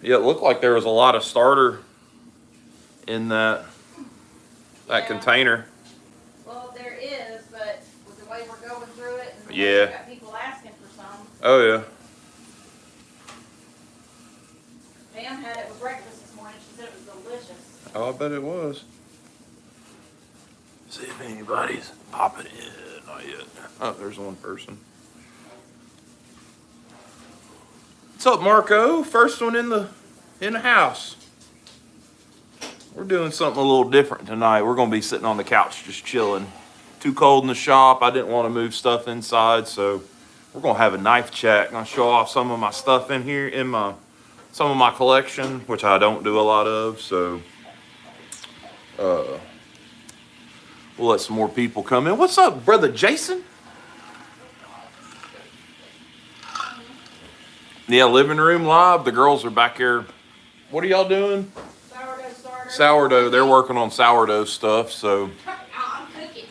Yeah, it looked like there was a lot of starter in that container. Well, there is, but with the way we're going through it, and the way Yeah. we've got people asking for some. Oh yeah. Pam had it with breakfast this morning. She said it was delicious. Oh, I bet it was. See if anybody's popping in. Not yet. Oh, there's one person. What's up, Marco? First one in the house. We're doing something a little different tonight. We're gonna be sitting on the couch just chilling. Too cold in the shop. I didn't want to move stuff inside, so we're gonna have a knife chat. Gonna show off some of my stuff in here some of my collection, which I don't do a lot of. So we'll let some more people come in. What's up, brother Jason? Yeah, living room live. The girls are back here. What are y'all doing? Sourdough starter. Sourdough. They're working on sourdough stuff. So I'm cooking.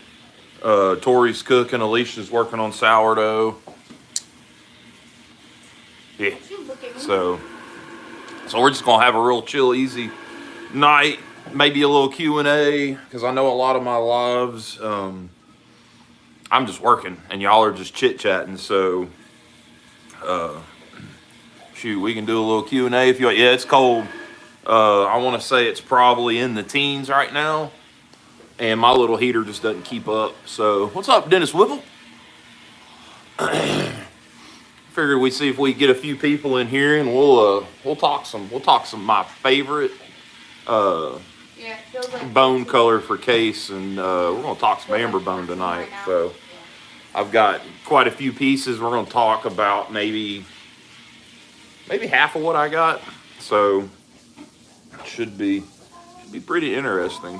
Tori's cooking. Alicia's working on sourdough. Yeah. So we're just gonna have a real chill, easy night. Maybe a little Q&A because I know a lot of my lives. I'm just working and y'all are just chit chatting. So. Shoot, we can do a little Q&A if you want. Yeah, it's cold. I want to say it's probably in the teens right now. And my little heater just doesn't keep up. So, what's up, Dennis Whipple? Figured we'd see if we get a few people in here and we'll talk some of my favorite bone color for case, and we're gonna talk some Amberbone tonight. So I've got quite a few pieces. We're gonna talk about maybe half of what I got, so it should be pretty interesting.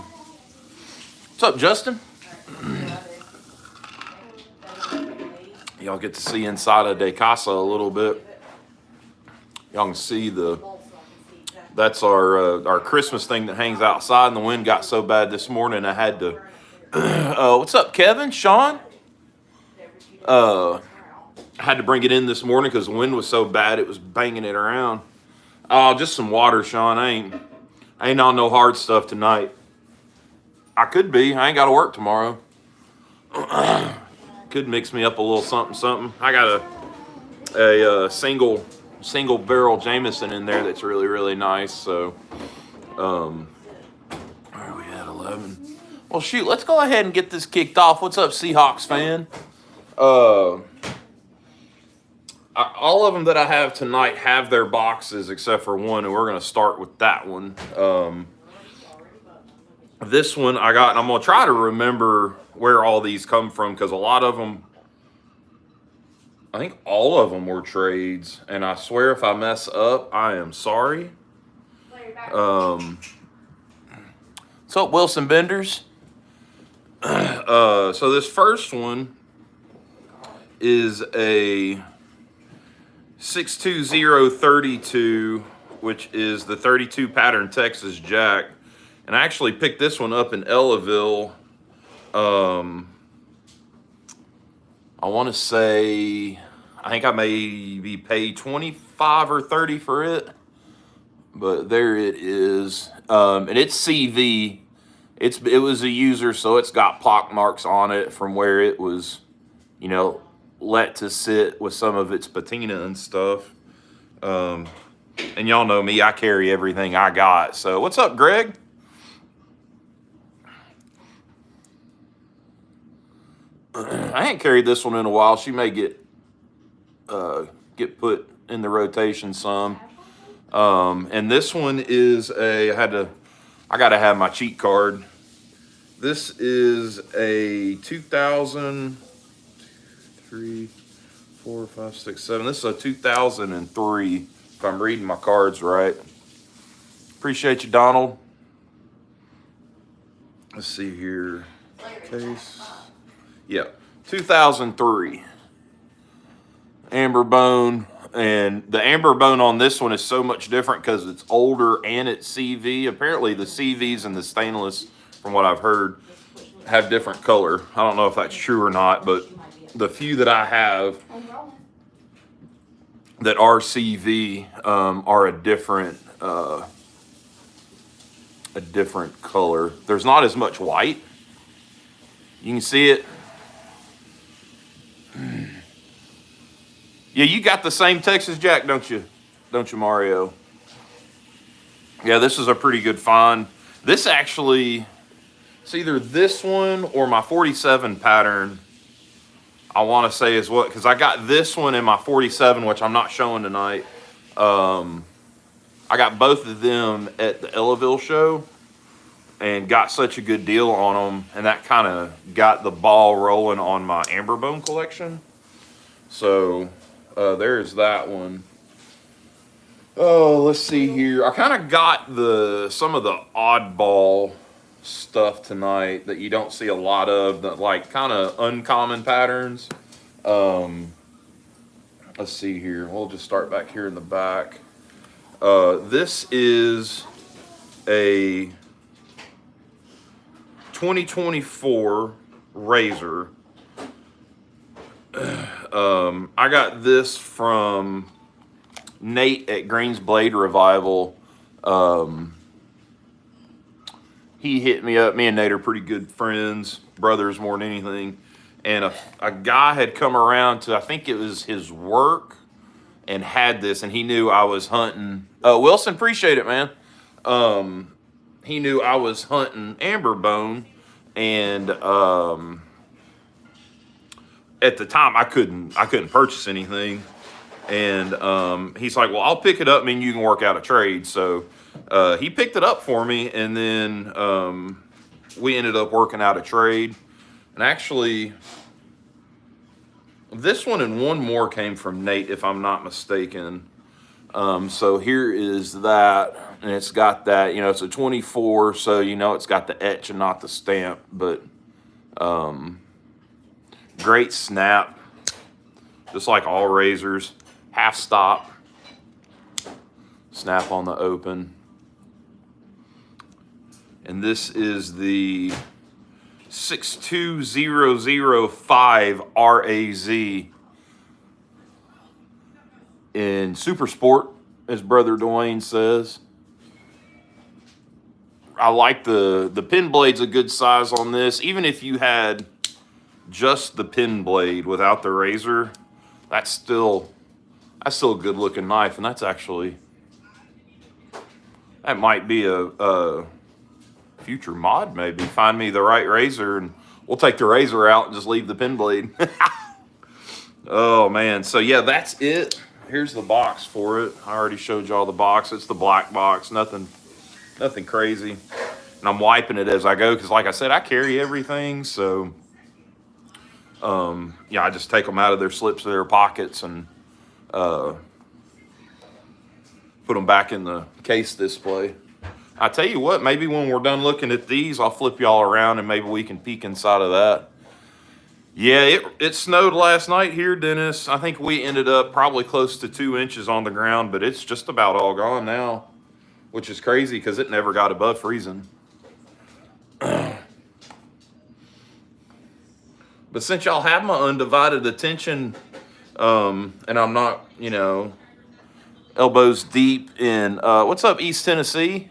What's up, Justin? Y'all get to see inside of De Casa a little bit. Y'all can see that's our Christmas thing that hangs outside, and the wind got so bad this morning I had to. What's up, Kevin? Sean? I had to bring it in this morning because the wind was so bad it was banging it around. Oh, just some water, Sean. I ain't on no hard stuff tonight. I could be. I ain't got to work tomorrow. Could mix me up a little something. I got a single barrel Jameson in there that's really, really nice. So, where are we at? 11. Well, shoot. Let's go ahead and get this kicked off. What's up, Seahawks fan? All of them that I have tonight have their boxes except for one, and we're going to start with that one. This one I got, and I'm going to try to remember where all these come from because a lot of them, I think all of them were trades, and I swear if I mess up, I am sorry. What's up, Wilson Benders? So this first one is a 62032, which is the 32 pattern Texas Jack. And I actually picked this one up in Ellaville. I want to say, I think I maybe paid 25 or 30 for it. But there it is. And it's CV. It was a user, so it's got pock marks on it from where it was, let to sit with some of its patina and stuff. And y'all know me, I carry everything I got. So what's up, Greg? I ain't carried this one in a while. She may get put in the rotation some. And this one is I gotta have my cheat card. This is a 2003, 4, 5, 6, 7. This is a 2003, if I'm reading my cards right. Appreciate you, Donald. Let's see here. Case. Yeah, 2003. Amberbone. And the Amberbone on this one is so much different because it's older and it's CV. Apparently the CVs and the stainless, from what I've heard, have different color. I don't know if that's true or not, but the few that I have that RCV are a different color. There's not as much white. You can see it. Yeah, you got the same Texas Jack, don't you? Don't you, Mario? Yeah, this is a pretty good find. This actually, it's either this one or my 47 pattern, I want to say is what, because I got this one in my 47, which I'm not showing tonight. I got both of them at the Ellaville show and got such a good deal on them, and that kind of got the ball rolling on my Amberbone collection. So there's that one. Oh, let's see here. I kind of got some of the oddball stuff tonight that you don't see a lot of, that like kind of uncommon patterns. Let's see here. We'll just start back here in the back. This is a 2024 razor. I got this from Nate at Green's Blade Revival. He hit me up. Me and Nate are pretty good friends, brothers more than anything. And a guy had come around to, I think it was his work, and had this, and he knew I was hunting. Wilson, appreciate it, man. He knew I was hunting Amberbone, and at the time I couldn't purchase anything. And he's like, well, I'll pick it up, and you can work out a trade. So he picked it up for me, and then we ended up working out a trade. And actually, this one and one more came from Nate, if I'm not mistaken. So here is that, and it's got that, you know, it's a 24, so you know it's got the etch and not the stamp, but great snap, just like all razors. Half stop, snap on the open. And this is the 62005 RAZ in Super Sport, as Brother Dwayne says. I like the pin blade's a good size on this. Even if you had just the pin blade without the razor, that's still a good looking knife. And that's actually, that might be a future mod, maybe. Find me the right razor and we'll take the razor out and just leave the pin blade. Oh man, so yeah, that's it. Here's the box for it. I already showed y'all the box. It's the black box, nothing crazy. And I'm wiping it as I go, because like I said, I carry everything. So yeah, I just take them out of their slips of their pockets and put them back in the case display. I tell you what, maybe when we're done looking at these, I'll flip y'all around and maybe we can peek inside of that. Yeah, it snowed last night here, Dennis. I think we ended up probably close to 2 inches on the ground, but it's just about all gone now, which is crazy because it never got above freezing. But since y'all have my undivided attention, and I'm not, you know, elbows deep in, what's up, East Tennessee?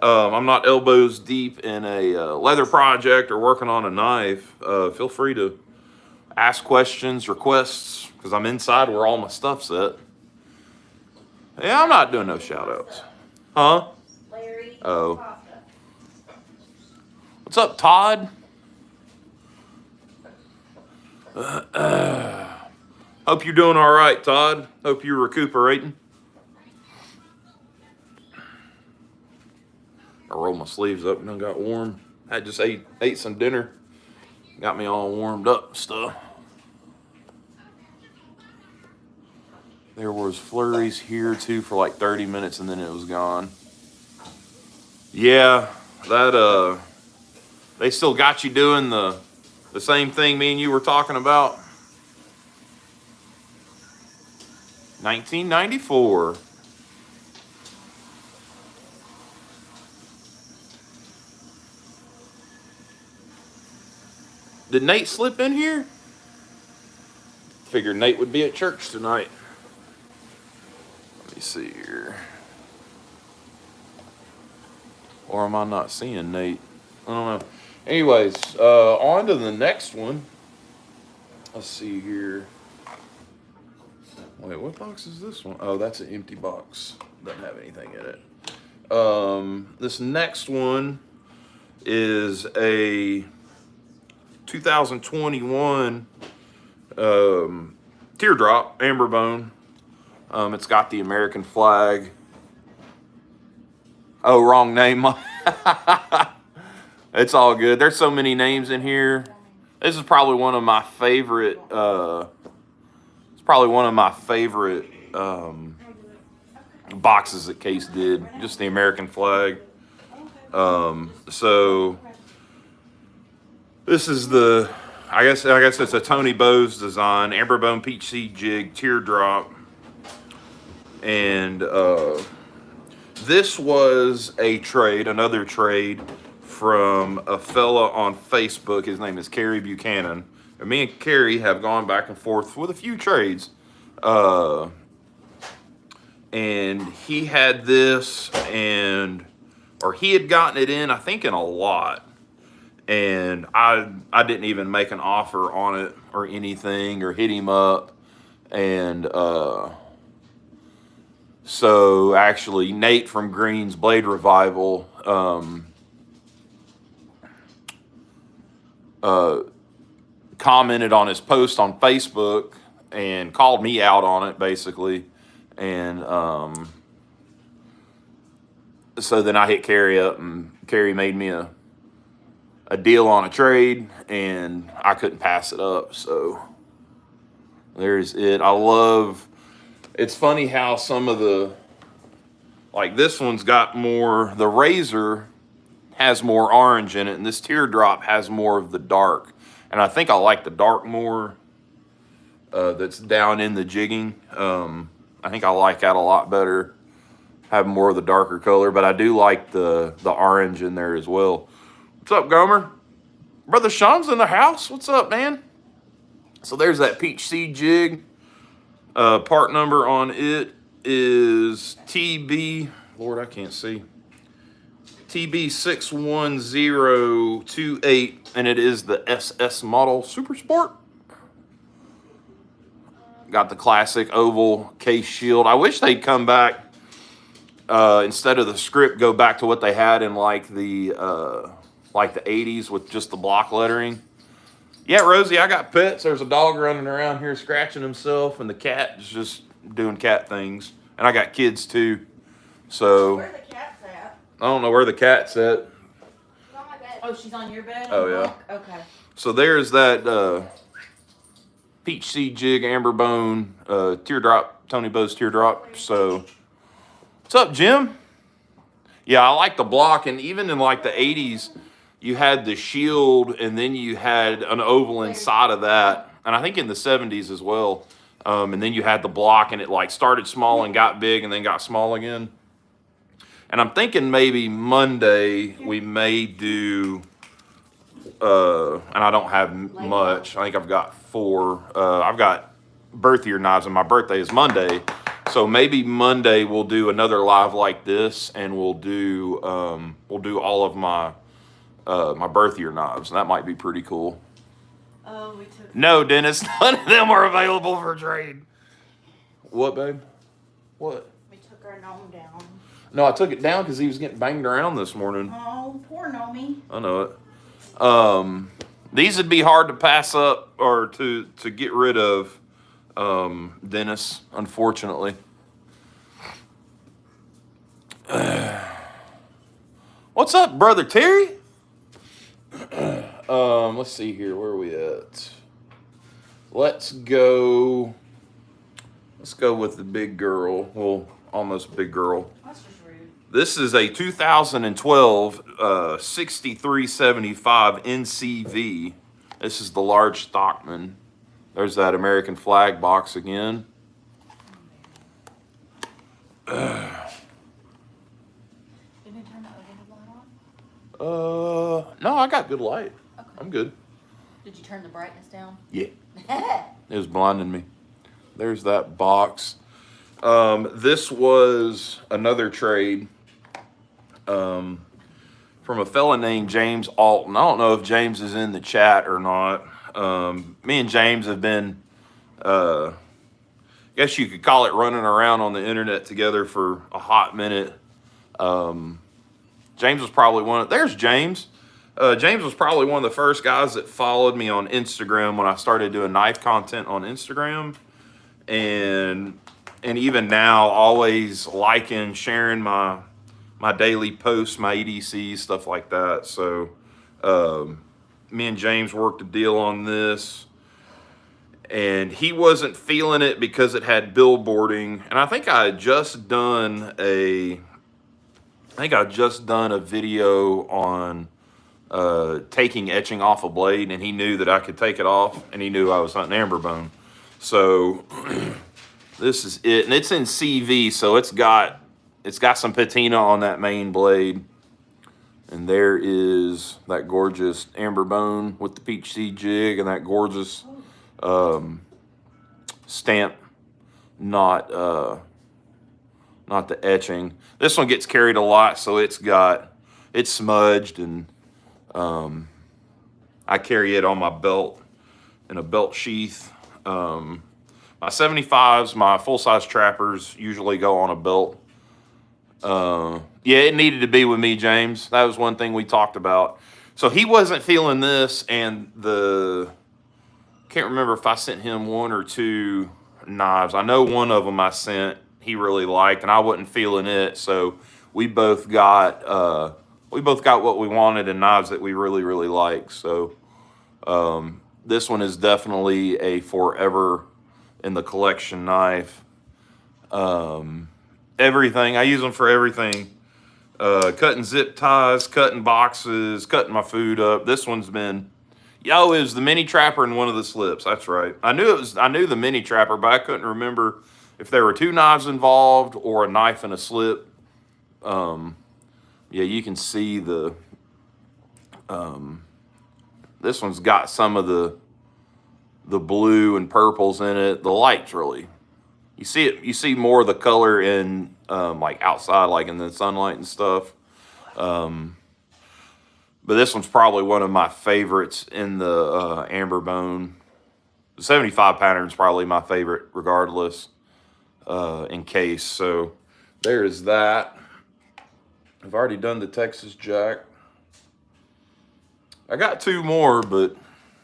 I'm not elbows deep in a leather project or working on a knife. Feel free to ask questions, requests, because I'm inside where all my stuff's at. Yeah, I'm not doing no shout outs. Huh? Larry. Oh. Pasta. What's up, Todd? Hope you're doing all right, Todd. Hope you're recuperating. I rolled my sleeves up and I got warm. I just ate some dinner. Got me all warmed up and stuff. There was flurries here too for like 30 minutes and then it was gone. Yeah, that they still got you doing the same thing me and you were talking about. 1994. Did Nate slip in here? Figured Nate would be at church tonight. me see here. Or am I not seeing Nate? I don't know. Anyways, on to the next one. Let's see here. Wait, what box is this one? Oh, that's an empty box. Doesn't have anything in it. This next one is a 2021 Teardrop Amberbone. It's got the American flag. Oh, wrong name. It's all good. There's so many names in here. This is probably one of my favorite. It's probably one of my favorite boxes that Case did. Just the American flag. So this is the. I guess it's a Tony Bowes design. Amberbone Peach Seed Jig Teardrop, and this was a trade, another trade from a fella on Facebook. His name is Kerry Buchanan. And me and Kerry have gone back and forth with a few trades. And he had this, or he had gotten it in, I think, in a lot. And I didn't even make an offer on it or anything or hit him up. And so actually Nate from Green's Blade Revival commented on his post on Facebook and called me out on it, basically. And so then I hit Kerry up, and Kerry made me a deal on a trade, and I couldn't pass it up. So there's it. It's funny how some of the, like this one's got more, the Razor has more orange in it, and this Teardrop has more of the dark. And I think I like the dark more that's down in the jigging. I think I like that a lot better, having more of the darker color, but I do like the orange in there as well. What's up, Gomer? Brother Sean's in the house. What's up, man? So there's that Peach Seed Jig. Part number on it is TB, Lord, I can't see. TB61028, and it is the SS model Super Sport. Got the classic oval case shield. I wish they'd come back, instead of the script, go back to what they had in like the 80s with just the block lettering. Yeah, Rosie, I got pets. There's a dog running around here scratching himself, and the cat is just doing cat things. And I got kids too. So Where the cat's at? I don't know where the cat's at. She's on my bed. Oh, she's on your bed? Oh, yeah. Okay. So there's that Peach Seed Jig Amberbone Teardrop, Tony Bowes Teardrop. So what's up, Jim? Yeah, I like the block, and even in like the 80s, you had the shield, and then you had an oval inside of that. And I think in the 70s as well. And then you had the block, and it like started small and got big and then got small again. And I'm thinking maybe Monday we may do, and I don't have much. I think I've got 4. I've got birth year knives, and my birthday is Monday. So maybe Monday we'll do another live like this, and we'll do all of my my birth year knives. That might be pretty cool. Oh, we took. No, Dennis, none of them are available for trade. What, babe? What? We took our gnome down. No, I took it down because he was getting banged around this morning. Oh, poor Nomi. I know it. These would be hard to pass up or to get rid of, Dennis, unfortunately. What's up, brother Terry? Let's see here. Where are we at? Let's go with the big girl. Well, almost big girl. That's just rude. This is a 2012 6375 NCV. This is the large Stockman. There's that American flag box again. Didn't you turn the overhead light on? No, I got good light. Okay. I'm good. Did you turn the brightness down? Yeah. It was blinding me. There's that box. This was another trade from a fella named James Alton. I don't know if James is in the chat or not. Me and James have been, I guess you could call it, running around on the internet together for a hot minute. James was probably there's James. James was probably one of the first guys that followed me on Instagram when I started doing knife content on Instagram. And even now, always liking, sharing my daily posts, my EDCs, stuff like that. So me and James worked a deal on this. And he wasn't feeling it because it had billboarding. And I think I had just done a video on taking etching off a blade, and he knew that I could take it off, and he knew I was hunting Amberbone. So this is it, and it's in CV, so it's got some patina on that main blade. And there is that gorgeous Amberbone with the peach seed jig and that gorgeous stamp, not the etching. This one gets carried a lot, so it's smudged, and I carry it on my belt in a belt sheath. My 75s, my full-size trappers usually go on a belt. Yeah, it needed to be with me, James. That was one thing we talked about. So he wasn't feeling this, and can't remember if I sent him 1 or 2 knives. I know one of them I sent, he really liked, and I wasn't feeling it. So we both got what we wanted in knives that we really, really like. So this one is definitely a forever in the collection knife. Everything, I use them for everything. Cutting zip ties, cutting boxes, cutting my food up. This one's been, it was the mini trapper and one of the slips. That's right. I knew the mini trapper, but I couldn't remember if there were 2 knives involved or a knife and a slip. Yeah, you can see this one's got some of the blue and purples in it. The light's really, you see more of the color in like outside, like in the sunlight and stuff. But this one's probably one of my favorites in the Amberbone. The 75 pattern's probably my favorite regardless, in case. So there's that. I've already done the Texas Jack. I got 2 more, but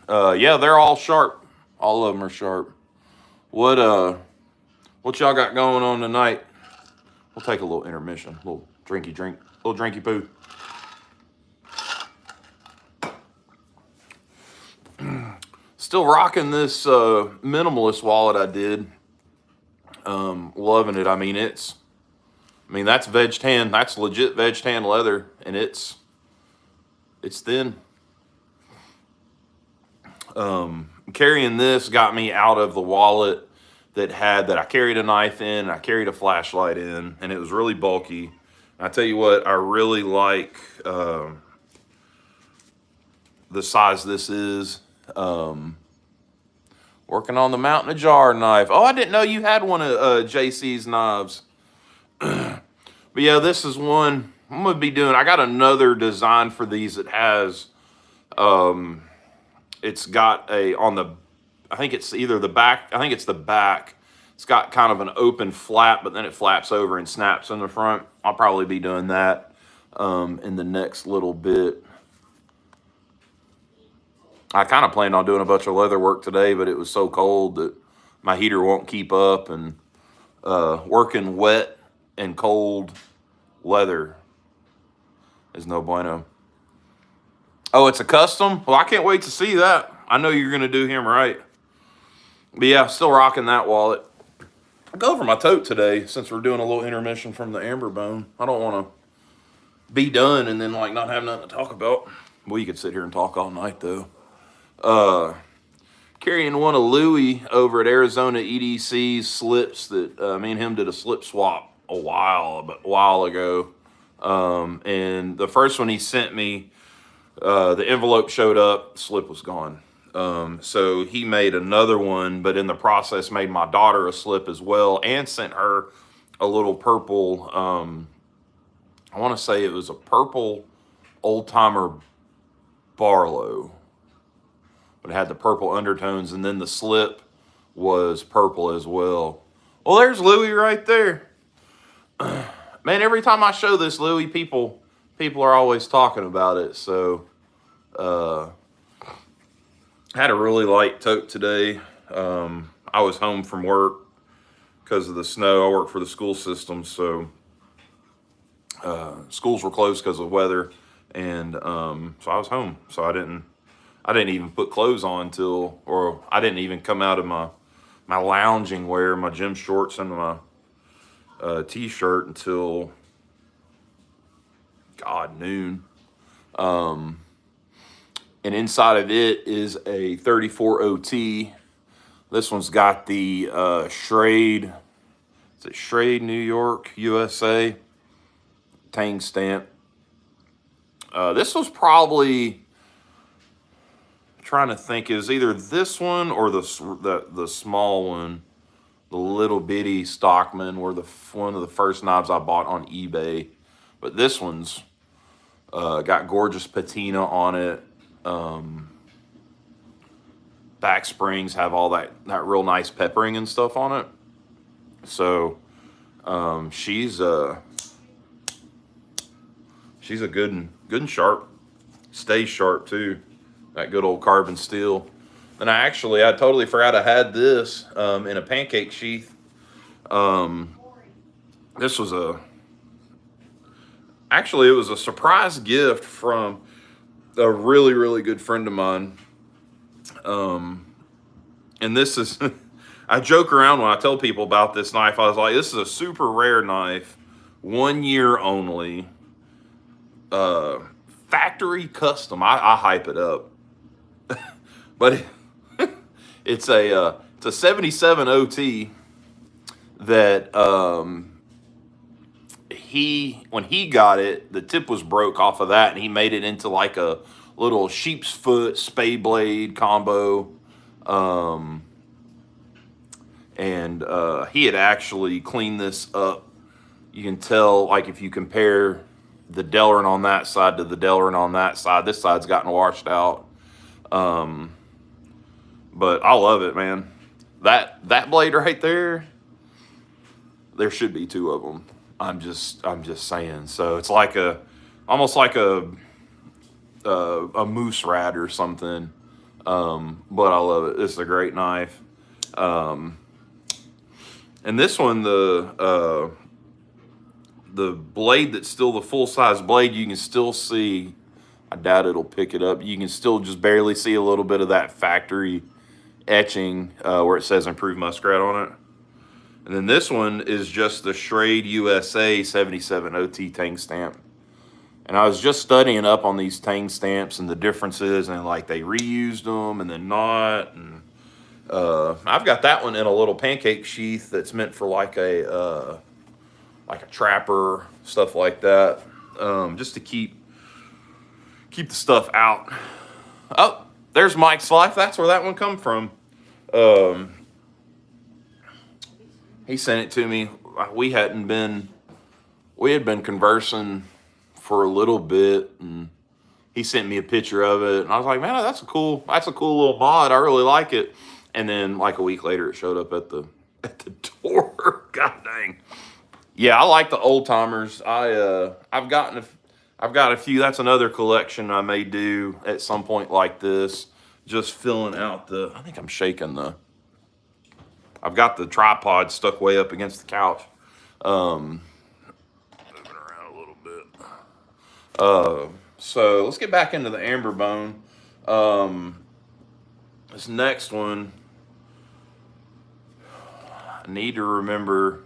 yeah, they're all sharp. All of them are sharp. What y'all got going on tonight? We'll take a little intermission, a little drinky poo. Still rocking this minimalist wallet I did. Loving it. I mean, that's veg tan. That's legit veg tan leather, and it's thin. Carrying this got me out of the wallet that I carried a knife in, I carried a flashlight in, and it was really bulky. I tell you what, I really like the size this is. Working on the Mountain of Jar knife. Oh, I didn't know you had one of JC's knives. But yeah, this is one I'm gonna be doing. I got another design for these that has, it's got I think it's either the back. I think it's the back. It's got kind of an open flap, but then it flaps over and snaps in the front. I'll probably be doing that in the next little bit. I kind of planned on doing a bunch of leather work today, but it was so cold that my heater won't keep up, and working wet and cold leather is no bueno. Oh, it's a custom? Well, I can't wait to see that. I know you're going to do him right. But yeah, still rocking that wallet. I'll go over my tote today since we're doing a little intermission from the Amberbone. I don't want to be done and then like not have nothing to talk about. Well, you could sit here and talk all night though. Carrying one of Louie over at Arizona EDC's slips that me and him did a slip swap a while ago. And the first one he sent me, the envelope showed up, slip was gone. So he made another one, but in the process made my daughter a slip as well, and sent her a little purple, I want to say it was a purple old timer Barlow, but it had the purple undertones, and then the slip was purple as well. Well, there's Louie right there. Man, every time I show this Louie, people are always talking about it. So, had a really light tote today. I was home from work because of the snow. I work for the school system, so schools were closed because of weather, and so I was home. So I didn't even put clothes on or I didn't even come out of my lounging wear, my gym shorts and my t-shirt until noon. And inside of it is a 34 OT. This one's got the Schrade. Is it Schrade, New York, USA? Tang stamp. This was probably, trying to think, it was either this one or the small one. The little bitty Stockman were one of the first knives I bought on eBay. But this one's got gorgeous patina on it. Back springs have all that real nice peppering and stuff on it. So she's a good and sharp. Stays sharp too. That good old carbon steel. And I totally forgot I had this in a pancake sheath. This was it was a surprise gift from a really, really good friend of mine. And this is, I joke around when I tell people about this knife. I was like, this is a super rare knife, 1 year only, factory custom. I hype it up, but it's a 77 OT that, when he got it, the tip was broke off of that, and he made it into like a little sheep's foot spay blade combo. He had actually cleaned this up. You can tell, like, if you compare the delrin on that side to the delrin on that side, this side's gotten washed out. But I love it, man. That blade right there, there should be 2 of them. I'm just saying. So it's like almost like a moose rat or something. But I love it. This is a great knife. And this one, the blade that's still the full-size blade, you can still see, I doubt it'll pick it up, you can still just barely see a little bit of that factory etching where it says improved muskrat on it. And then this one is just the Schrade USA 77 OT Tang stamp. And I was just studying up on these Tang stamps and the differences, and like they reused them and then not. And I've got that one in a little pancake sheath that's meant for like a trapper, stuff like that, just to keep the stuff out. Oh, there's Mike's Life. That's where that one come from. He sent it to me. We had been conversing for a little bit, and he sent me a picture of it, and I was like, man, that's a cool little mod. I really like it. And then like a week later, it showed up at the door. God dang. Yeah, I like the old timers. I've got a few. That's another collection I may do at some point like this. Just filling out I think I'm shaking I've got the tripod stuck way up against the couch. Moving around a little bit. So let's get back into the Amberbone. This next one, I need to remember.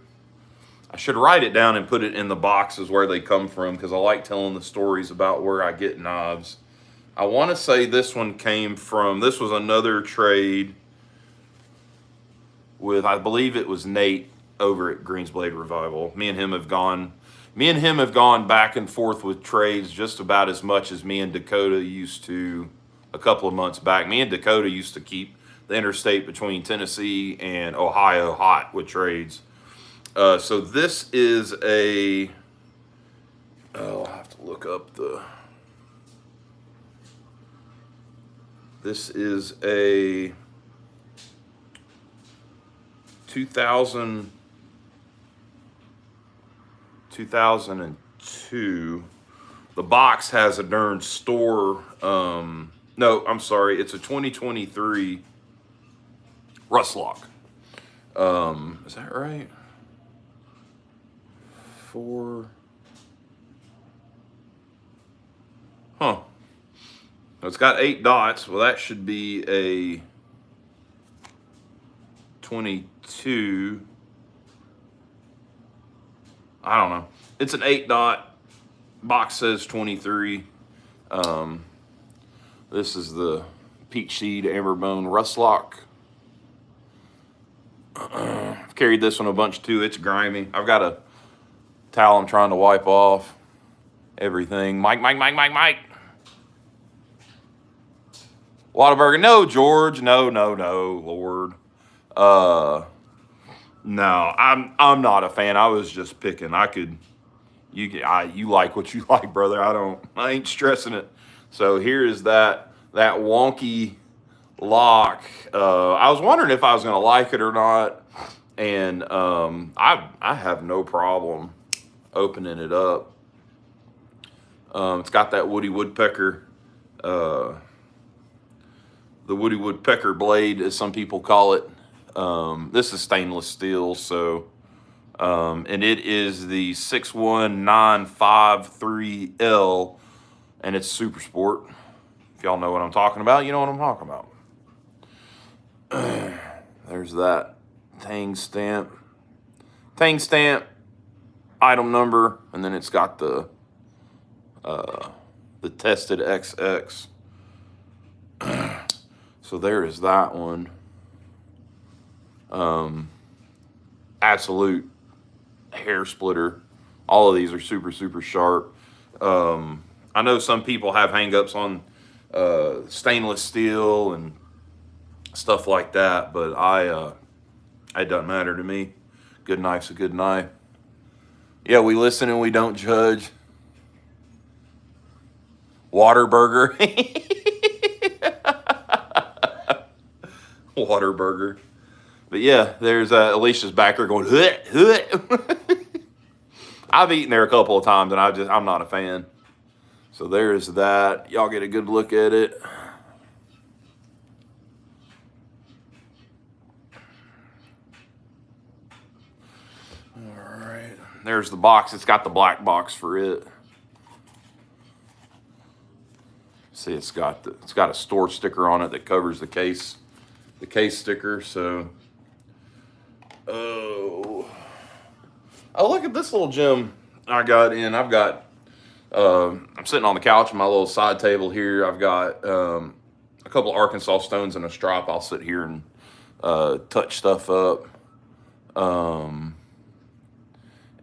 I should write it down and put it in the boxes where they come from, because I like telling the stories about where I get knives. I want to say this one this was another trade with, I believe it was Nate over at Green's Blade Revival. Me and him have gone back and forth with trades just about as much as me and Dakota used to a couple of months back. Me and Dakota used to keep the interstate between Tennessee and Ohio hot with trades. So this is a, oh, I'll have to look up the, this is a 2002. The box has a darn store. No, I'm sorry. It's a 2023 Rustlock. Is that right? Huh. It's got 8 dots. Well, that should be a 22. I don't know. It's an 8 dot. Box says 23. This is the Peach Seed Amberbone Rustlock. I've carried this one a bunch too. It's grimy. I've got a towel I'm trying to wipe off everything. Mike. Whataburger. No, George. No, Lord. No, I'm not a fan. I was just picking. You like what you like, brother. I ain't stressing it. So here is that wonky lock. I was wondering if I was gonna like it or not, and I have no problem opening it up. It's got that woody woodpecker, the woody woodpecker blade, as some people call it. This is stainless steel, so and it is the 61953L, and it's Super Sport. If y'all know what I'm talking about, you know what I'm talking about. There's that Tang stamp, item number, and then it's got the tested XX. So there is that one. Absolute hair splitter. All of these are super sharp. I know some people have hang-ups on stainless steel and stuff like that, but it doesn't matter to me. Good knife's a good knife. Yeah, we listen and we don't judge. Waterburger. Waterburger. But yeah, there's Alicia's back there going, hut. I've eaten there a couple of times and I'm not a fan. So there's that. Y'all get a good look at it. All right. There's the box. It's got the black box for it. See, it's got a store sticker on it that covers the case sticker. So, oh, look at this little gem I got in. I'm sitting on the couch on my little side table here. I've got a couple of Arkansas stones and a strop. I'll sit here and touch stuff up.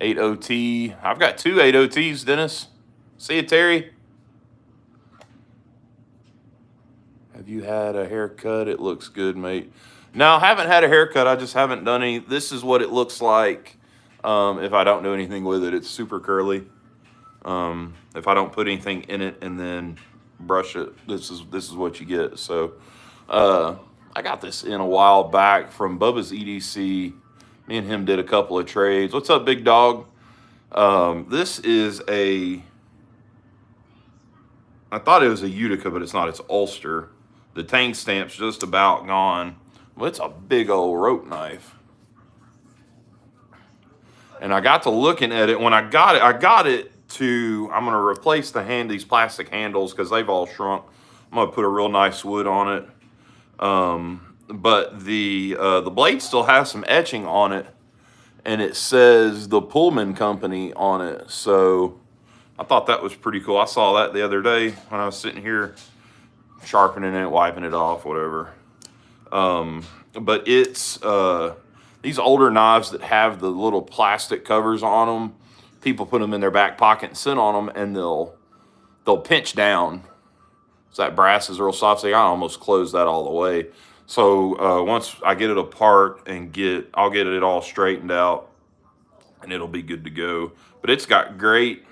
8OT. I've got 2 8OTs, Dennis. See you, Terry. Have you had a haircut? It looks good, mate. No, I haven't had a haircut. I just haven't done any. This is what it looks like if I don't do anything with it. It's super curly. If I don't put anything in it and then brush it, this is what you get. So I got this in a while back from Bubba's EDC. Me and him did a couple of trades. What's up, big dog? This is I thought it was a Utica, but it's not. It's Ulster. The Tang stamp's just about gone. Well, it's a big old rope knife. And I got to looking at it. When I got it to, I'm going to replace these plastic handles because they've all shrunk. I'm going to put a real nice wood on it. But the blade still has some etching on it. And it says the Pullman Company on it. So I thought that was pretty cool. I saw that the other day when I was sitting here sharpening it, wiping it off, whatever. But it's these older knives that have the little plastic covers on them. People put them in their back pocket and sit on them, and they'll pinch down. So that brass is real soft, so I almost close that all the way. So once I get it apart and I'll get it all straightened out, and it'll be good to go. But it's got great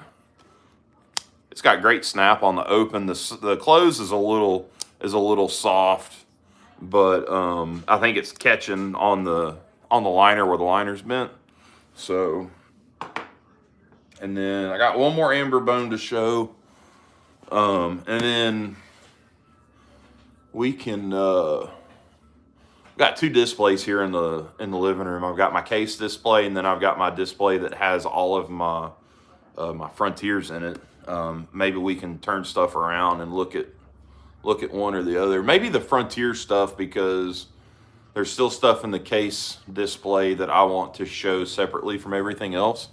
snap on the open. The close is a little soft, but I think it's catching on the liner where the liner's bent. So, and then I got one more Amberbone to show, and then we can. Got two displays here in the living room. I've got my case display, and then I've got my display that has all of my my Frontiers in it. Maybe we can turn stuff around and look at one or the other. Maybe the Frontier stuff, because there's still stuff in the case display that I want to show separately from everything else.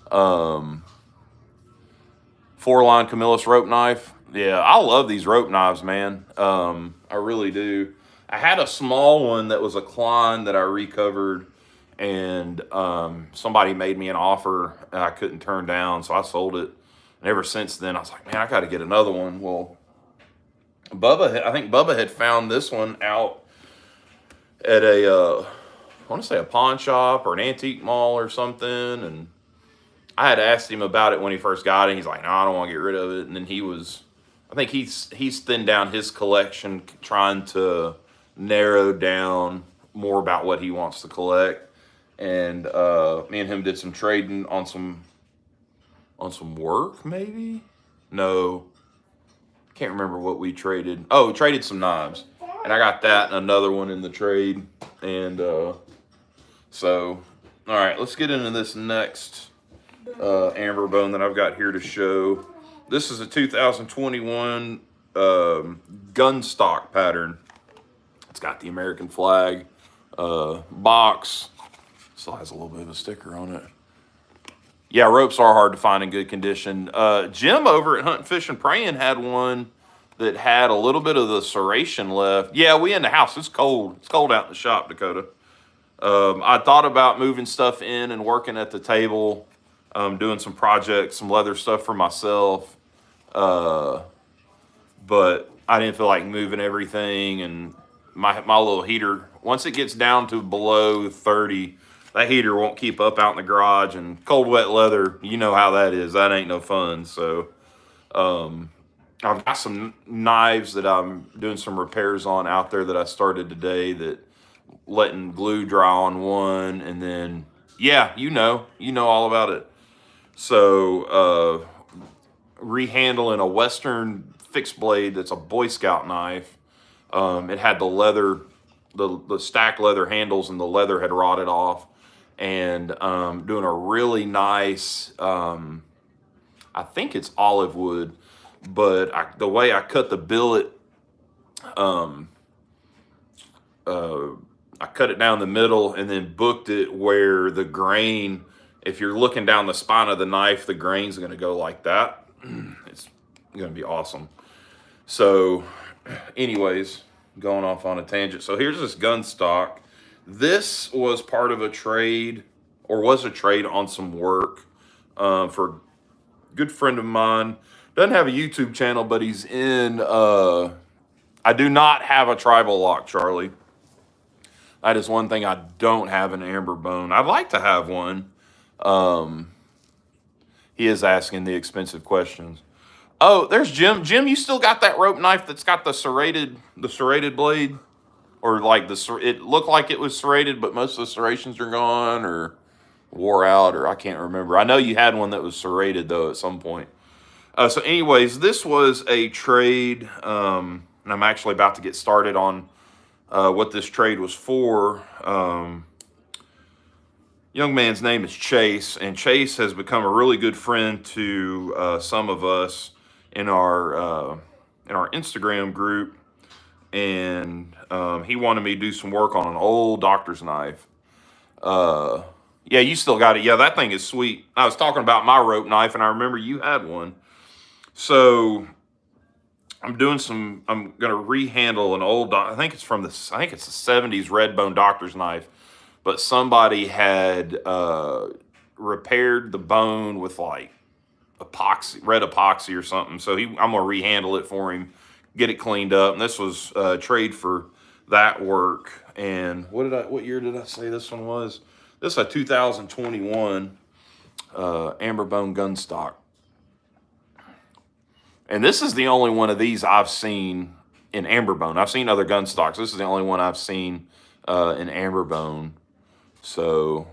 4-line Camillus rope knife. Yeah, I love these rope knives, man. I really do. I had a small one that was a Klein that I recovered, and somebody made me an offer and I couldn't turn down, so I sold it. And ever since then, I was like, man, I got to get another one. Well, I think Bubba had found this one out at I want to say a pawn shop or an antique mall or something, and I had asked him about it when he first got it. He's like, no, I don't want to get rid of it. And then I think he's thinned down his collection, trying to narrow down more about what he wants to collect. And me and him did some trading on some work, maybe? No, can't remember what we traded. Oh, we traded some knives, and I got that and another one in the trade. And so, all right, let's get into this next Amberbone that I've got here to show. This is a 2021 Gunstock pattern. It's got the American flag box. Still has a little bit of a sticker on it. Yeah, ropes are hard to find in good condition. Jim over at Hunting, Fishing, Praying had one that had a little bit of the serration left. Yeah, we in the house. It's cold. It's cold out in the shop, Dakota. I thought about moving stuff in and working at the table, doing some projects, some leather stuff for myself. But I didn't feel like moving everything, and my little heater, once it gets down to below 30, that heater won't keep up out in the garage, and cold, wet leather, you know how that is. That ain't no fun. So I've got some knives that I'm doing some repairs on out there that I started today, that letting glue dry on one, and then, yeah, you know all about it. So rehandling a Western fixed blade that's a Boy Scout knife. It had the leather, the stacked leather handles, and the leather had rotted off. And doing a really nice, I think it's olive wood, but the way I cut the billet, I cut it down the middle and then booked it where the grain, if you're looking down the spine of the knife, the grain's going to go like that. It's going to be awesome. So anyways, going off on a tangent. So here's this Gunstock. This was part of a trade, or was a trade on some work for a good friend of mine. Doesn't have a YouTube channel, but he's in, I do not have a tribal lock, Charlie. That is one thing I don't have, an Amberbone. I'd like to have one. He is asking the expensive questions. Oh, there's Jim. Jim, you still got that rope knife that's got the serrated blade? Or like it looked like it was serrated, but most of the serrations are gone or wore out, or I can't remember. I know you had one that was serrated though at some point. So anyways, this was a trade, and I'm actually about to get started on what this trade was for. Young man's name is Chase, and Chase has become a really good friend to some of us in our Instagram group. And he wanted me to do some work on an old doctor's knife. Yeah, you still got it. Yeah, that thing is sweet. I was talking about my rope knife, and I remember you had one. So I'm going to rehandle an old, I think it's the 70s Redbone doctor's knife, but somebody had repaired the bone with like red epoxy or something. So I'm going to rehandle it for him, get it cleaned up. And this was trade for that work. And what year did I say this one was? This is a 2021 Amberbone Gunstock. And this is the only one of these I've seen in Amberbone. I've seen other Gunstocks. This is the only one I've seen in Amberbone. So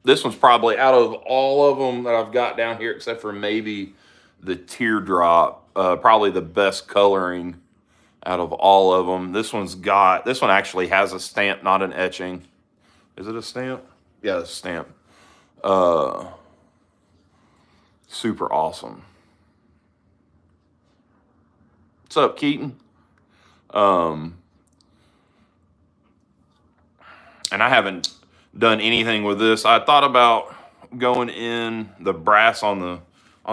this one's probably, out of all of them that I've got down here, except for maybe the Teardrop, probably the best coloring out of all of them. This one actually has a stamp, not an etching. Is it a stamp? Yeah, it's a stamp. Super awesome. What's up, Keaton? And I haven't done anything with this. I thought about going in. The brass on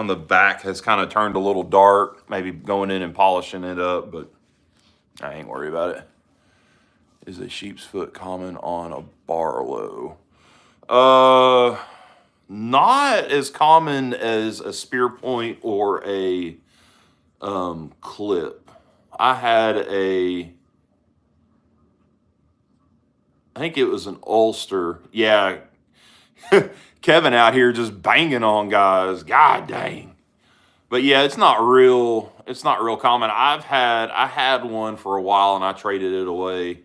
the back has kind of turned a little dark. Maybe going in and polishing it up, but I ain't worried about it. Is a sheep's foot common on a Barlow? Not as common as a spear point or a clip. I think it was an Ulster. Yeah. Kevin out here just banging on guys. God dang. But yeah, it's not real common. I had one for a while and I traded it away.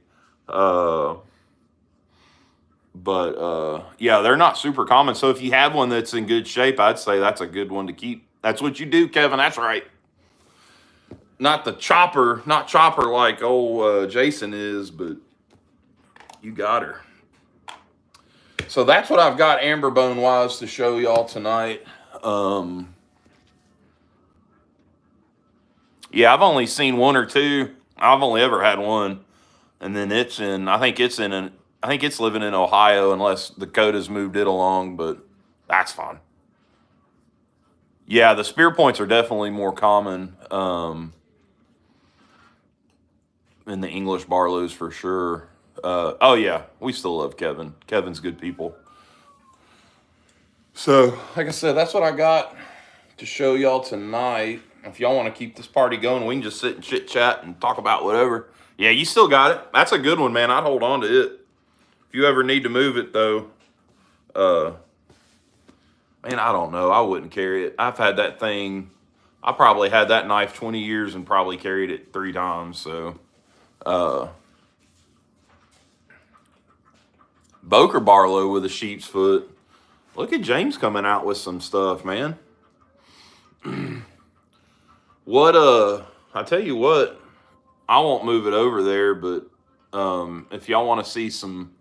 Yeah, they're not super common. So if you have one that's in good shape, I'd say that's a good one to keep. That's what you do, Kevin. That's right. Not chopper like old Jason is, but you got her. So that's what I've got Amberbone wise to show y'all tonight. Yeah, I've only seen one or two. I've only ever had one, and then I think it's living in Ohio unless Dakota's moved it along, but that's fine. Yeah, the spear points are definitely more common in the English Barlows for sure. Oh yeah, we still love Kevin. Kevin's good people. So, like I said, that's what I got to show y'all tonight. If y'all want to keep this party going, we can just sit and chit chat and talk about whatever. Yeah, you still got it. That's a good one, man. I'd hold on to it. If you ever need to move it, though, man, I don't know. I wouldn't carry it. I've had that thing. I probably had that knife 20 years and probably carried it 3 times. So, Boker Barlow with a sheep's foot. Look at James coming out with some stuff, man. I tell you what, I won't move it over there, but if y'all want to see some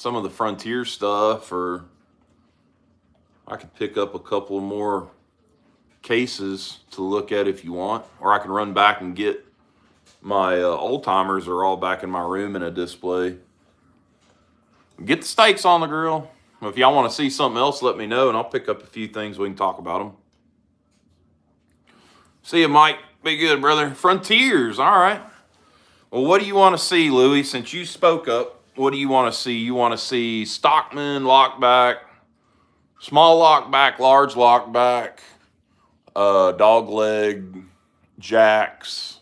of the Frontier stuff, or I could pick up a couple more cases to look at if you want, or I can run back and get my old timers are all back in my room in a display. Get the steaks on the grill. If y'all want to see something else, let me know, and I'll pick up a few things. We can talk about them. See you, Mike. Be good, brother. Frontiers. All right. Well, what do you want to see, Louie? Since you spoke up, what do you want to see? You want to see Stockman, lockback, small lockback, large lockback, dog leg, jacks.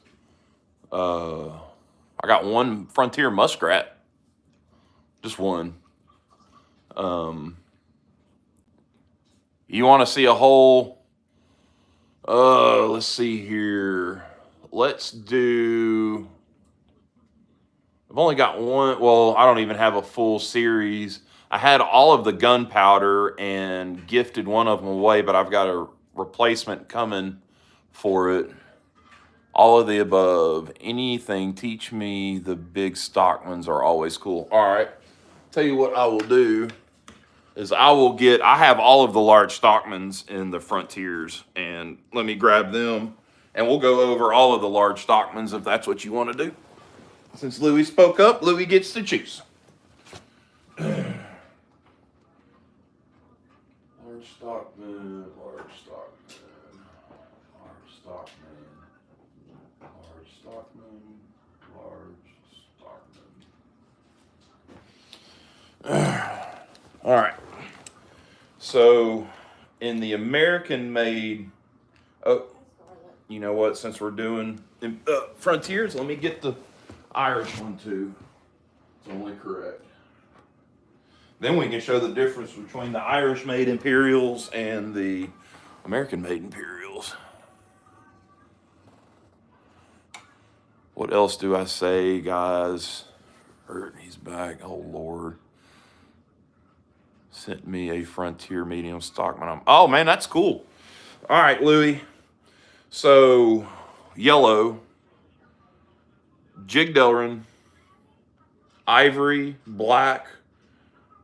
I got one Frontier muskrat. Just one. You want to see a whole, let's see here. I've only got one. Well, I don't even have a full series. I had all of the gunpowder and gifted one of them away, but I've got a replacement coming for it. All of the above. Anything. Teach me the big Stockmans are always cool. All right. Tell you what I will do is I have all of the large Stockmans in the Frontiers, and let me grab them, and we'll go over all of the large Stockmans if that's what you want to do. Since Louie spoke up, Louie gets to choose. Large Stockman, large Stockman, large Stockman, large Stockman, large Stockman. All right. So, in the American-made, you know what? Since we're doing Frontiers, let me get the Irish one too. It's only correct. Then we can show the difference between the Irish-made Imperials and the American-made Imperials. What else do I say, guys? He's back. Oh, Lord. Sent me a Frontier medium Stockman. Oh, man, that's cool. All right, Louis. So, yellow, Jigged delrin, ivory, black,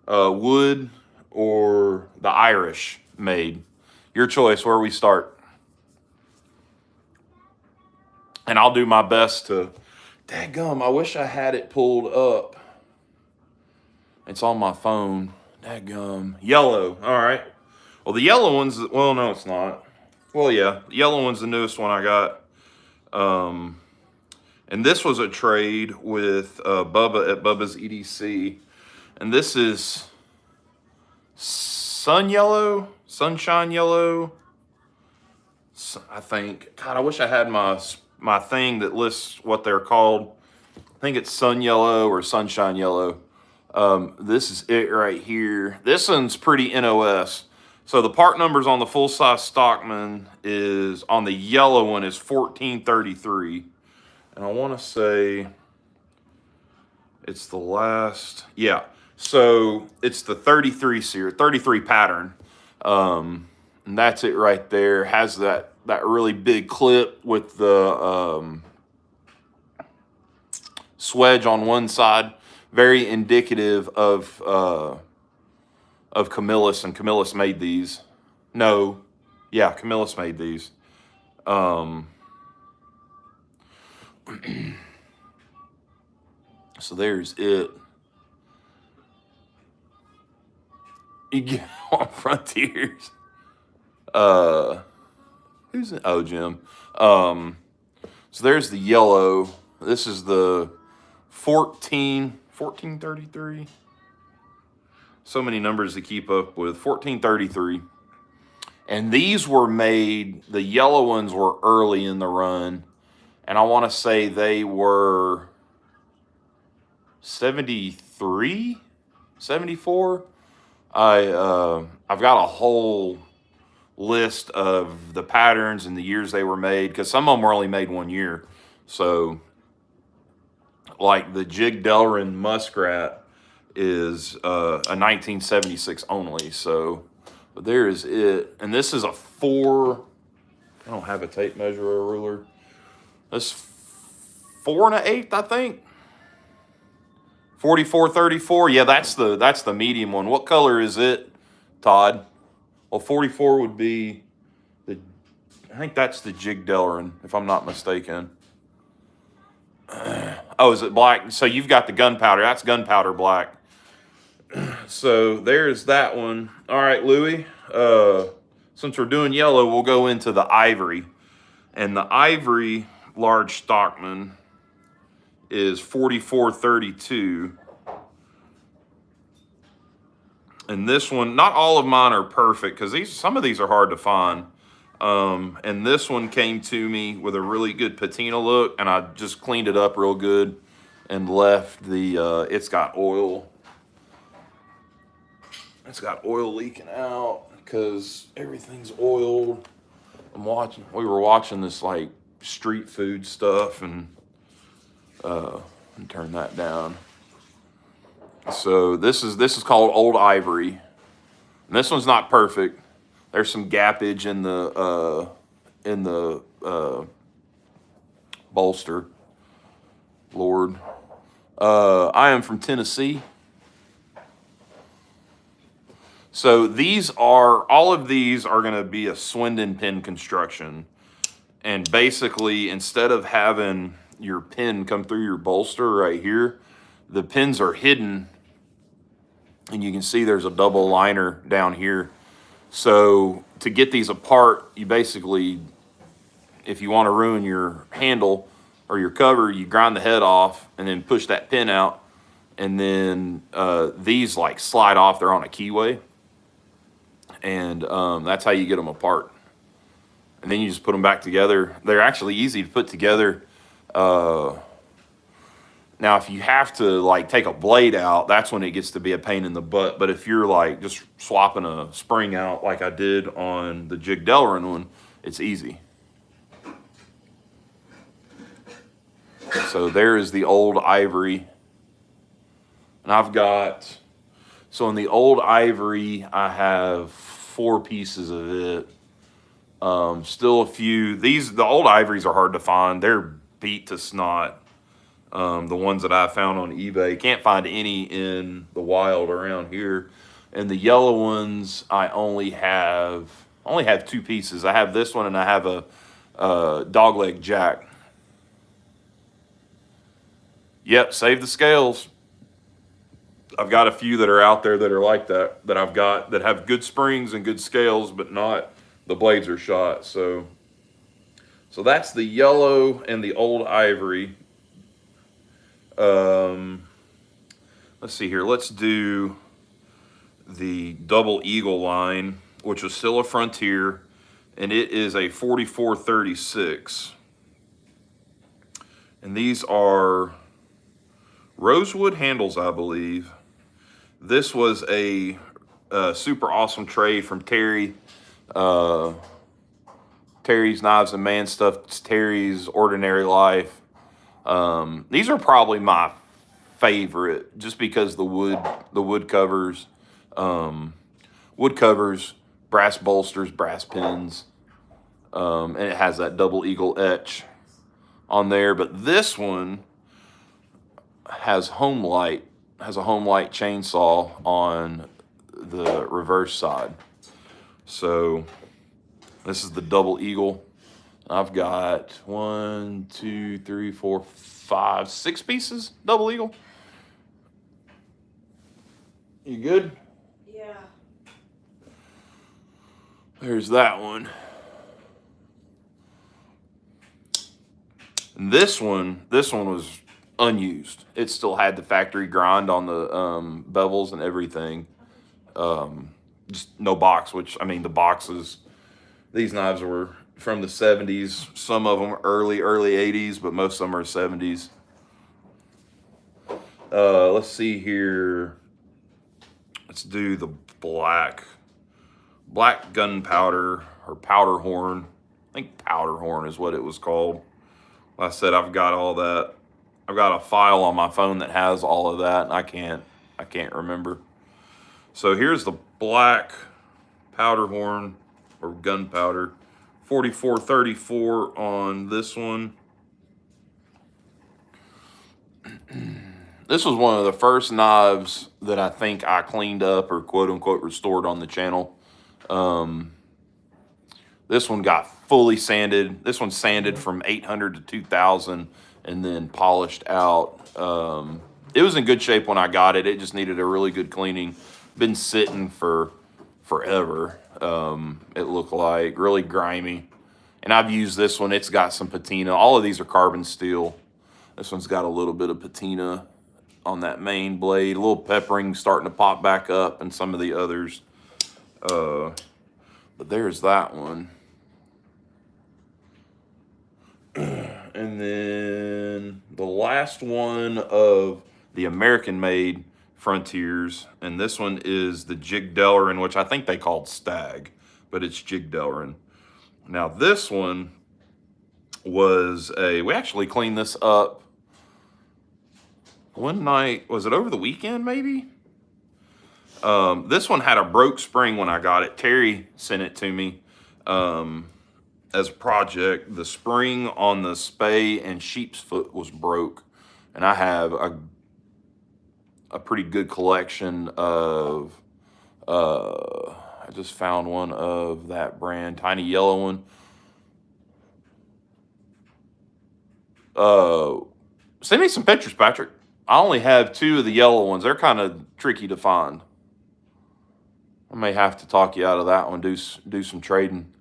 wood, or the Irish made. Your choice, where we start. And I'll do my best to... Dadgum, I wish I had it pulled up. It's on my phone. Dadgum. Yellow. All right. Well, the yellow one's... Well, no, it's not. Well, yeah. The yellow one's the newest one I got. And this was a trade with Bubba at Bubba's EDC. And this is sun yellow, sunshine yellow, I think. God, I wish I had my thing that lists what they're called. I think it's sun yellow or sunshine yellow. This is it right here. This one's pretty NOS. So the part numbers on the full-size Stockman is, on the yellow one, is 1433. And I want to say it's the last, yeah. So it's the 33 series, 33 pattern. And that's it right there. Has that really big clip with the swedge on one side. Very indicative of Camillus, and Camillus made these. No, yeah, Camillus made these. So there's it. You get on Frontiers. Who's it? Oh, Jim. So there's the yellow. This is the 1433. So many numbers to keep up with. 1433. And these were made, the yellow ones were early in the run. And I want to say they were 73, 74. I've got a whole list of the patterns and the years they were made, because some of them were only made 1 year. So, like the Jigged delrin Muskrat is a 1976 only. So, but there is it. And this is a 4. I don't have a tape measure or a ruler. That's 4 1/8, I think. 4434. Yeah, that's the medium one. What color is it, Todd? Well, 44 would be the. I think that's the Jigged delrin, if I'm not mistaken. Oh, is it black? So you've got the gunpowder. That's gunpowder black. So there's that one. All right, Louis. Since we're doing yellow, we'll go into the ivory, and the ivory large Stockman is 4432. And this one, not all of mine are perfect, because some of these are hard to find. And this one came to me with a really good patina look, and I just cleaned it up real good and left the, it's got oil. It's got oil leaking out because everything's oiled. We were watching this like street food stuff, and turn that down. So this is called Old Ivory, and this one's not perfect. There's some gappage in the bolster. Lord, I am from Tennessee. So all of these are going to be a Swindon pin construction. And basically, instead of having your pin come through your bolster right here, the pins are hidden. And you can see there's a double liner down here. So to get these apart, you basically, if you want to ruin your handle or your cover, you grind the head off and then push that pin out. And then these like slide off. They're on a keyway. And that's how you get them apart. and then you just put them back together. They're actually easy to put together. Now, if you have to like take a blade out, that's when it gets to be a pain in the butt. But if you're like just swapping a spring out like I did on the Jigged delrin one, it's easy. So there is the old ivory. And I've got, so in the old ivory, I have 4 pieces of it. Still a few. The old ivories are hard to find. They're beat to snot. The ones that I found on eBay. Can't find any in the wild around here. And the yellow ones, I only have 2 pieces. I have this one and I have a dogleg jack. Yep, save the scales. I've got a few that are out there that are like that I've got that have good springs and good scales, but not the blades are shot. So that's the yellow and the old ivory. Let's see here. Let's do the double eagle line, which is still a Frontier, and it is a 4436. And these are rosewood handles, I believe. This was a super awesome trade from Terry. Terry's Knives and Man Stuff. It's Terry's Ordinary Life. These are probably my favorite, just because the wood covers, brass bolsters, brass pins, and it has that double eagle etch on there. But this one has a home light chainsaw on the reverse side. So this is the double eagle. I've got 1, 2, 3, 4, 5, 6 pieces double eagle. You good? Yeah. There's that one. And this one was unused. It still had the factory grind on the bevels and everything. Just no box, which, I mean, the boxes, these knives were from the 70s. Some of them early 80s, but most of them are 70s. Let's see here. Let's do the black gunpowder or powder horn. I think powder horn is what it was called. Like I said, I've got all that. I've got a file on my phone that has all of that, and I can't remember. So here's the black powder horn or gunpowder. 4434 on this one. This was one of the first knives that I think I cleaned up or quote unquote restored on the channel. This one got fully sanded. This one sanded from 800 to 2000 and then polished out. It was in good shape when I got it. It just needed a really good cleaning. Been sitting for forever. It looked like really grimy. And I've used this one. It's got some patina. All of these are carbon steel. This one's got a little bit of patina on that main blade. A little peppering starting to pop back up, and some of the others. But there's that one. And then the last one of the American-made Frontiers, and this one is the Jigged delrin, which I think they called Stag, but it's Jigged delrin. Now this one was we actually cleaned this up one night. Was it over the weekend maybe? This one had a broke spring when I got it. Terry sent it to me as a project. The spring on the spay and sheep's foot was broke, and I have a pretty good collection of I just found one of that brand, tiny yellow one. Send me some pictures, Patrick. I only have 2 of the yellow ones. They're kind of tricky to find. I may have to talk you out of that one, do some trading.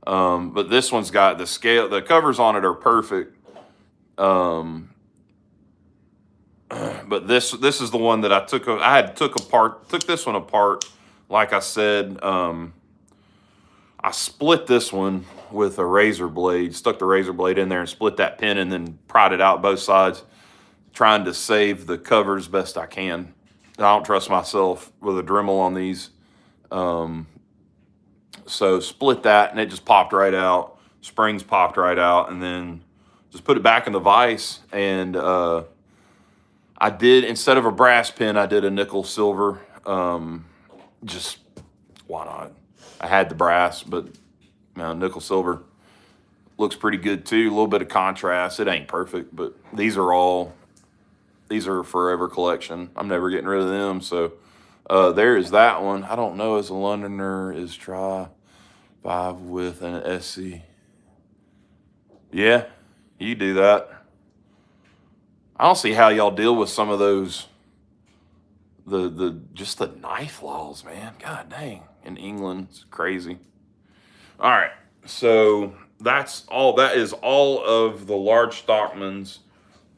But this one's got the scale, the covers on it are perfect. But this is the one that I took this one apart. Like I said, I split this one with a razor blade, stuck the razor blade in there and split that pin and then pried it out both sides, trying to save the covers best I can. I don't trust myself with a Dremel on these. So split that and it just popped right out. Springs popped right out, and then just put it back in the vise. And I did, instead of a brass pin, I did a nickel silver. Just why not? I had the brass, but nickel silver looks pretty good too. A little bit of contrast. It ain't perfect, but these are a forever collection. I'm never getting rid of them. So there is that one. I don't know as a Londoner is try 5 with an SC. Yeah, you do that. I don't see how y'all deal with some of those, just the knife laws, man. God dang. In England, it's crazy. All right, so that is all of the large Stockmans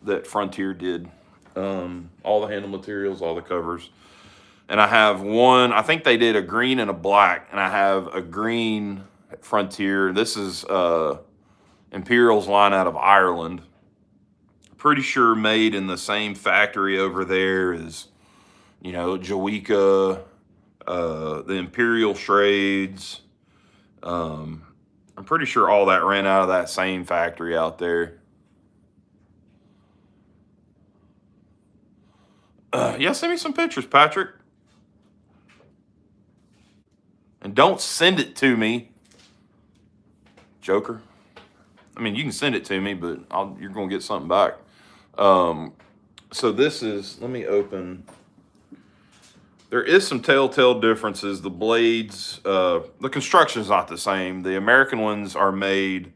that Frontier did. All the handle materials, all the covers. And I have one, I think they did a green and a black, and I have a green Frontier. This is Imperial's line out of Ireland. Pretty sure made in the same factory over there as, Jawika, the Imperial Schrades. I'm pretty sure all that ran out of that same factory out there. Yeah, send me some pictures, Patrick. And don't send it to me, Joker. I mean, you can send it to me, but you're going to get something back. So this is, let me open. There is some telltale differences. The blades, the construction is not the same. The American ones are made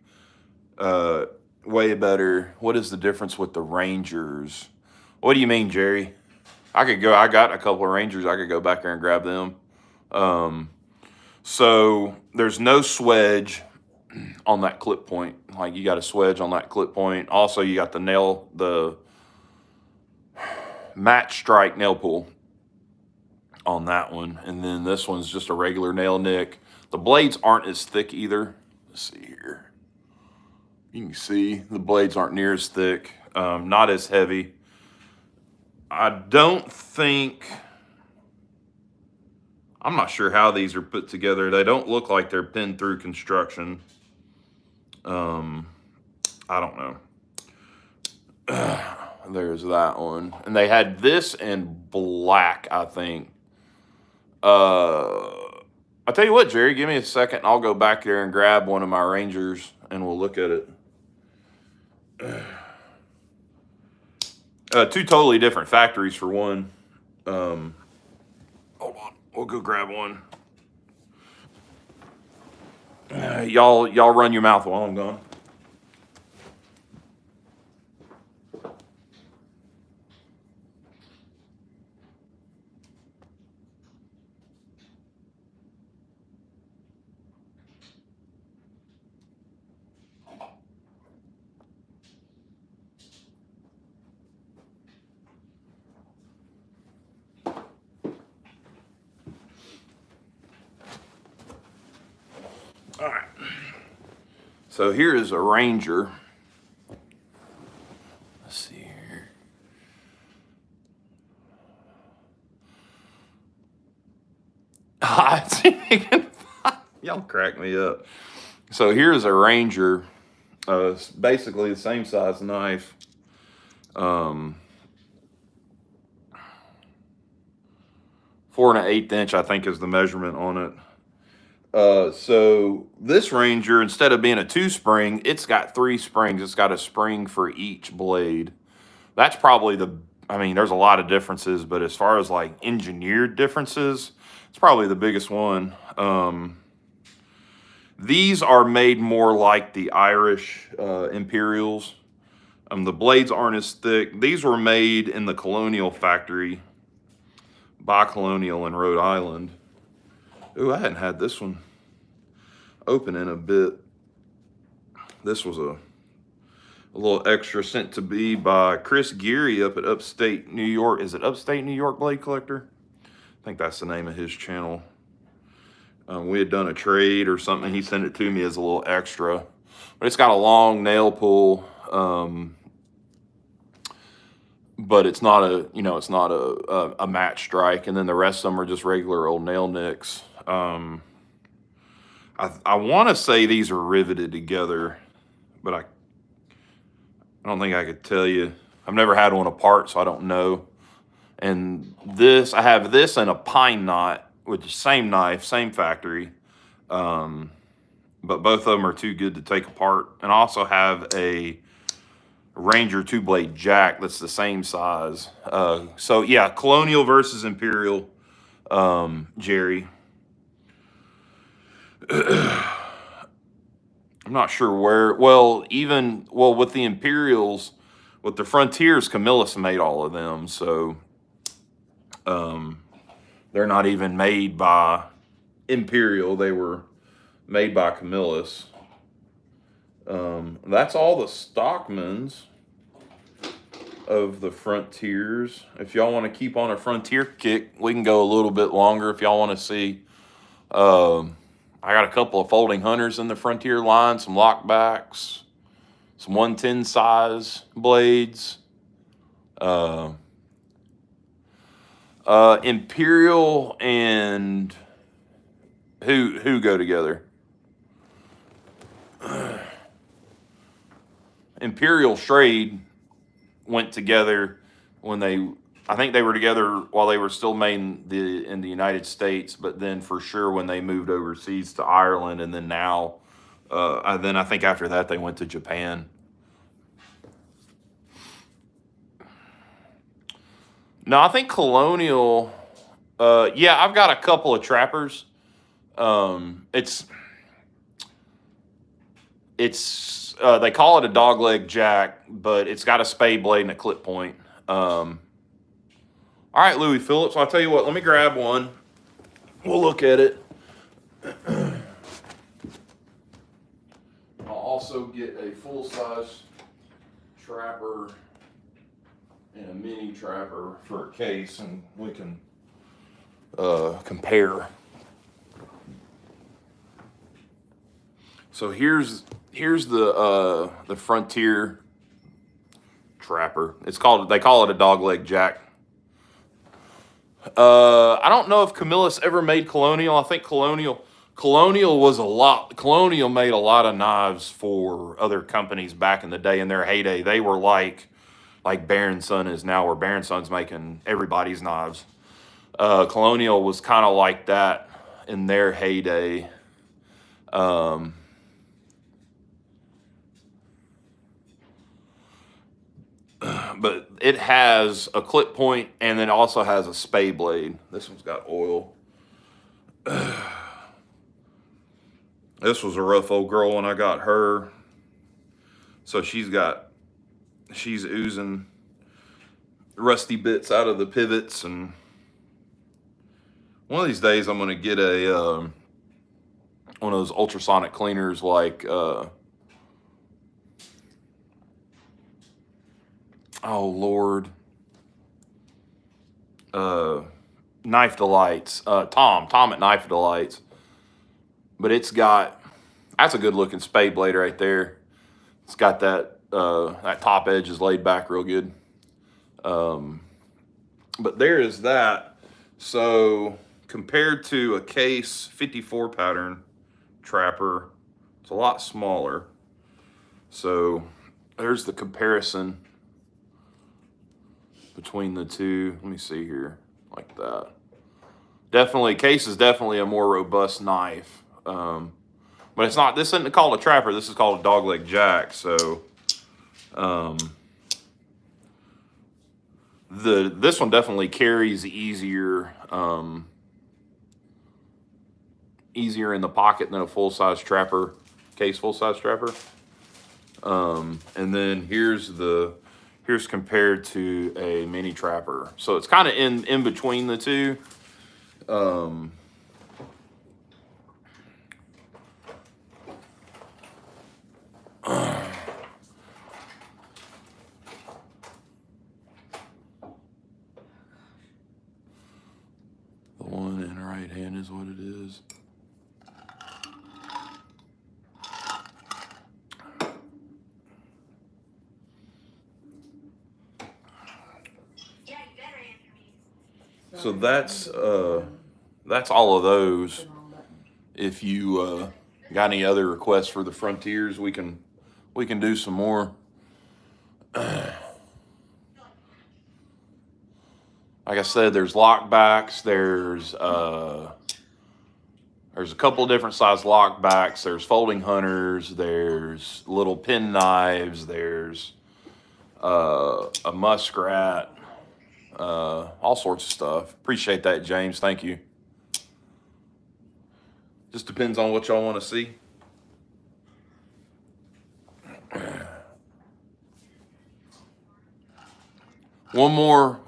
way better. What is the difference with the Rangers? What do you mean, Jerry? I got a couple of Rangers. I could go back there and grab them. So there's no swedge on that clip point. Like, you got a swedge on that clip point. Also, you got the match strike nail pull on that one. And then this one's just a regular nail nick. The blades aren't as thick either. Let's see here. You can see the blades aren't near as thick, not as heavy. I'm not sure how these are put together. They don't look like they're pinned through construction. I don't know. There's that one. And they had this in black, I think. I'll tell you what, Jerry, give me a second. I'll go back there and grab one of my Rangers and we'll look at it. Two totally different factories for one. Hold on. We'll go grab one. Y'all run your mouth while I'm gone. All right. So here is a Ranger. Let's see here. Y'all crack me up. So here's a Ranger. It's basically the same size knife. 4 1/8 inch, I think, is the measurement on it. So this Ranger, instead of being a 2-spring, it's got 3 springs. It's got a spring for each blade. That's probably there's a lot of differences, but as far as like engineered differences, it's probably the biggest one. These are made more like the Irish Imperials. The blades aren't as thick. These were made in the Colonial factory by Colonial in Rhode Island. Ooh, I hadn't had this one open in a bit. This was a little extra sent to me by Chris Geary up at Upstate New York. Is it Upstate New York Blade Collector? I think that's the name of his channel. We had done a trade or something. He sent it to me as a little extra, but it's got a long nail pull. But it's not a, it's not a match strike. And then the rest of them are just regular old nail nicks. I want to say these are riveted together, but I don't think I could tell you. I've never had one apart, so I don't know. And I have this and a pine knot with the same knife, same factory. But both of them are too good to take apart. And I also have a Ranger 2-blade jack that's the same size. So yeah, Colonial versus Imperial, Jerry. I'm not sure where. Well, with the Imperials, with the Frontiers, Camillus made all of them. So they're not even made by Imperial. They were made by Camillus. That's all the Stockmans of the Frontiers. If y'all want to keep on a Frontier kick, we can go a little bit longer if y'all want to see. I got a couple of folding hunters in the Frontier line, some lockbacks, some 110 size blades. Imperial and who go together? Imperial Schrade went together when I think they were together while they were still made in the United States, but then for sure when they moved overseas to Ireland, and then now, then I think after that they went to Japan. No, I think Colonial. Yeah, I've got a couple of trappers. It's they call it a dogleg jack, but it's got a spade blade and a clip point. All right, Louis Phillips, I'll tell you what, let me grab one. We'll look at it. I'll also get a full-size trapper and a mini trapper for a case, and we can compare. So here's the Frontier trapper. They call it a dogleg jack. I don't know if Camillus ever made Colonial. I think Colonial made a lot of knives for other companies back in the day. In their heyday, they were like Baron Son is now, where Baron Son's making everybody's knives. Colonial was kind of like that in their heyday. But it has a clip point, and then also has a spade blade. This one's got oil. This was a rough old girl when I got her. So she's oozing rusty bits out of the pivots, and one of these days I'm going to get one of those ultrasonic cleaners like oh Lord, Knife Delights, Tom at Knife Delights. But that's a good looking spade blade right there. It's got that top edge is laid back real good. But there is that. So compared to a Case 54 pattern trapper, it's a lot smaller. So there's the comparison between the two. Let me see here, like that. Definitely, Case is definitely a more robust knife. But it's not, this isn't called a trapper, this is called a dogleg jack. So this one definitely carries easier in the pocket than a full-size trapper, Case full-size trapper. And then here's compared to a mini trapper. So it's kind of in between the two. The one in right hand is what it is. So that's all of those. If you got any other requests for the Frontiers, we can do some more. Like I said, there's lockbacks. There's a couple of different size lockbacks. There's folding hunters. There's little pen knives. There's a muskrat. All sorts of stuff. Appreciate that, James. Thank you. Just depends on what y'all want to see. One more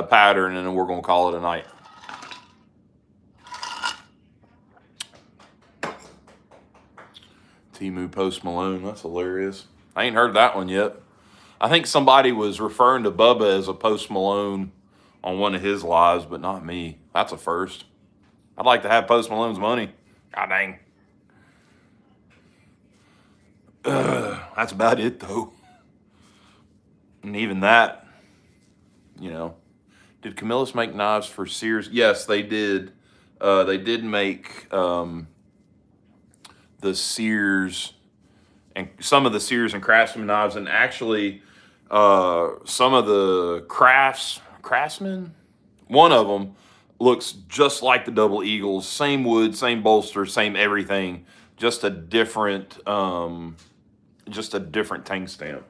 pattern, and then we're gonna call it a night. Temu Post Malone, that's hilarious. I ain't heard that one yet. I think somebody was referring to Bubba as a Post Malone on one of his lives, but not me. That's a first. I'd like to have Post Malone's money. God dang. That's about it, though. And even that, you know. Did Camillus make knives for Sears? Yes, they did. They did make the Sears and some of the Sears and Craftsman knives, and actually some of the Craftsman, one of them looks just like the Double Eagles. Same wood, same bolster, same everything. Just a different tank stamp.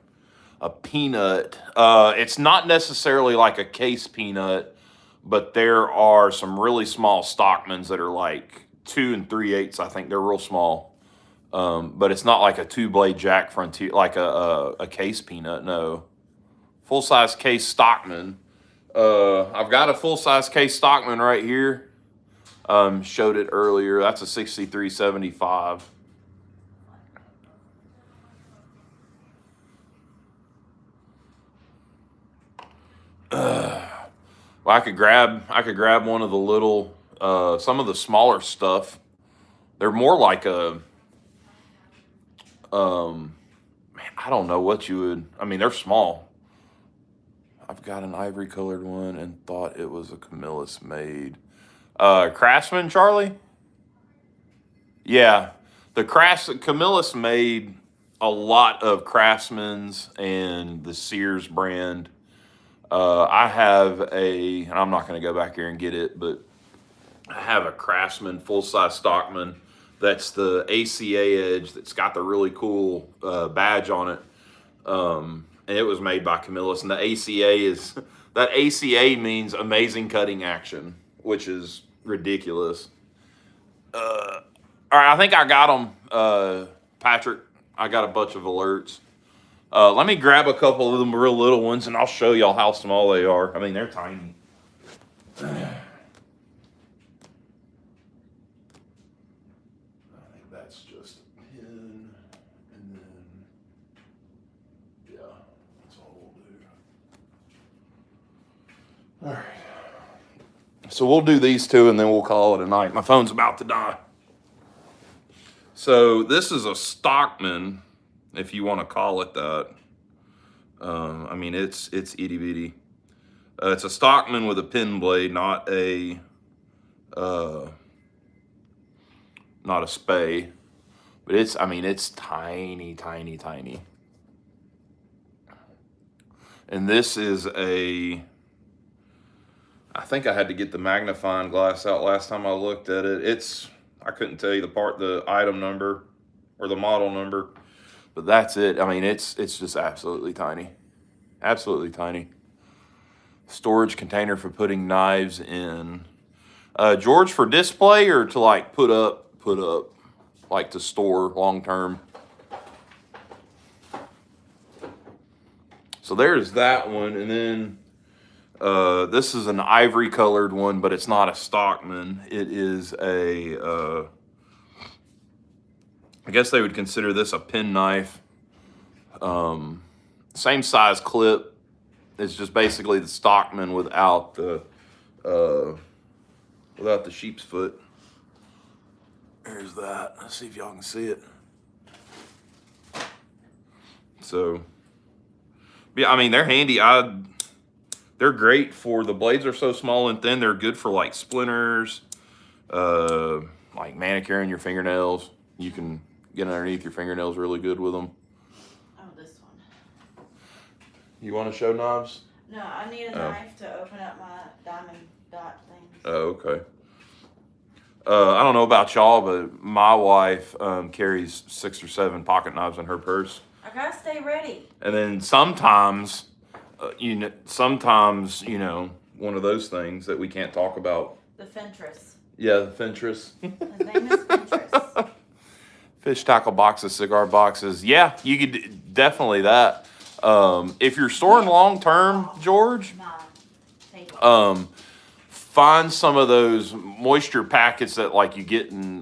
A peanut. It's not necessarily like a case peanut, but there are some really small Stockmans that are like 2 3/8. I think they're real small. But it's not like a 2-blade Jack Frontier, like a case peanut. No, full size case Stockman. I've got a full size case Stockman right here. Showed it earlier. That's a 63.75. Well, I could grab one of the little, some of the smaller stuff. They're more like a, man, I don't know what you would, I mean, they're small. I've got an ivory colored one and thought it was a Camillus made. Craftsman, Charlie? Yeah, Camillus made a lot of Craftsmans and the Sears brand. I have and I'm not going to go back here and get it, but I have a Craftsman full-size Stockman. That's the ACA edge that's got the really cool badge on it. And it was made by Camillus. And the that ACA means amazing cutting action, which is ridiculous. All right, I think I got them, Patrick. I got a bunch of alerts. Let me grab a couple of them real little ones, and I'll show y'all how small they are. I mean, they're tiny. I think that's just a pin, and then, yeah, that's all we'll do. All right. So we'll do these two, and then we'll call it a night. My phone's about to die. So this is a Stockman, if you want to call it that. I mean, it's itty bitty. It's a Stockman with a pin blade, not a spay. But it's tiny, tiny, tiny. And this is I think I had to get the magnifying glass out last time I looked at it. I couldn't tell you the item number or the model number, but that's it. I mean, it's just absolutely tiny. Absolutely tiny. Storage container for putting knives in. George, for display or to like put up, like to store long term. So there's that one, and then this is an ivory colored one, but it's not a Stockman. It is I guess they would consider this a pen knife. Same size clip. It's just basically the Stockman without the sheep's foot. There's that. Let's see if y'all can see it. So, yeah, I mean, they're handy. They're great for, the blades are so small and thin, they're good for like splinters, like manicuring your fingernails. You can get underneath your fingernails really good with them. Oh, this one. You want to show knives? No, I need a knife to open up my diamond dot things. Oh, okay. I don't know about y'all, but my wife carries 6 or 7 pocket knives in her purse. I gotta stay ready. And then sometimes, you know, one of those things that we can't talk about. The Fentress. Yeah, the Fentress. His name is Fentress. Fish tackle boxes, cigar boxes. Yeah, you could definitely that. If you're storing long term, George, find some of those moisture packets that like you get in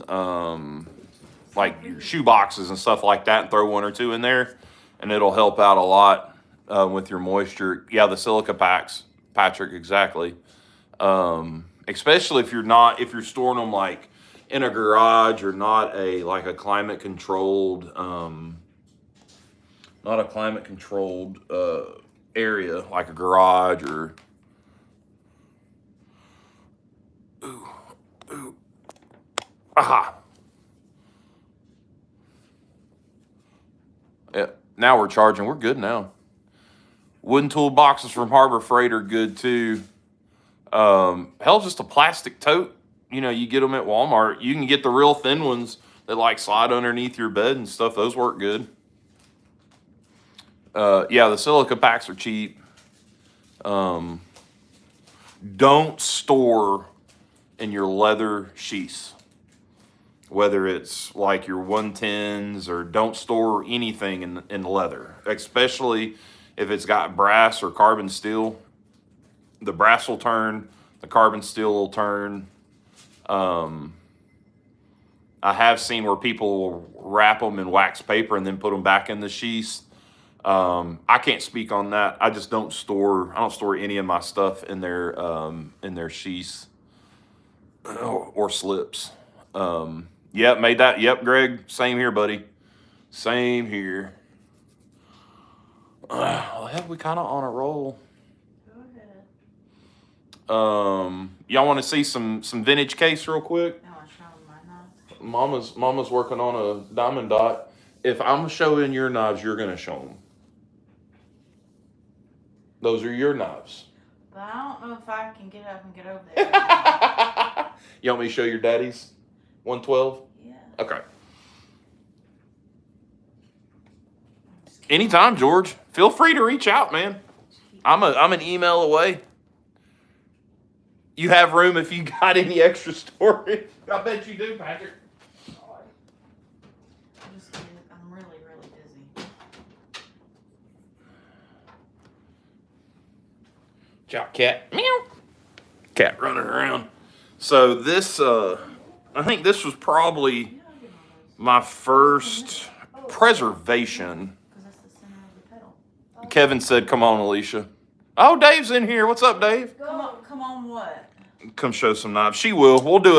like your shoe boxes and stuff like that, and throw 1 or 2 in there, and it'll help out a lot with your moisture. Yeah, the silica packs, Patrick, exactly. Especially if you're storing them like in a garage or not a climate controlled area like a garage or ooh. Aha. Yeah, now we're charging. We're good now. Wooden tool boxes from Harbor Freight are good too. Hell, just a plastic tote. You know, you get them at Walmart. You can get the real thin ones that like slide underneath your bed and stuff. Those work good. Yeah, the silica packs are cheap. Don't store in your leather sheaths, whether it's like your 110s, or don't store anything in leather, especially if it's got brass or carbon steel. The brass will turn, the carbon steel will turn. I have seen where people will wrap them in wax paper and then put them back in the sheaths. I can't speak on that. I just don't store any of my stuff in their sheaths or slips. Yep, made that. Yep, Greg. Same here, buddy. Same here. Well, we kind of on a roll. Y'all want to see some vintage case real quick? No, I'm showing my knives. Mama's working on a diamond dot. If I'm showing your knives, you're gonna show them. Those are your knives. But I don't know if I can get up and get over there. You want me to show your daddy's 112? Yeah. Okay. Anytime, George. Feel free to reach out, man. I'm an email away. You have room if you got any extra storage. I bet you do, Patrick. I'm really, really busy. Ciao, cat. Meow. Cat running around. So this, I think this was probably my first preservation. Kevin said, "Come on, Alicia." Oh, Dave's in here. What's up, Dave? Come on, what? Come show some knives. She will. We'll do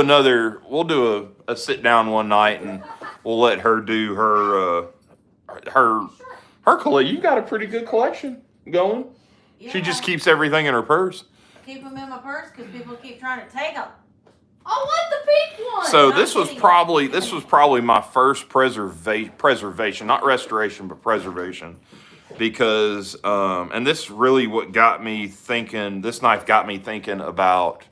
a sit down one night, and we'll let her do her collection. You got a pretty good collection going. Yeah. She just keeps everything in her purse. Keep them in my purse because people keep trying to take them. I want the pink one. So this was probably my first preservation, not restoration, but preservation. Because, and this really what got me thinking, this knife got me thinking about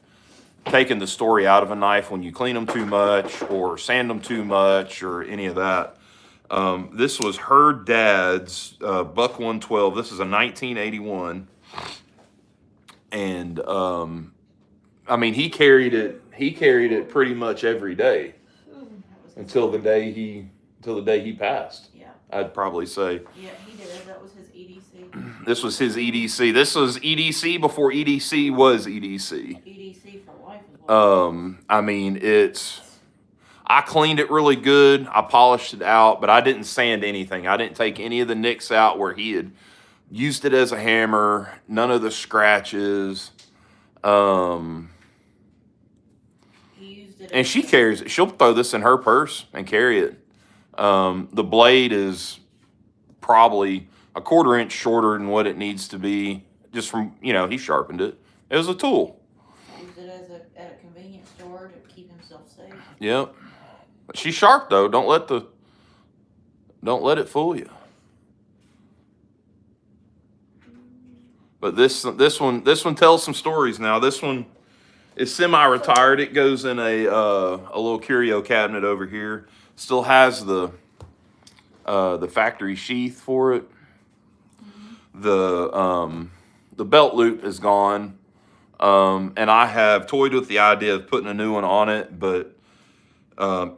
taking the story out of a knife when you clean them too much or sand them too much or any of that. This was her dad's Buck 112. This is a 1981. And, I mean, he carried it pretty much every day until the day he passed. Yeah. I'd probably say. Yeah, he did. That was his EDC. This was his EDC. This was EDC before EDC was EDC. EDC for life. I mean, I cleaned it really good. I polished it out, but I didn't sand anything. I didn't take any of the nicks out where he had used it as a hammer. None of the scratches. He used it. And she carries it. She'll throw this in her purse and carry it. The blade is probably a 1/4 inch shorter than what it needs to be. just from, you know, he sharpened it. It was a tool. Use it as at a convenience store to keep himself safe. Yep. She's sharp though. Don't let it fool you. But this one tells some stories now. This one is semi-retired. It goes in a little curio cabinet over here. Still has the factory sheath for it. The belt loop is gone. And I have toyed with the idea of putting a new one on it, but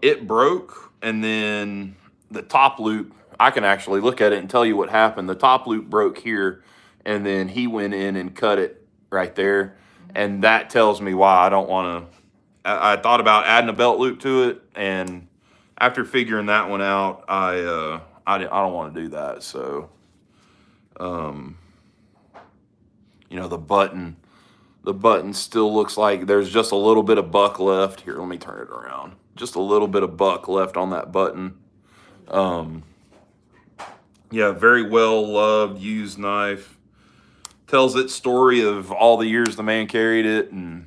it broke, and then the top loop, I can actually look at it and tell you what happened. The top loop broke here, and then he went in and cut it right there. And that tells me why I don't want to. I thought about adding a belt loop to it, and after figuring that one out, I don't want to do that. So, you know, the button still looks like there's just a little bit of buck left. Here, let me turn it around. Just a little bit of buck left on that button. Yeah, very well loved, used knife. Tells its story of all the years the man carried it, and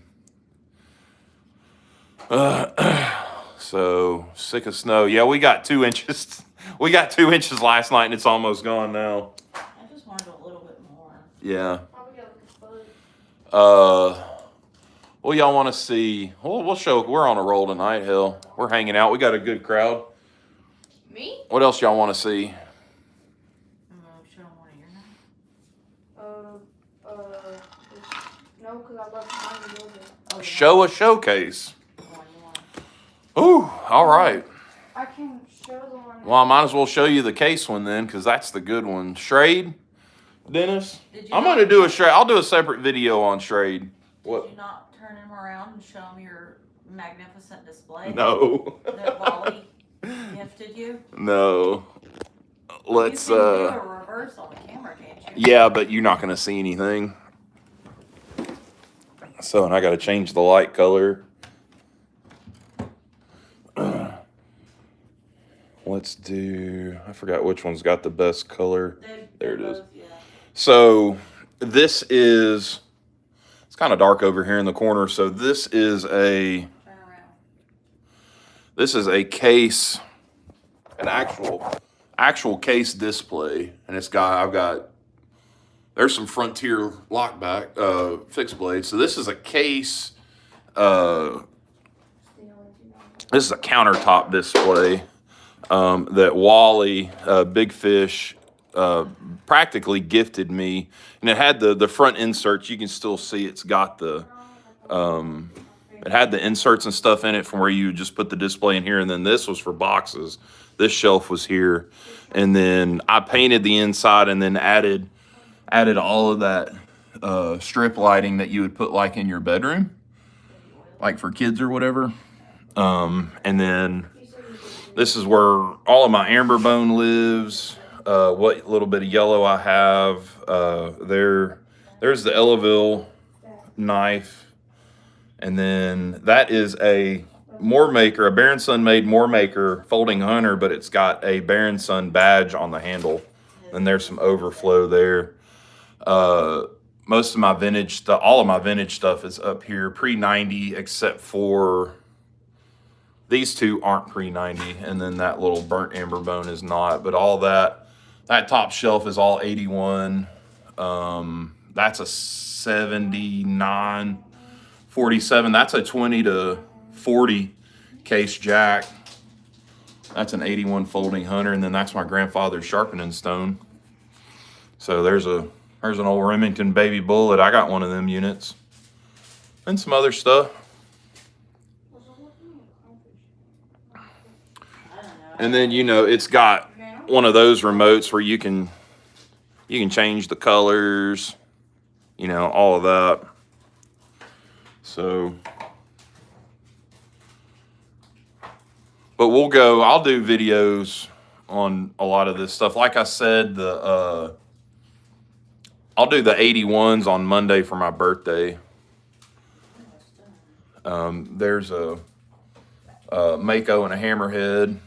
so sick of snow. Yeah, we got 2 inches. We got 2 inches last night, and it's almost gone now. I just wanted a little bit more. Yeah. Well, y'all want to see? We'll show. We're on a roll tonight. Hell, we're hanging out. We got a good crowd. Me? What else y'all want to see? Show them one of your knives. No, because I love mine a little bit. Oh, Show a showcase. the one you want. Ooh, all right. I can show the one. Well, I might as well show you the case one then, because that's the good one. Schrade, Dennis. Did you I'm not- gonna do a Schrade. I'll do a separate video on Schrade. What? Did you not turn him around and show him your magnificent display? No. That Wally gifted you? No. Let's. You can do a reverse on the camera, can't you? Yeah, but you're not gonna see anything. So, and I got to change the light color. Let's do. I forgot which one's got the best color. There it is. Yeah. So this is. It's kind of dark over here in the corner. So this is a. Turn around. This is a case, an actual case display, and it's got. I've got. There's some Frontier lockback fixed blades. So this is a case. This is a countertop display that Wally, Big Fish, practically gifted me, and it had the front inserts. You can still see it's got the. It had the inserts and stuff in it from where you just put the display in here, and then this was for boxes. This shelf was here, and then I painted the inside and then added all of that strip lighting that you would put like in your bedroom, like for kids or whatever. And then this is where all of my Amberbone lives. What little bit of yellow I have. There's the Ellaville knife. And then that is a Moormaker, a Baron Son made Moormaker folding hunter, but it's got a Baron Son badge on the handle. And there's some overflow there. Most of my vintage stuff, all of my vintage stuff is up here, pre-90, except for these two aren't pre-90, and then that little burnt Amberbone is not. But all that top shelf is all 81. That's a 79, 47. That's a 20 to 40 case jack. That's an 81 folding hunter, and then that's my grandfather's sharpening stone. So there's an old Remington baby bullet. I got one of them units. And some other stuff. And then, you know, it's got one of those remotes where you can change the colors, you know, all of that. So, but I'll do videos on a lot of this stuff. Like I said, I'll do the 81s on Monday for my birthday. There's a Mako and a Hammerhead.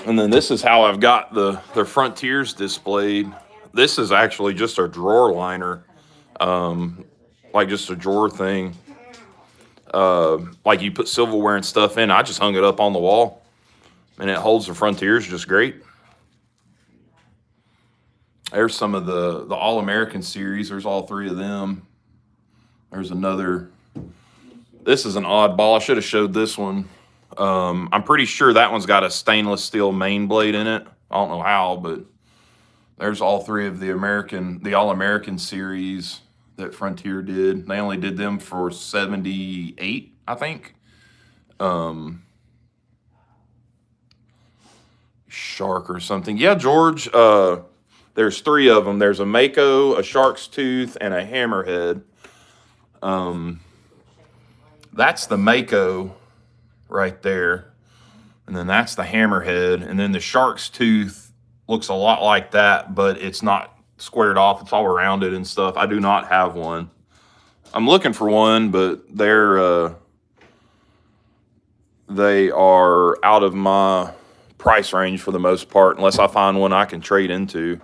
And then this is how I've got the Frontiers displayed. This is actually just a drawer liner, like just a drawer thing. Like you put silverware and stuff in. I just hung it up on the wall, and it holds the Frontiers just great. There's some of the All-American series. There's all three of them. There's another. This is an oddball. I should have showed this one. I'm pretty sure that one's got a stainless steel main blade in it. I don't know how, but there's all three of the All-American series that Frontier did. They only did them for 78, I think. Shark or something. Yeah, George. There's three of them. There's a Mako, a Shark's Tooth, and a Hammerhead. That's the Mako right there. And then that's the Hammerhead. And then the Shark's Tooth looks a lot like that, but it's not squared off. It's all rounded and stuff. I do not have one. I'm looking for one, but they are out of my price range for the most part, unless I find one I can trade into.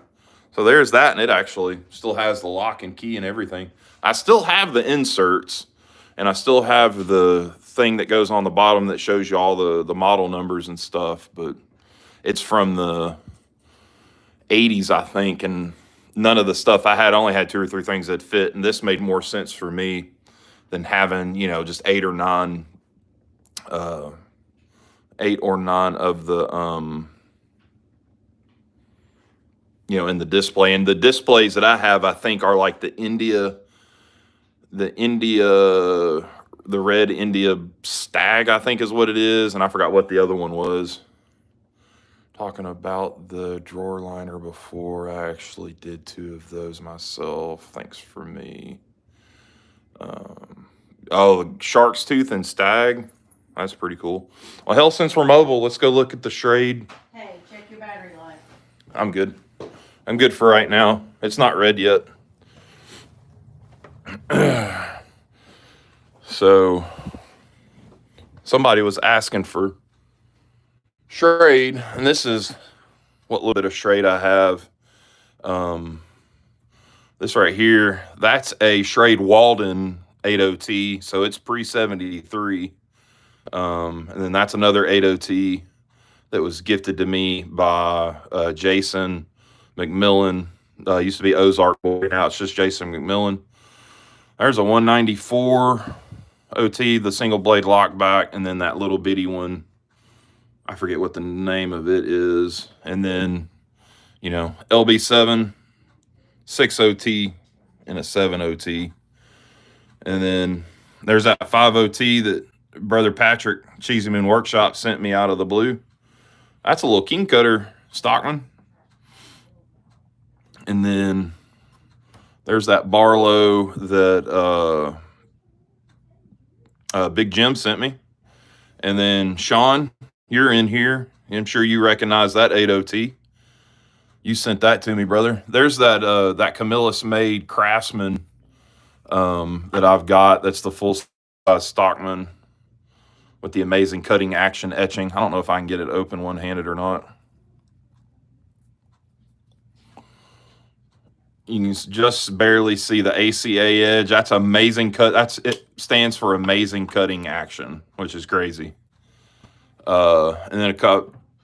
So there's that, and it actually still has the lock and key and everything. I still have the inserts, and I still have the thing that goes on the bottom that shows you all the model numbers and stuff, but it's from the 80s, I think, and none of the stuff I had, I only had 2 or 3 things that fit, and this made more sense for me than having, just 8 or 9 of the in the display. And the displays that I have, I think, are like the red India Stag, I think is what it is, and I forgot what the other one was. Talking about the drawer liner before, I actually did 2 of those myself. Thanks for me. Shark's Tooth and Stag. That's pretty cool. Well, hell, since we're mobile, let's go look at the Schrade. Hey, check your battery life. I'm good. I'm good for right now. It's not red yet. So, somebody was asking for Schrade, and this is what little bit of Schrade I have. This right here, that's a Schrade Walden 80T, so it's pre-73. And then that's another 80T that was gifted to me by Jason McMillan. Used to be Ozark Boy, now it's just Jason McMillan. There's a 194 OT, the single blade lockback, and then that little bitty one. I forget what the name of it is. And then, LB7, 6 OT, and a 7 OT. And then there's that 5 OT that Brother Patrick, Cheesy Moon Workshop, sent me out of the blue. That's a little king cutter Stockman. And then there's that Barlow that Big Jim sent me. And then Sean, you're in here. I'm sure you recognize that 80T. You sent that to me, brother. There's that Camillus made Craftsman that I've got. That's the full size Stockman with the amazing cutting action etching. I don't know if I can get it open one-handed or not. You can just barely see the ACA edge. That's amazing cut. It stands for amazing cutting action, which is crazy. And then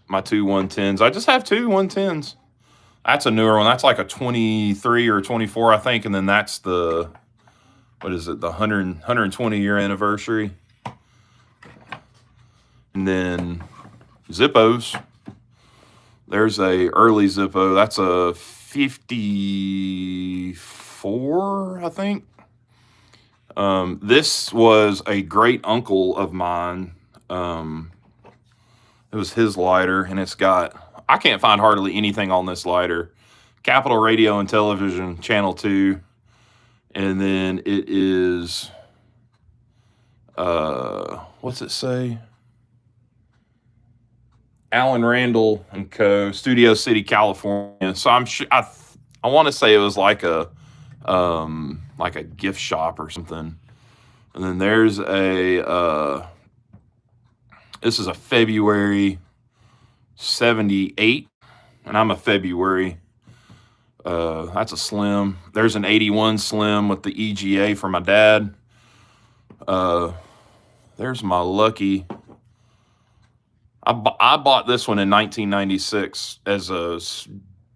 my 2 110s. I just have 2 110s. That's a newer one. That's like a 23 or 24, I think. And then that's the 120 year anniversary. And then Zippos. There's a early Zippo. That's a 54, I think. This was a great uncle of mine. It was his lighter, and I can't find hardly anything on this lighter. Capital Radio and Television, Channel 2. And then it is, what's it say? Alan Randall and Co., Studio City, California. So I want to say it was like a gift shop or something. And then there's this is a February 78, and I'm a February That's a slim. There's an 81 slim with the EGA for my dad. There's my lucky. I bought this one in 1996 as a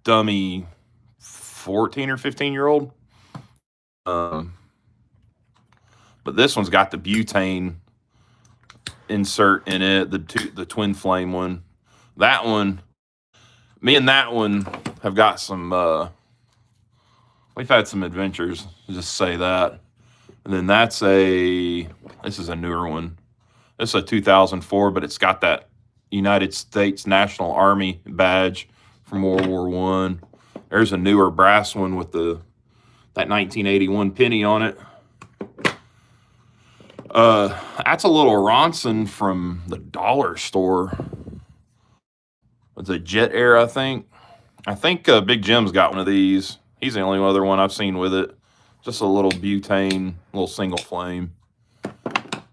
dummy 14 or 15-year-old. But this one's got the butane insert in it, the twin flame one. That one, me and that one have got some, we've had some adventures, just say that. And then this is a newer one. This is a 2004, but it's got that United States National Army badge from World War I. There's a newer brass one with that 1981 penny on it. That's a little Ronson from the dollar store. It's a Jet Air, I think. I think Big Jim's got one of these. He's the only other one I've seen with it. Just a little butane, little single flame.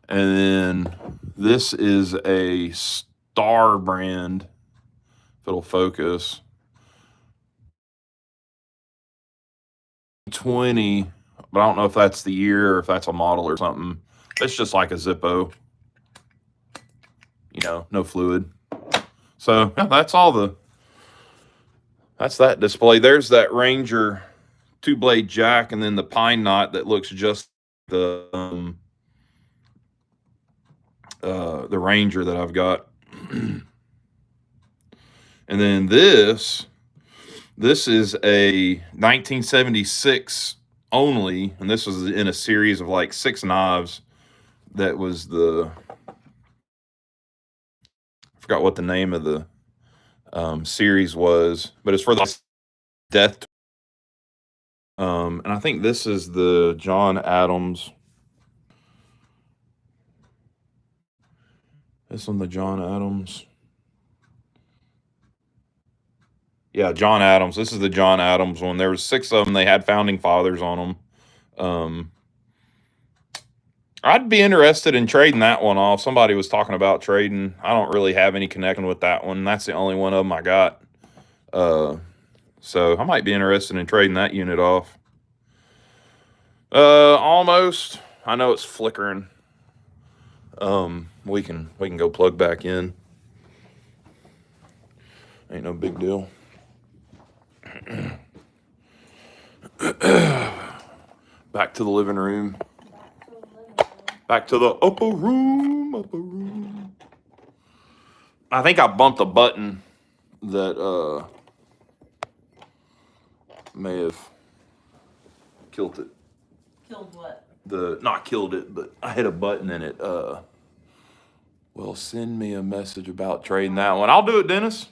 And then this is a Star brand, if it'll focus. 20, but I don't know if that's the year or if that's a model or something. It's just like a Zippo. You know, no fluid. So yeah, that's that display. There's that Ranger 2-blade jack, and then the pine knot that looks just the Ranger that I've got. And then this is a 1976 only, and this was in a series of like 6 knives. That was I forgot what the name of the series was, but it's for the death. And I think this is the John Adams. This one, the John Adams. Yeah, John Adams. This is the John Adams one. There was 6 of them. They had founding fathers on them. I'd be interested in trading that one off. Somebody was talking about trading. I don't really have any connection with that one. That's the only one of them I got. So I might be interested in trading that unit off. Almost. I know it's flickering. We can go plug back in. Ain't no big deal. Back to the living room. Back to the upper room. I think I bumped a button that may have killed it. Killed what? Not killed it, but I hit a button and it well, send me a message about trading that one. I'll do it, Dennis.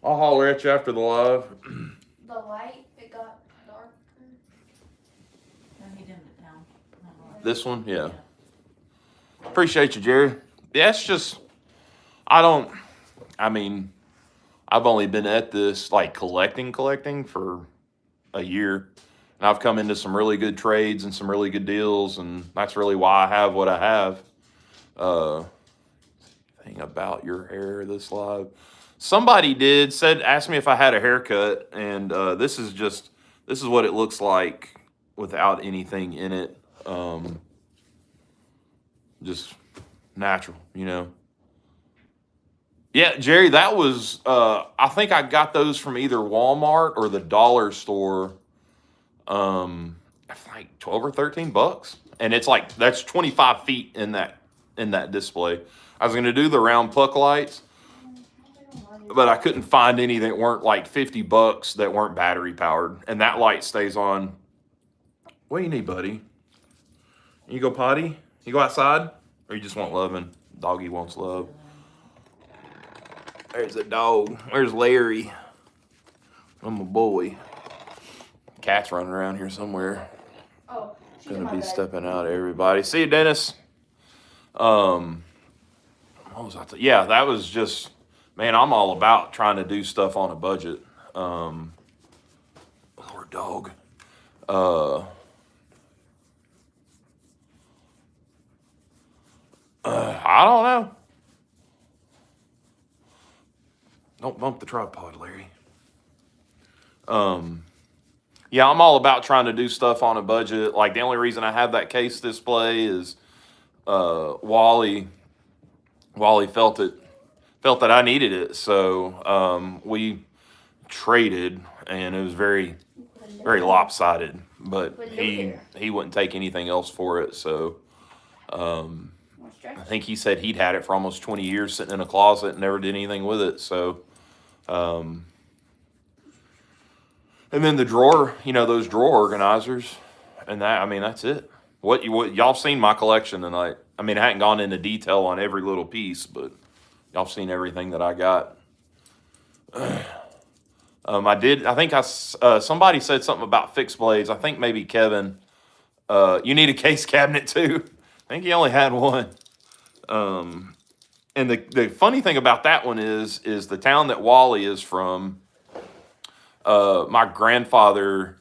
I'll holler at you after the live. The light, it got darker. No, he dimmed it down. This one, yeah. Appreciate you, Jerry. Yeah, it's just, I've only been at this, like, collecting for a year. And I've come into some really good trades and some really good deals, and that's really why I have what I have. Thing about your hair this live. Somebody asked me if I had a haircut, and this is what it looks like without anything in it. Just natural, you know. Yeah, Jerry, that was, I think I got those from either Walmart or the dollar store. Like 12 or 13 bucks. And it's like, that's 25 feet in that display. I was going to do the round puck lights, but I couldn't find any that weren't like 50 bucks that weren't battery powered. And that light stays on. What do you need, buddy? You go potty? You go outside? Or you just want loving? Doggy wants love. There's a dog. Where's Larry? I'm a boy. Cat's running around here somewhere. Oh, she's in Gonna my be bed. stepping out, everybody. See you, Dennis. What was I? Yeah, that was just, man. I'm all about trying to do stuff on a budget. Lord dog. I don't know. Don't bump the tripod, Larry. Yeah, I'm all about trying to do stuff on a budget. Like the only reason I have that case display is Wally felt that I needed it, so we traded, and it was very lopsided. But he wouldn't take anything else for it, so I think he said he'd had it for almost 20 years sitting in a closet and never did anything with it. So, and then the drawer, those drawer organizers, and that, I mean, that's it. What y'all seen my collection tonight? I mean, I hadn't gone into detail on every little piece, but y'all seen everything that I got. I did. I think somebody said something about fixed blades. I think maybe Kevin. You need a case cabinet too. I think he only had one. And the funny thing about that one is the town that Wally is from. My grandfather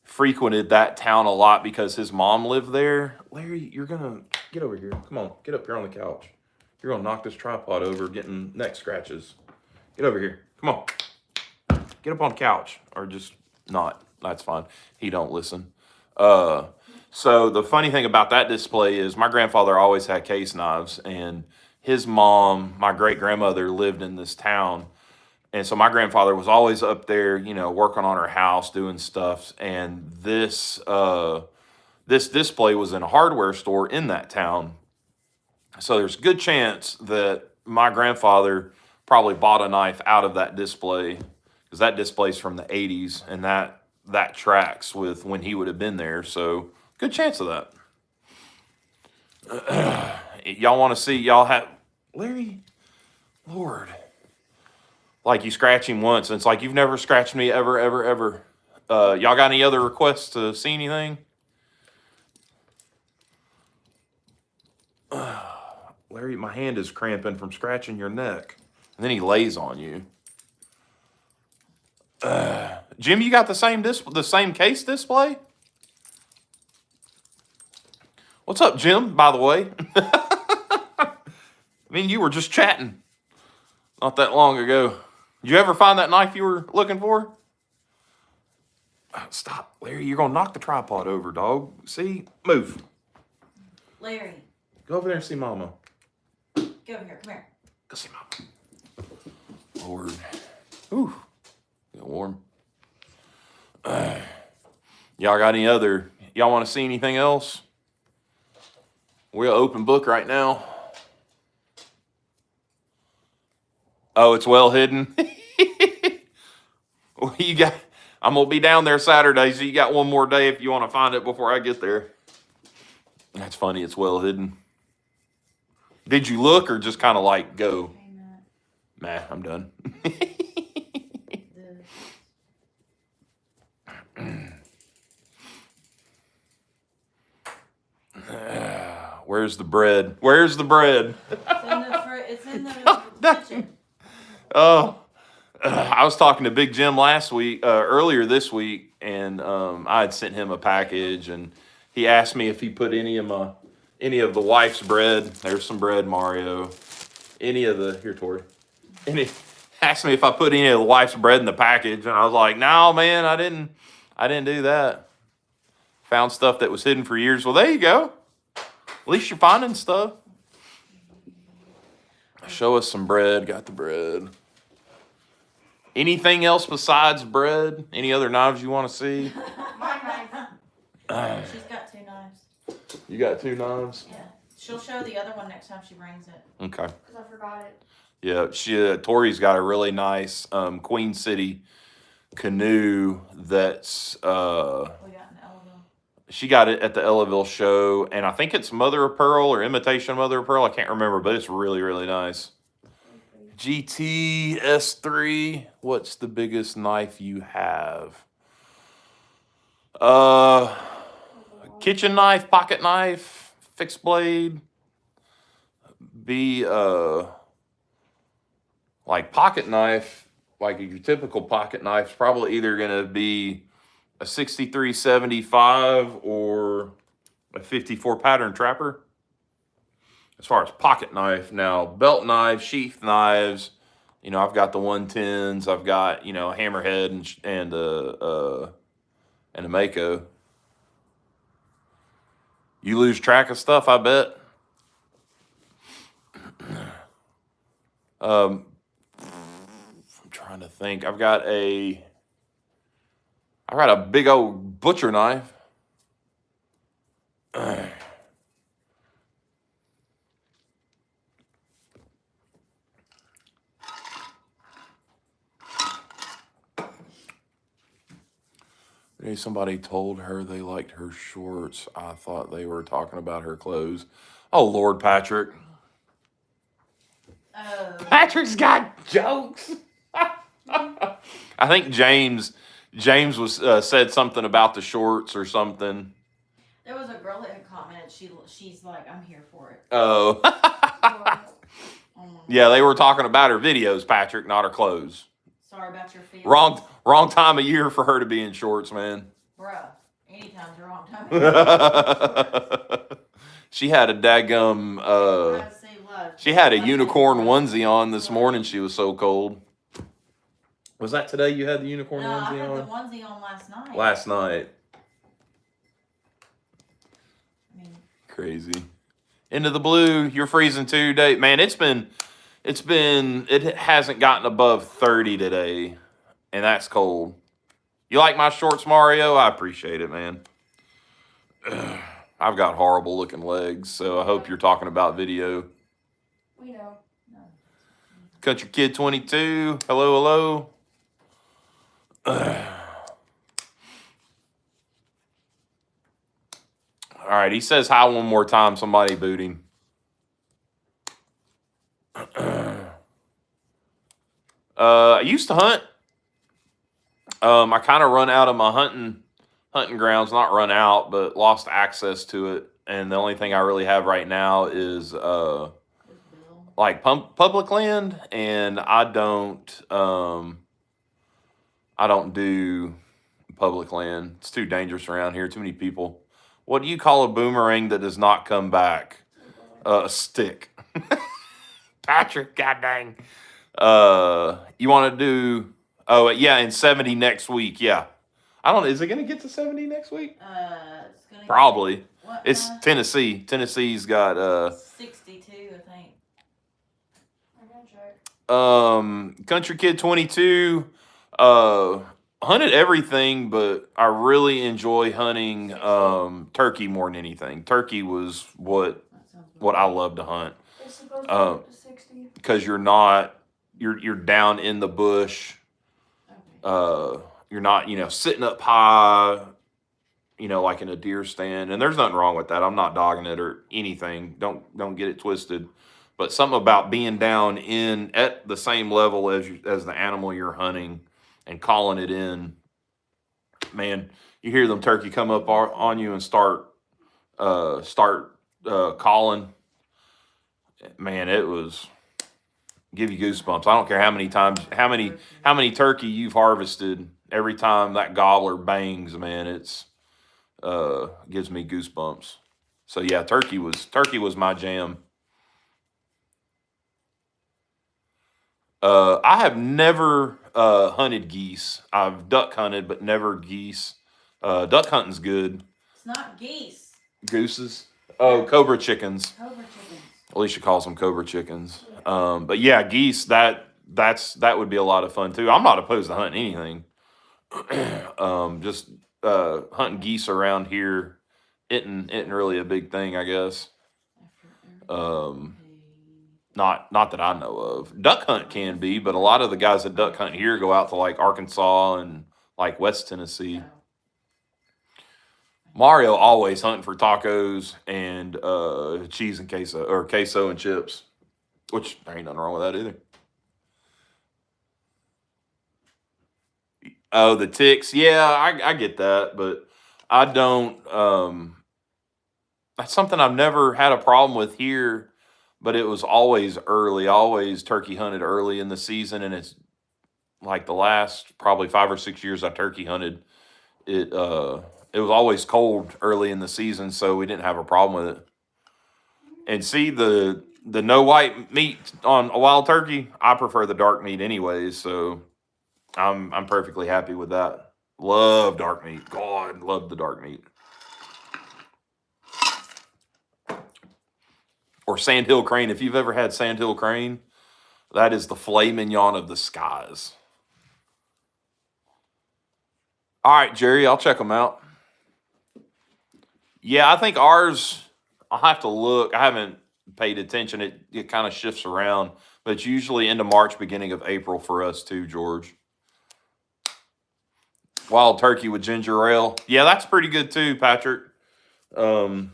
frequented that town a lot because his mom lived there. Larry, you're gonna get over here. Come on, get up here on the couch. You're gonna knock this tripod over, getting neck scratches. Get over here. Come on. Get up on the couch, or just not. That's fine. He don't listen. So the funny thing about that display is my grandfather always had case knives, and his mom, my great grandmother, lived in this town. And so my grandfather was always up there, working on her house, doing stuff. And this display was in a hardware store in that town. So there's a good chance that my grandfather probably bought a knife out of that display, because that display's from the 80s, and that tracks with when he would have been there. So good chance of that. Y'all want to see, y'all have, Larry, Lord. Like you scratch him once, and it's like you've never scratched me ever, ever, ever. Y'all got any other requests to see anything? Larry, my hand is cramping from scratching your neck. And then he lays on you. Jim, you got the same case display? What's up, Jim, by the way? I mean, you were just chatting not that long ago. Did you ever find that knife you were looking for? Stop, Larry. You're going to knock the tripod over, dog. See? Move. Larry. Go over there and see Mama. Go over here. Come here. Go see Mama. Lord. Ooh. Get warm. Y'all got any other? Y'all want to see anything else? We're an open book right now. Oh, it's well hidden. Well, I'm gonna be down there Saturday, so you got one more day if you want to find it before I get there. That's funny. It's well hidden. Did you look or just kind of like go? Nah, I'm done. Where's the bread? Where's the bread? It's in the kitchen. Oh, I was talking to Big Jim earlier this week, and I had sent him a package, and he asked me if he put any of the wife's bread. There's some bread, Mario. Here, Tori. Asked me if I put any of the wife's bread in the package, and I was like, no, man, I didn't do that. Found stuff that was hidden for years. Well, there you go. At least you're finding stuff. Show us some bread. Got the bread. Anything else besides bread? Any other knives you want to see? My knife. She's got 2 knives. You got 2 knives? Yeah. She'll show the other one next time she brings it. Okay. Because I forgot it. Yeah, Tori's got a really nice Queen City canoe that's We got an Eleville. she got it at the Ellaville show, and I think it's mother of pearl or imitation mother of pearl. I can't remember, but it's really, really nice. GT S3. What's the biggest knife you have? Kitchen knife, pocket knife, fixed blade. Like pocket knife, like your typical pocket knife, is probably either gonna be a 6375 or a 54 pattern trapper. As far as pocket knife, now belt knives, sheath knives, I've got the 110s, I've got, hammerhead and and a Mako. You lose track of stuff, I bet. I'm trying to think. I've got a big old butcher knife. Somebody told her they liked her shorts. I thought they were talking about her clothes. Oh, Lord, Patrick. Oh. Patrick's got jokes. I think James was said something about the shorts or something. There was a girl that had commented. She's like, I'm here for it. Oh. Yeah, they were talking about her videos, Patrick, not her clothes. Sorry about your feelings. Wrong time of year for her to be in shorts, man. Bruh, anytime's the wrong time. She had a daggum, she had a unicorn onesie on this morning. She was so cold. Was that today you had the unicorn no, onesie I had on? the onesie on last night. Last night. I mean, crazy. Into the blue, you're freezing too, Dave. Man, it hasn't gotten above 30 today, and that's cold. You like my shorts, Mario? I appreciate it, man. I've got horrible looking legs, so I hope you're talking about video. We know. no. Country Kid 22, hello. All right, he says hi one more time. Somebody boot him. I used to hunt. I kind of run out of my hunting grounds. Not run out, but lost access to it. And the only thing I really have right now is like public land, and I don't do public land. It's too dangerous around here. Too many people. What do you call a boomerang that does not come back? A stick. Patrick, goddamn. You want to do? Oh yeah, in 70 next week. Yeah, I don't know. Is it gonna get to 70 next week? It's gonna Probably. What, It's Tennessee. Tennessee's got 62, I think. I'm gonna check. Country Kid 22. Hunted everything, but I really enjoy hunting turkey more than anything. Turkey was what I love to hunt. It's supposed to go up to 60. Because you're down in the bush. Okay. You're not, sitting up high, like in a deer stand. And there's nothing wrong with that. I'm not dogging it or anything. Don't get it twisted. But something about being down at the same level as the animal you're hunting and calling it in. Man, you hear them turkey come up on you and start calling. Man, it was give you goosebumps. I don't care how many turkey you've harvested. Every time that gobbler bangs, man, it's gives me goosebumps. So yeah, turkey was my jam. I have never hunted geese. I've duck hunted, but never geese. Duck hunting's good. It's not geese. Gooses. Oh, cobra chickens. Cobra chickens. Alicia calls them cobra chickens. But yeah, geese. That would be a lot of fun too. I'm not opposed to hunting anything. Just hunting geese around here isn't really a big thing, I guess. Not that I know of. Duck hunt can be, but a lot of the guys that duck hunt here go out to like Arkansas and like West Tennessee. Mario always hunting for tacos and cheese and queso, or queso and chips, which there ain't nothing wrong with that either. Oh, the ticks. Yeah, I get that, but I don't. That's something I've never had a problem with here, but it was always early. I always turkey hunted early in the season, and it's like the last probably 5 or 6 years I turkey hunted. It was always cold early in the season, so we didn't have a problem with it. And see, the no white meat on a wild turkey, I prefer the dark meat anyways, so I'm perfectly happy with that. Love dark meat. God, love the dark meat. Or sandhill crane. If you've ever had sandhill crane, that is the filet mignon of the skies. All right, Jerry, I'll check them out. Yeah, I think ours, I'll have to look. I haven't paid attention. It kind of shifts around, but it's usually into March, beginning of April for us too, George. Wild turkey with ginger ale. Yeah, that's pretty good too, Patrick. Not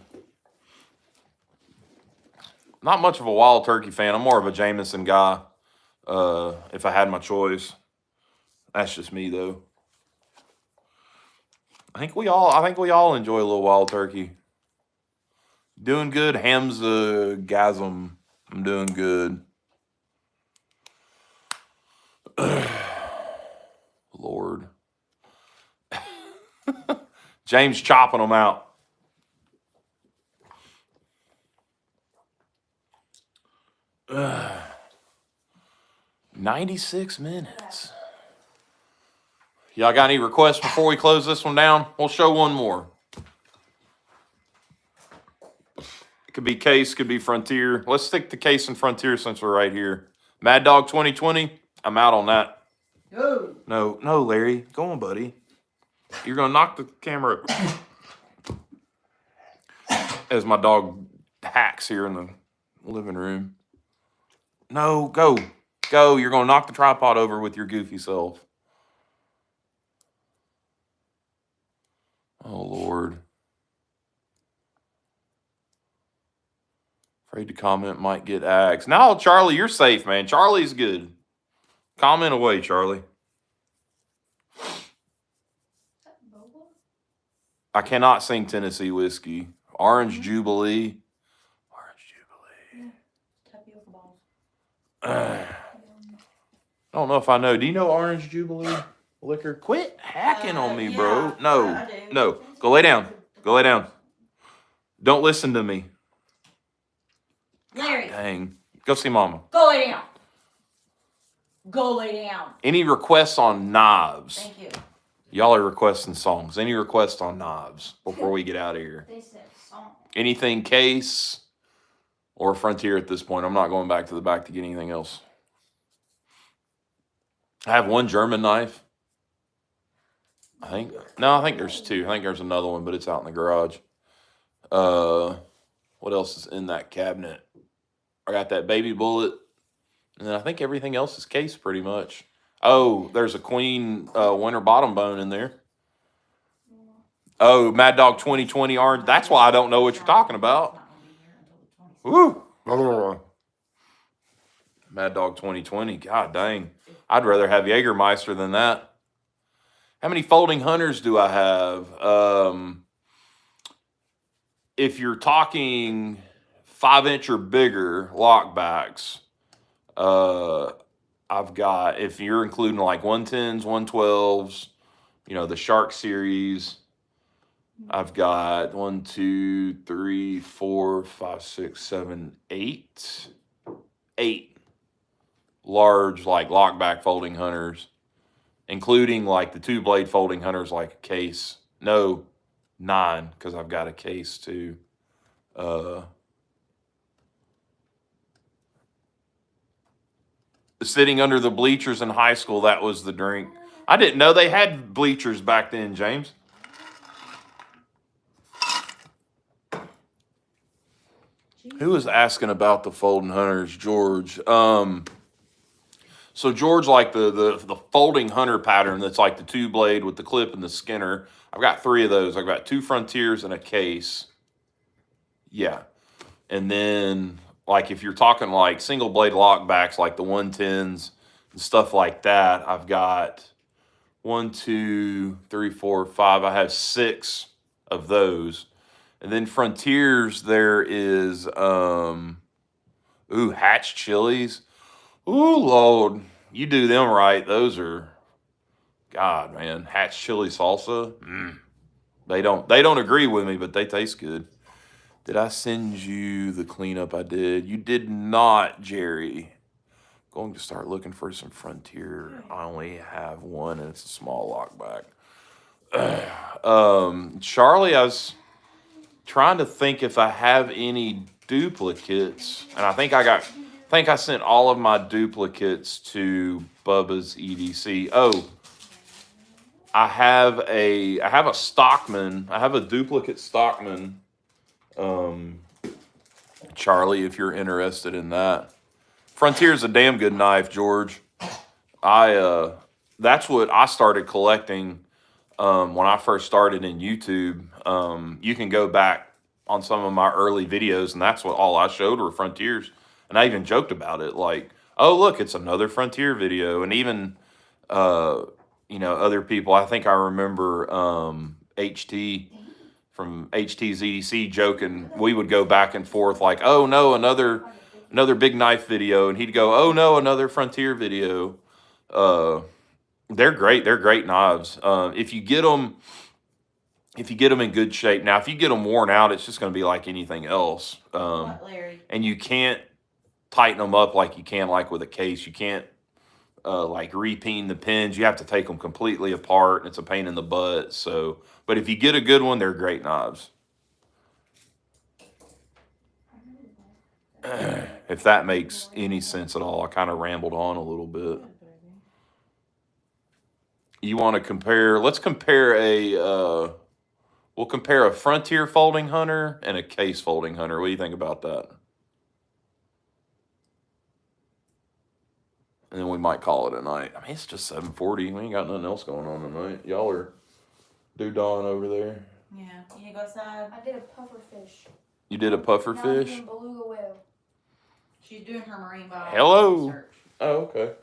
much of a wild turkey fan. I'm more of a Jameson guy. If I had my choice. That's just me though. I think we all enjoy a little wild turkey. Doing good, Hamza Gasm. I'm doing good. Lord. James chopping them out. Uh, 96 minutes. Y'all got any requests before we close this one down? We'll show one more. It could be Case, could be Frontier. Let's stick to Case and Frontier since we're right here. Mad Dog 2020, I'm out on that. No, Larry. Go on, buddy. You're going to knock the camera as my dog hacks here in the living room. No, go. Go. You're going to knock the tripod over with your goofy self. Oh, Lord. Afraid to comment, might get axed. No, Charlie, you're safe, man. Charlie's good. Comment away, Charlie. I cannot sing Tennessee Whiskey. Orange Jubilee. Orange Jubilee. I don't know if I know. Do you know Orange Jubilee liquor? Quit hacking on me, bro. No. Go lay down. Go lay down. Don't listen to me. Larry. Dang. Go see Mama. Go lay down. Go lay down. Any requests on knives? Thank you. Y'all are requesting songs. Any requests on knives before we get out of here? They said song. Anything Case or Frontier at this point? I'm not going back to the back to get anything else. I have one German knife. I think there's two. I think there's another one, but it's out in the garage. What else is in that cabinet? I got that baby bullet. And then I think everything else is Case pretty much. Oh, there's a Queen winter bottom bone in there. Oh, Mad Dog 2020 orange. That's why I don't know what you're talking about. Woo. Mad Dog 2020. God dang. I'd rather have Jägermeister than that. How many folding hunters do I have? If you're talking 5-inch or bigger lockbacks, I've got, if you're including like 110s, 112s, the Shark series, I've got 1, 2, 3, 4, 5, 6, 7, 8 large like lockback folding hunters, including like the 2-blade folding hunters like a Case. No, 9, because I've got a Case too. Sitting under the bleachers in high school, that was the drink. I didn't know they had bleachers back then, James. Who was asking about the folding hunters? George. So George, like the folding hunter pattern that's like the 2-blade with the clip and the skinner. I've got 3 of those. I've got 2 Frontiers and a Case. Yeah. And then like if you're talking like single blade lockbacks, like the 110s and stuff like that, I've got 1, 2, 3, 4, 5. I have 6 of those. And then Frontiers, there is Hatch chilies. Ooh, Lord, you do them right. Those are, God, man, Hatch chili salsa. They don't agree with me, but they taste good. Did I send you the cleanup? I did. You did not, Jerry. Going to start looking for some Frontier. I only have one, and it's a small lockback. Charlie, I was trying to think if I have any duplicates, and I think I sent all of my duplicates to Bubba's EDC. Oh, I have a Stockman. I have a duplicate Stockman. Charlie, if you're interested in that. Frontier's a damn good knife, George. That's what I started collecting when I first started in YouTube. You can go back on some of my early videos, and that's what all I showed were Frontiers. And I even joked about it, like, oh, look, it's another Frontier video. And even, other people, I think I remember HT from HT's EDC joking, we would go back and forth like, oh, no, another big knife video. And he'd go, oh, no, another Frontier video. They're great. They're great knives. If you get them in good shape. Now, if you get them worn out, it's just going to be like anything else. Larry? And you can't tighten them up like you can like with a case. You can't like repeen the pins. You have to take them completely apart, and it's a pain in the butt. So, but if you get a good one, they're great knives. If that makes any sense at all, I kind of rambled on a little bit. You want to compare? Let's compare we'll compare a Frontier folding hunter and a case folding hunter. What do you think about that? And then we might call it a night. I mean, it's just 7:40. We ain't got nothing else going on tonight. Y'all are doo-dawing over there. Yeah. You go outside? I did a puffer fish. You did a puffer Now I'm fish? doing beluga whale. She's doing her marine biology Hello. research. Oh, okay.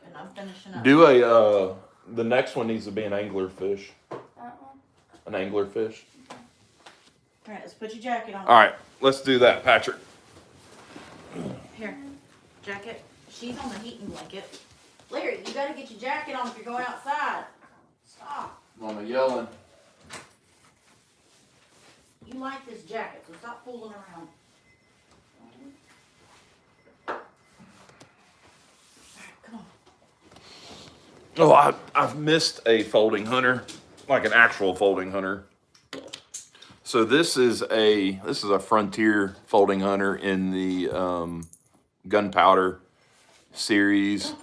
And I'm finishing up. Do the next one needs to be an angler fish. That one. An angler fish. All right, let's put your jacket on. All right, let's do that, Patrick. Here, jacket. She's on the heating blanket. Larry, you gotta get your jacket on if you're going outside. Stop. Mama yelling. You like this jacket, so stop fooling around. Come on. Oh, I've missed a folding hunter, like an actual folding hunter. So this is a Frontier folding hunter in the gunpowder series.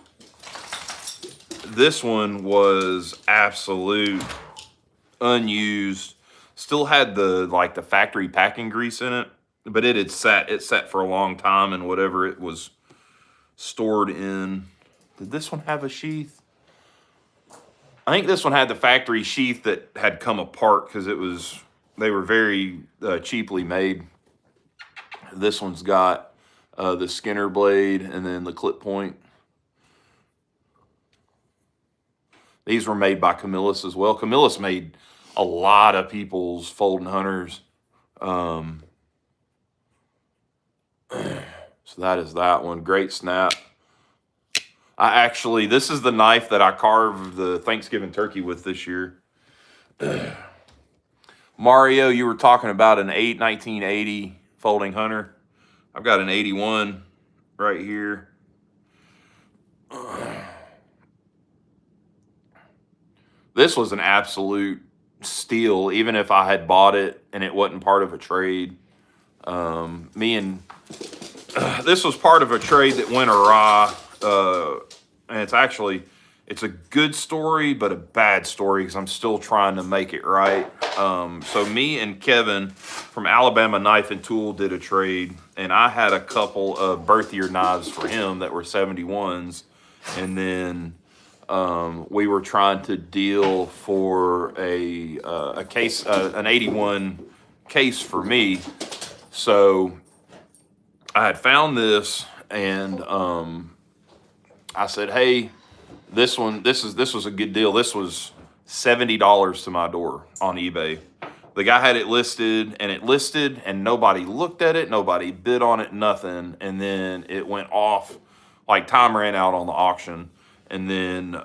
This one was absolute unused. Still had the factory packing grease in it, but it sat for a long time in whatever it was stored in. Did this one have a sheath? I think this one had the factory sheath that had come apart because they were very cheaply made. This one's got the Skinner blade and then the clip point. These were made by Camillus as well. Camillus made a lot of people's folding hunters. So that is that one. Great snap. This is the knife that I carved the Thanksgiving turkey with this year. Mario, you were talking about an 1980 folding hunter. I've got an 81 right here. This was an absolute steal, even if I had bought it and it wasn't part of a trade. This was part of a trade that went awry. And it's a good story, but a bad story because I'm still trying to make it right. So me and Kevin from Alabama Knife and Tool did a trade, and I had a couple of birth year knives for him that were 71s. And then we were trying to deal for a case, an 81 case for me. So I had found this, and I said, "Hey, this was a good deal. This was $70 to my door on eBay." The guy had it listed, and nobody looked at it, nobody bid on it, nothing. And then it went off, like time ran out on the auction. And then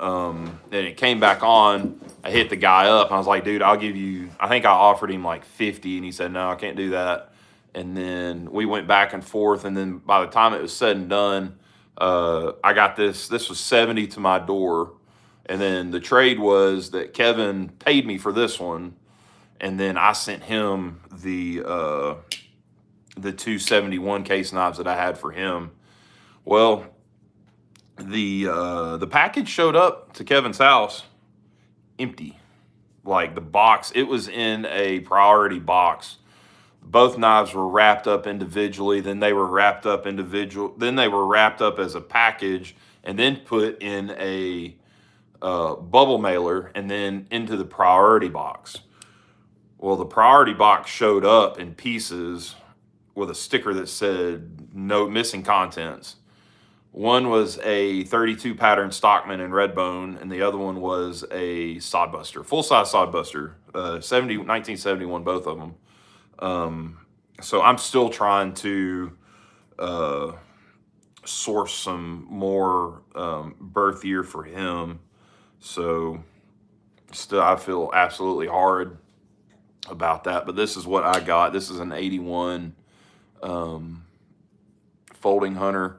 it came back on. I hit the guy up, and I was like, "Dude, I'll give you," I think I offered him like 50, and he said, "No, I can't do that." And then we went back and forth, and then by the time it was said and done, I got this was 70 to my door. And then the trade was that Kevin paid me for this one, and then I sent him the 271 case knives that I had for him. Well, the package showed up to Kevin's house empty. Like the box, it was in a priority box. Both knives were wrapped up individually, then they were wrapped up then they were wrapped up as a package, and then put in a bubble mailer, and then into the priority box. Well, the priority box showed up in pieces with a sticker that said no missing contents. One was a 32 pattern Stockman in Redbone, and the other one was a sodbuster, full-size sodbuster, 1971, both of them. So I'm still trying to source some more birth year for him. So still, I feel absolutely hard about that. But this is what I got. This is an 81 folding hunter.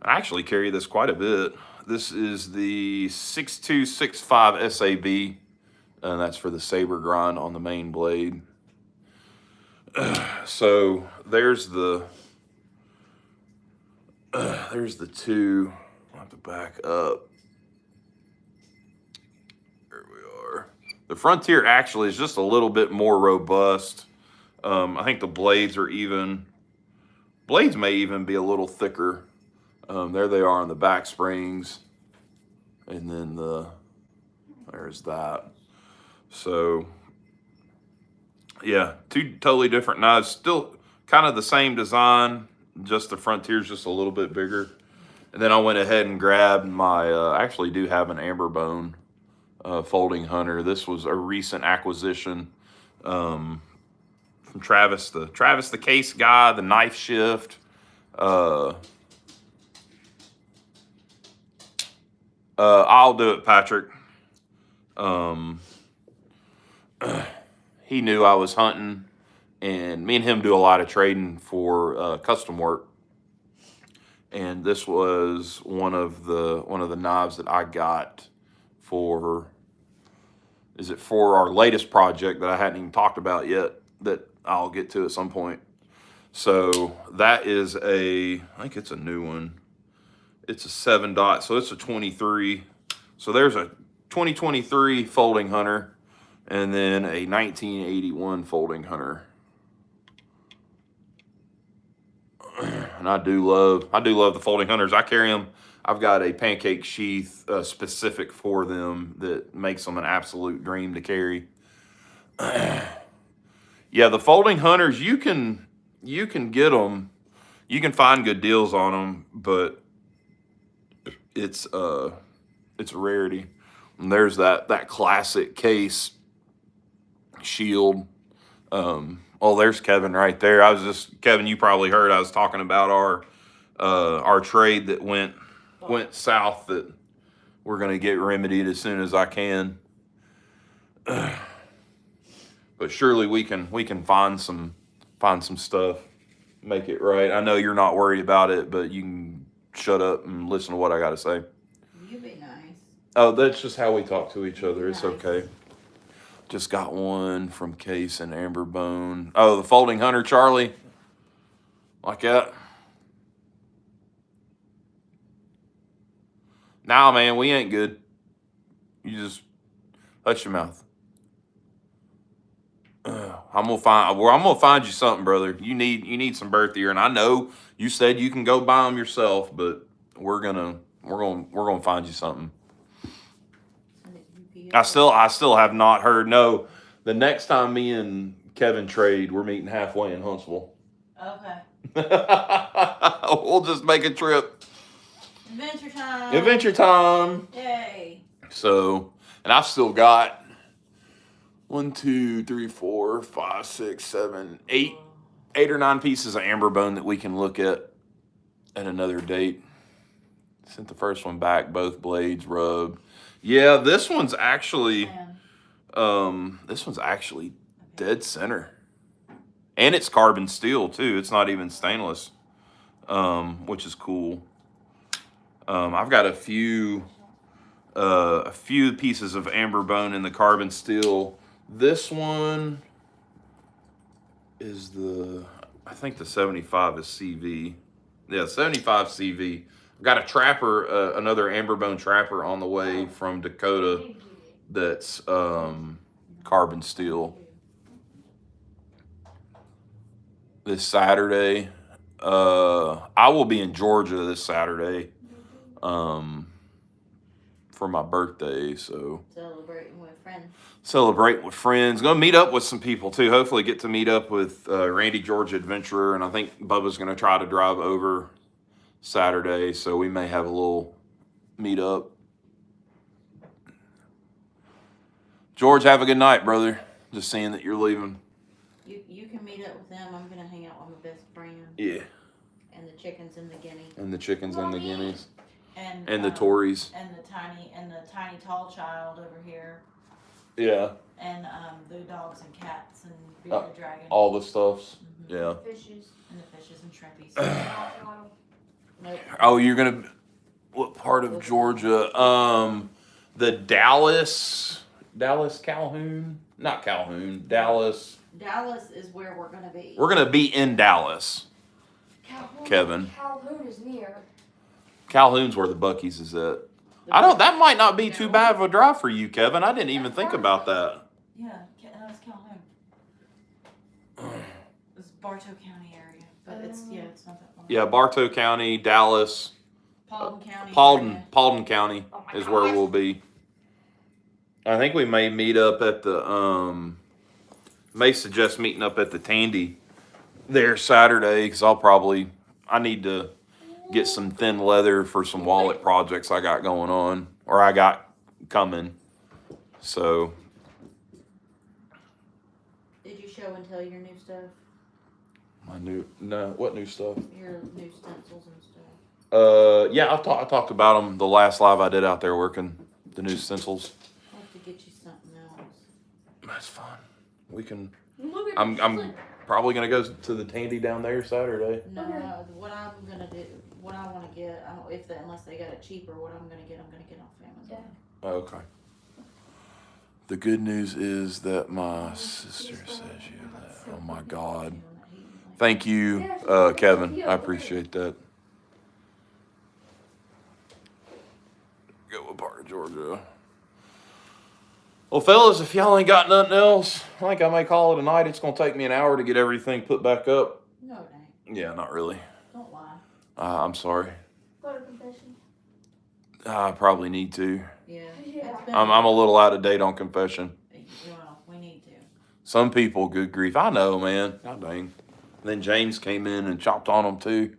I actually carry this quite a bit. This is the 6265 SAB, and that's for the saber grind on the main blade. So there's the two. I'll have to back up. There we are. The Frontier actually is just a little bit more robust. I think the blades may even be a little thicker. There they are on the back springs, and then there's that. So yeah, two totally different knives, still kind of the same design, just the Frontier's just a little bit bigger. And then I went ahead and grabbed my, I actually do have an Amberbone folding hunter. This was a recent acquisition from Travis the case guy, the knife shift. I'll do it, Patrick. He knew I was hunting, and me and him do a lot of trading for custom work. And this was one of the knives that I got for our latest project that I hadn't even talked about yet, that I'll get to at some point. So that is I think it's a new one. It's a 7 dot, so it's a 23. So there's a 2023 folding hunter, and then a 1981 folding hunter. And I do love the folding hunters. I carry them. I've got a pancake sheath specific for them that makes them an absolute dream to carry. Yeah, the folding hunters, you can get them. You can find good deals on them, but it's a rarity. And there's that classic case shield. Oh, there's Kevin right there. Kevin, you probably heard I was talking about our trade that went south, that we're gonna get remedied as soon as I can. But surely we can find some stuff, make it right. I know you're not worried about it, but you can shut up and listen to what I gotta say. You be nice. Oh, that's just how we talk to each other. It's okay. Just got one from Case and Amberbone. Oh, the folding hunter, Charlie. Like that. Nah, man, we ain't good. You just hush your mouth. I'm gonna find you something, brother. You need some birth year, and I know you said you can go buy them yourself, but we're gonna find you something. I still have not heard. No, the next time me and Kevin trade, we're meeting halfway in Huntsville. Okay. We'll just make a trip. Adventure time. Adventure time. Yay. So, and I've still got 1, 2, 3, 4, 5, 6, 7, 8 or 9 pieces of Amberbone that we can look at another date. Sent the first one back, both blades rubbed. Yeah, this one's actually dead center. And it's carbon steel too. It's not even stainless, which is cool. I've got a few a few pieces of Amberbone in the carbon steel. This one is I think the 75 is CV. Yeah, 75 CV. Got a trapper, another Amberbone trapper on the way from Dakota that's carbon steel. This Saturday. I will be in Georgia this Saturday for my birthday, so celebrating with friends. Gonna meet up with some people too. Hopefully get to meet up with Randy Georgia Adventurer, and I think Bubba's gonna try to drive over Saturday, so we may have a little meet up. George, have a good night, brother. Just seeing that you're leaving. You can meet up with them. I'm gonna hang out with my best friend. Yeah. And the chickens and the guinea. And the chickens and the guineas. And the Tories. And the tiny tall child over here. Yeah. And the dogs and cats and the dragon. All the stuffs. Mm-hmm. Yeah. Fishes. And the fishes and shrimpies. Nope. Oh, you're gonna. What part of Georgia? The Dallas Calhoun, not Calhoun. Dallas. Dallas is where we're gonna be. We're gonna be in Dallas. Kevin. Calhoun is near. Calhoun's where the Buc-ee's is at. That might not be too bad of a drive for you, Kevin. I didn't even think about that. Yeah, that's Calhoun. It's Bartow County area, but it's not that long. Yeah, Bartow County, Dallas. Paulding County. Paulding County is where we'll be. I think we may meet up at the may suggest meeting up at the Tandy there Saturday, because I need to get some thin leather for some wallet projects I got going on, or I got coming. So. Did you show and tell your new stuff? What new stuff? Your new stencils and stuff. Yeah, I talked about them the last live I did out there working the new stencils. I'll have to get you something else. That's fine. We can. I'm probably gonna go to the Tandy down there Saturday. No, what I'm gonna do, what I want to get, I don't unless they got it cheaper. What I'm gonna get off Amazon. Yeah. Okay. The good news is that my sister says you left. Oh my God. Thank you, Kevin. I appreciate that. Go what part of Georgia? Well, fellas, if y'all ain't got nothing else, I think I may call it a night. It's gonna take me an hour to get everything put back up. No, it ain't. Yeah, not really. Don't lie. I'm sorry. Go to confession. I probably need to. Yeah. I'm a little out of date on confession. Well, we need to. Some people, good grief. I know, man. God dang. And then James came in and chopped on them too.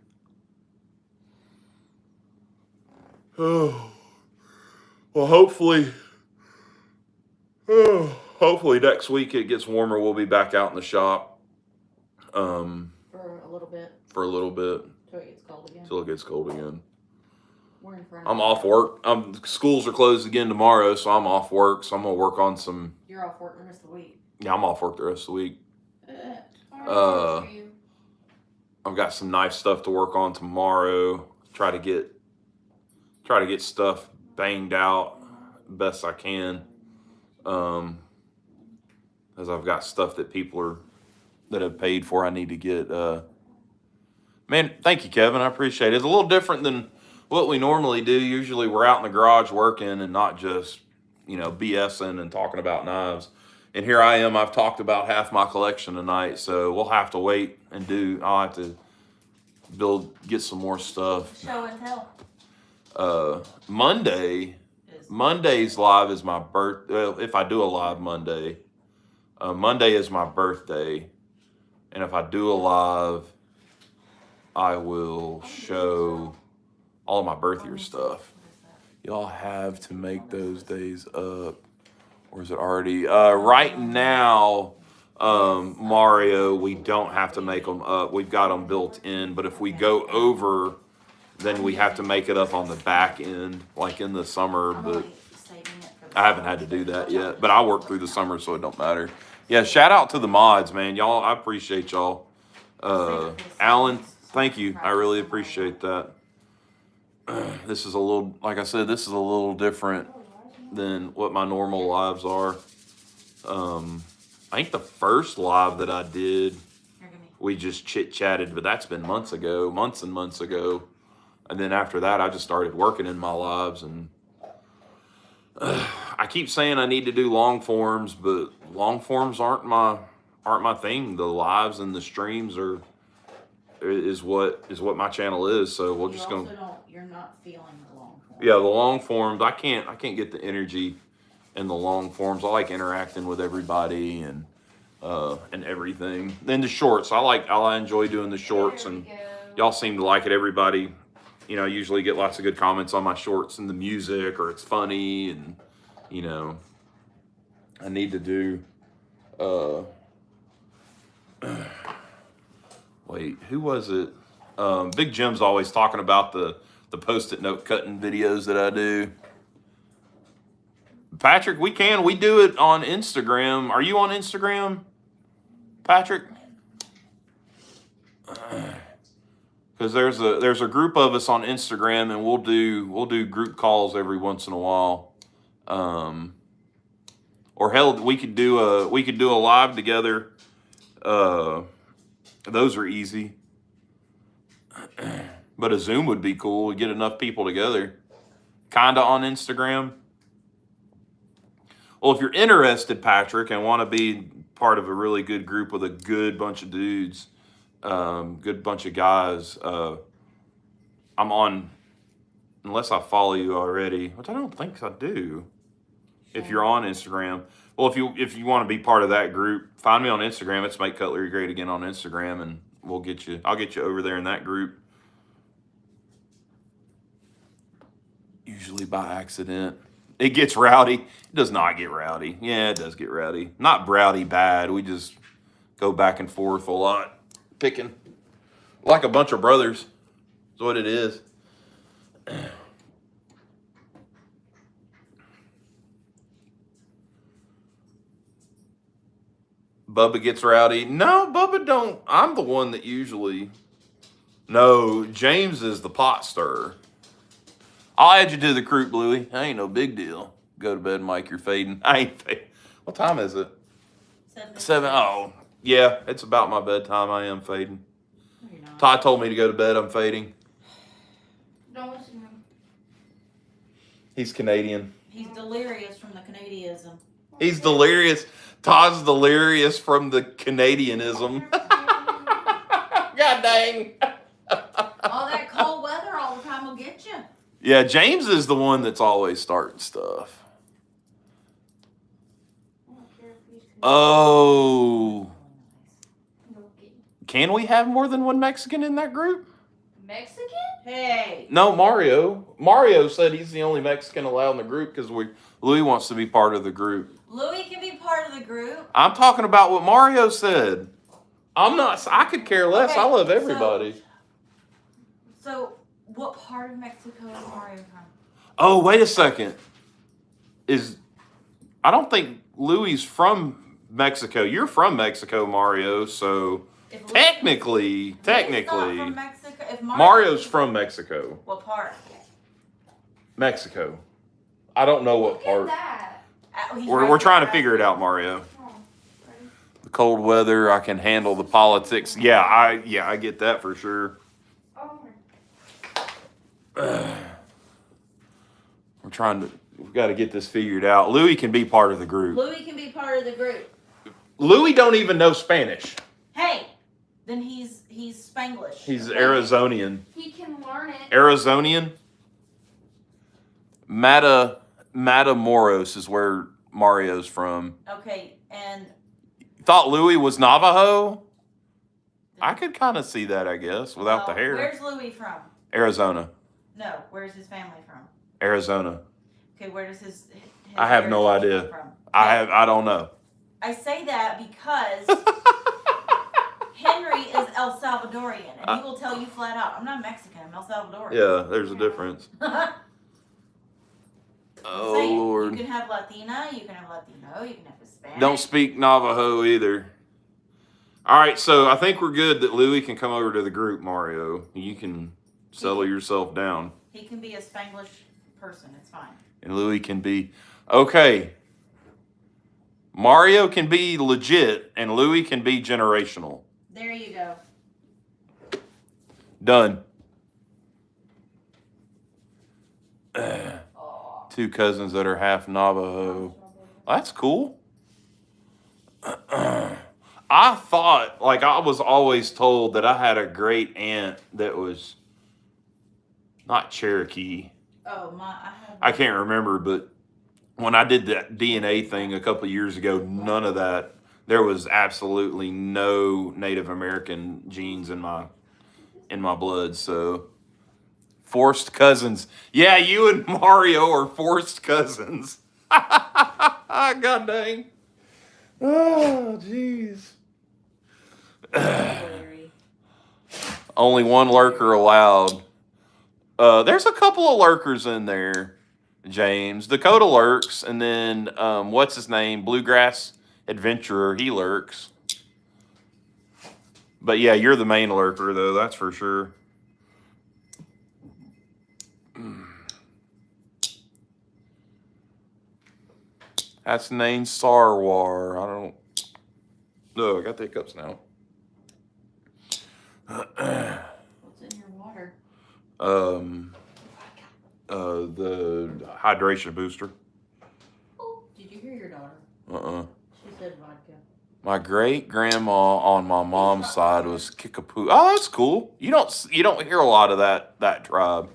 Oh. Well, hopefully next week it gets warmer. We'll be back out in the shop. For a little bit. Till it gets cold again. We're in front. I'm off work. Schools are closed again tomorrow, so I'm off work. So I'm gonna work on some. You're off work the rest of the week. Yeah, I'm off work the rest of the week. I've got some knife stuff to work on tomorrow. Try to get stuff banged out best I can. As I've got stuff that that have paid for. I need to get. Man, thank you, Kevin. I appreciate it. It's a little different than what we normally do. Usually we're out in the garage working and not just, BSing and talking about knives. And here I am. I've talked about half my collection tonight, so we'll have to wait and I'll have to get some more stuff. Show and tell. Monday's live is my birthday. If I do a live Monday, Monday is my birthday. And if I do a live, I will show all of my birth year stuff. Y'all have to make those days up. Or is it already? Right now, Mario, we don't have to make them up. We've got them built in. But if we go over, then we have to make it up on the back end, like in the summer. But I haven't had to do that yet. But I work through the summer, so it don't matter. Yeah, shout out to the mods, man. Y'all, I appreciate y'all. Alan, thank you. I really appreciate that. This is a little, like I said, this is a little different than what my normal lives are. I think the first live that I did, we just chit-chatted, but that's been months and months ago. And then after that, I just started working in my lives, and I keep saying I need to do long forms, but long forms aren't my thing. The lives and the streams is what my channel is. So we're just going. You're not feeling the long form. Yeah, the long forms. I can't get the energy in the long forms. I like interacting with everybody and everything. Then the shorts. I enjoy doing the shorts, and y'all seem to like it. Everybody, I usually get lots of good comments on my shorts and the music, or it's funny, and I need to do. Wait, who was it? Big Jim's always talking about the Post-it note cutting videos that I do. Patrick, we do it on Instagram. Are you on Instagram, Patrick? Because there's a group of us on Instagram, and we'll do group calls every once in a while. Or hell, we could do a live together. Those are easy. But a Zoom would be cool. Get enough people together. Kinda on Instagram. Well, if you're interested, Patrick, and want to be part of a really good group with a good bunch of dudes, good bunch of guys, I'm on, unless I follow you already, which I don't think I do. If you're on Instagram. Well, if you want to be part of that group, find me on Instagram. It's Make Cutlery Great Again on Instagram, and I'll get you over there in that group. Usually by accident. It gets rowdy. It does not get rowdy. Yeah, it does get rowdy. Not rowdy bad. We just go back and forth a lot. Picking. Like a bunch of brothers. Is what it is. Bubba gets rowdy. No, Bubba don't. I'm the one that usually. No, James is the pot stirrer. I'll add you to the group, Bluey. Ain't no big deal. Go to bed, Mike. You're fading. I ain't fading. What time is it? 7. Oh, yeah. It's about my bedtime. I am fading. No, you're not. Todd told me to go to bed. I'm fading. Don't listen to him. He's Canadian. He's delirious from the Canadianism. He's delirious. Todd's delirious from the Canadianism. God dang. All that cold weather all the time will get you. Yeah, James is the one that's always starting stuff. I don't care if he's Oh. No kidding. Can we have more than one Mexican in that group? Mexican? Hey. No, Mario. Mario said he's the only Mexican allowed in the group because Louis wants to be part of the group. Louis can be part of the group. I'm talking about what Mario said. I could care less. Okay, I love everybody. So, what part of Mexico is Mario from? Oh, wait a second. I don't think Louis from Mexico. You're from Mexico, Mario, so If Louis- technically, Louis not from Mexico. If Mario's from Mexico. What part? Mexico. I don't know what Look at part. that. He's We're right trying to there. figure it out, Mario. Oh, ready? The cold weather, I can handle the politics. Yeah, I get that for sure. Oh, We've got to get this figured out. Louis can be part of the group. Louis can be part of the group. Louis don't even know Spanish. Hey, then he's Spanglish. He's Arizonian. he can learn it. Arizonian? Matamoros is where Mario's from. Okay, and Thought Louis was Navajo? I could kind of see that, I guess, without the hair. Where's Louis from? Arizona. No, where's his family from? Arizona. Okay, where does his I have no heritage idea. come from? I don't know. I say that because Henry is El Salvadorian, and he will tell you flat out, I'm not Mexican, I'm El Salvadorian. Yeah, there's a difference. Oh, Saying, Lord. You can have Latina, you can have Latino, you can have Hispanic. Don't speak Navajo either. All right, so I think we're good that Louis can come over to the group, Mario. You can settle yourself down. He can be a Spanglish person, it's fine. And Louis can be, okay. Mario can be legit, and Louis can be generational. There you go. Done. Oh. Two cousins that are half Navajo. That's cool. I thought, like, I was always told that I had a great aunt that was not Cherokee. Oh, I can't remember, but when I did that DNA thing a couple of years ago, none of that. There was absolutely no Native American genes in my blood. So forced cousins. Yeah, you and Mario are forced cousins. God dang. Oh, jeez. Only one lurker allowed. There's a couple of lurkers in there, James. Dakota lurks, and then what's his name? Bluegrass Adventurer, he lurks. But yeah, you're the main lurker, though, that's for sure. That's named Sarwar. I don't. No, I got the hiccups now. What's in your water? The hydration booster. Oh, did you hear your daughter? She said vodka. My great grandma on my mom's side was Kickapoo. Oh, that's cool. You don't hear a lot of that tribe.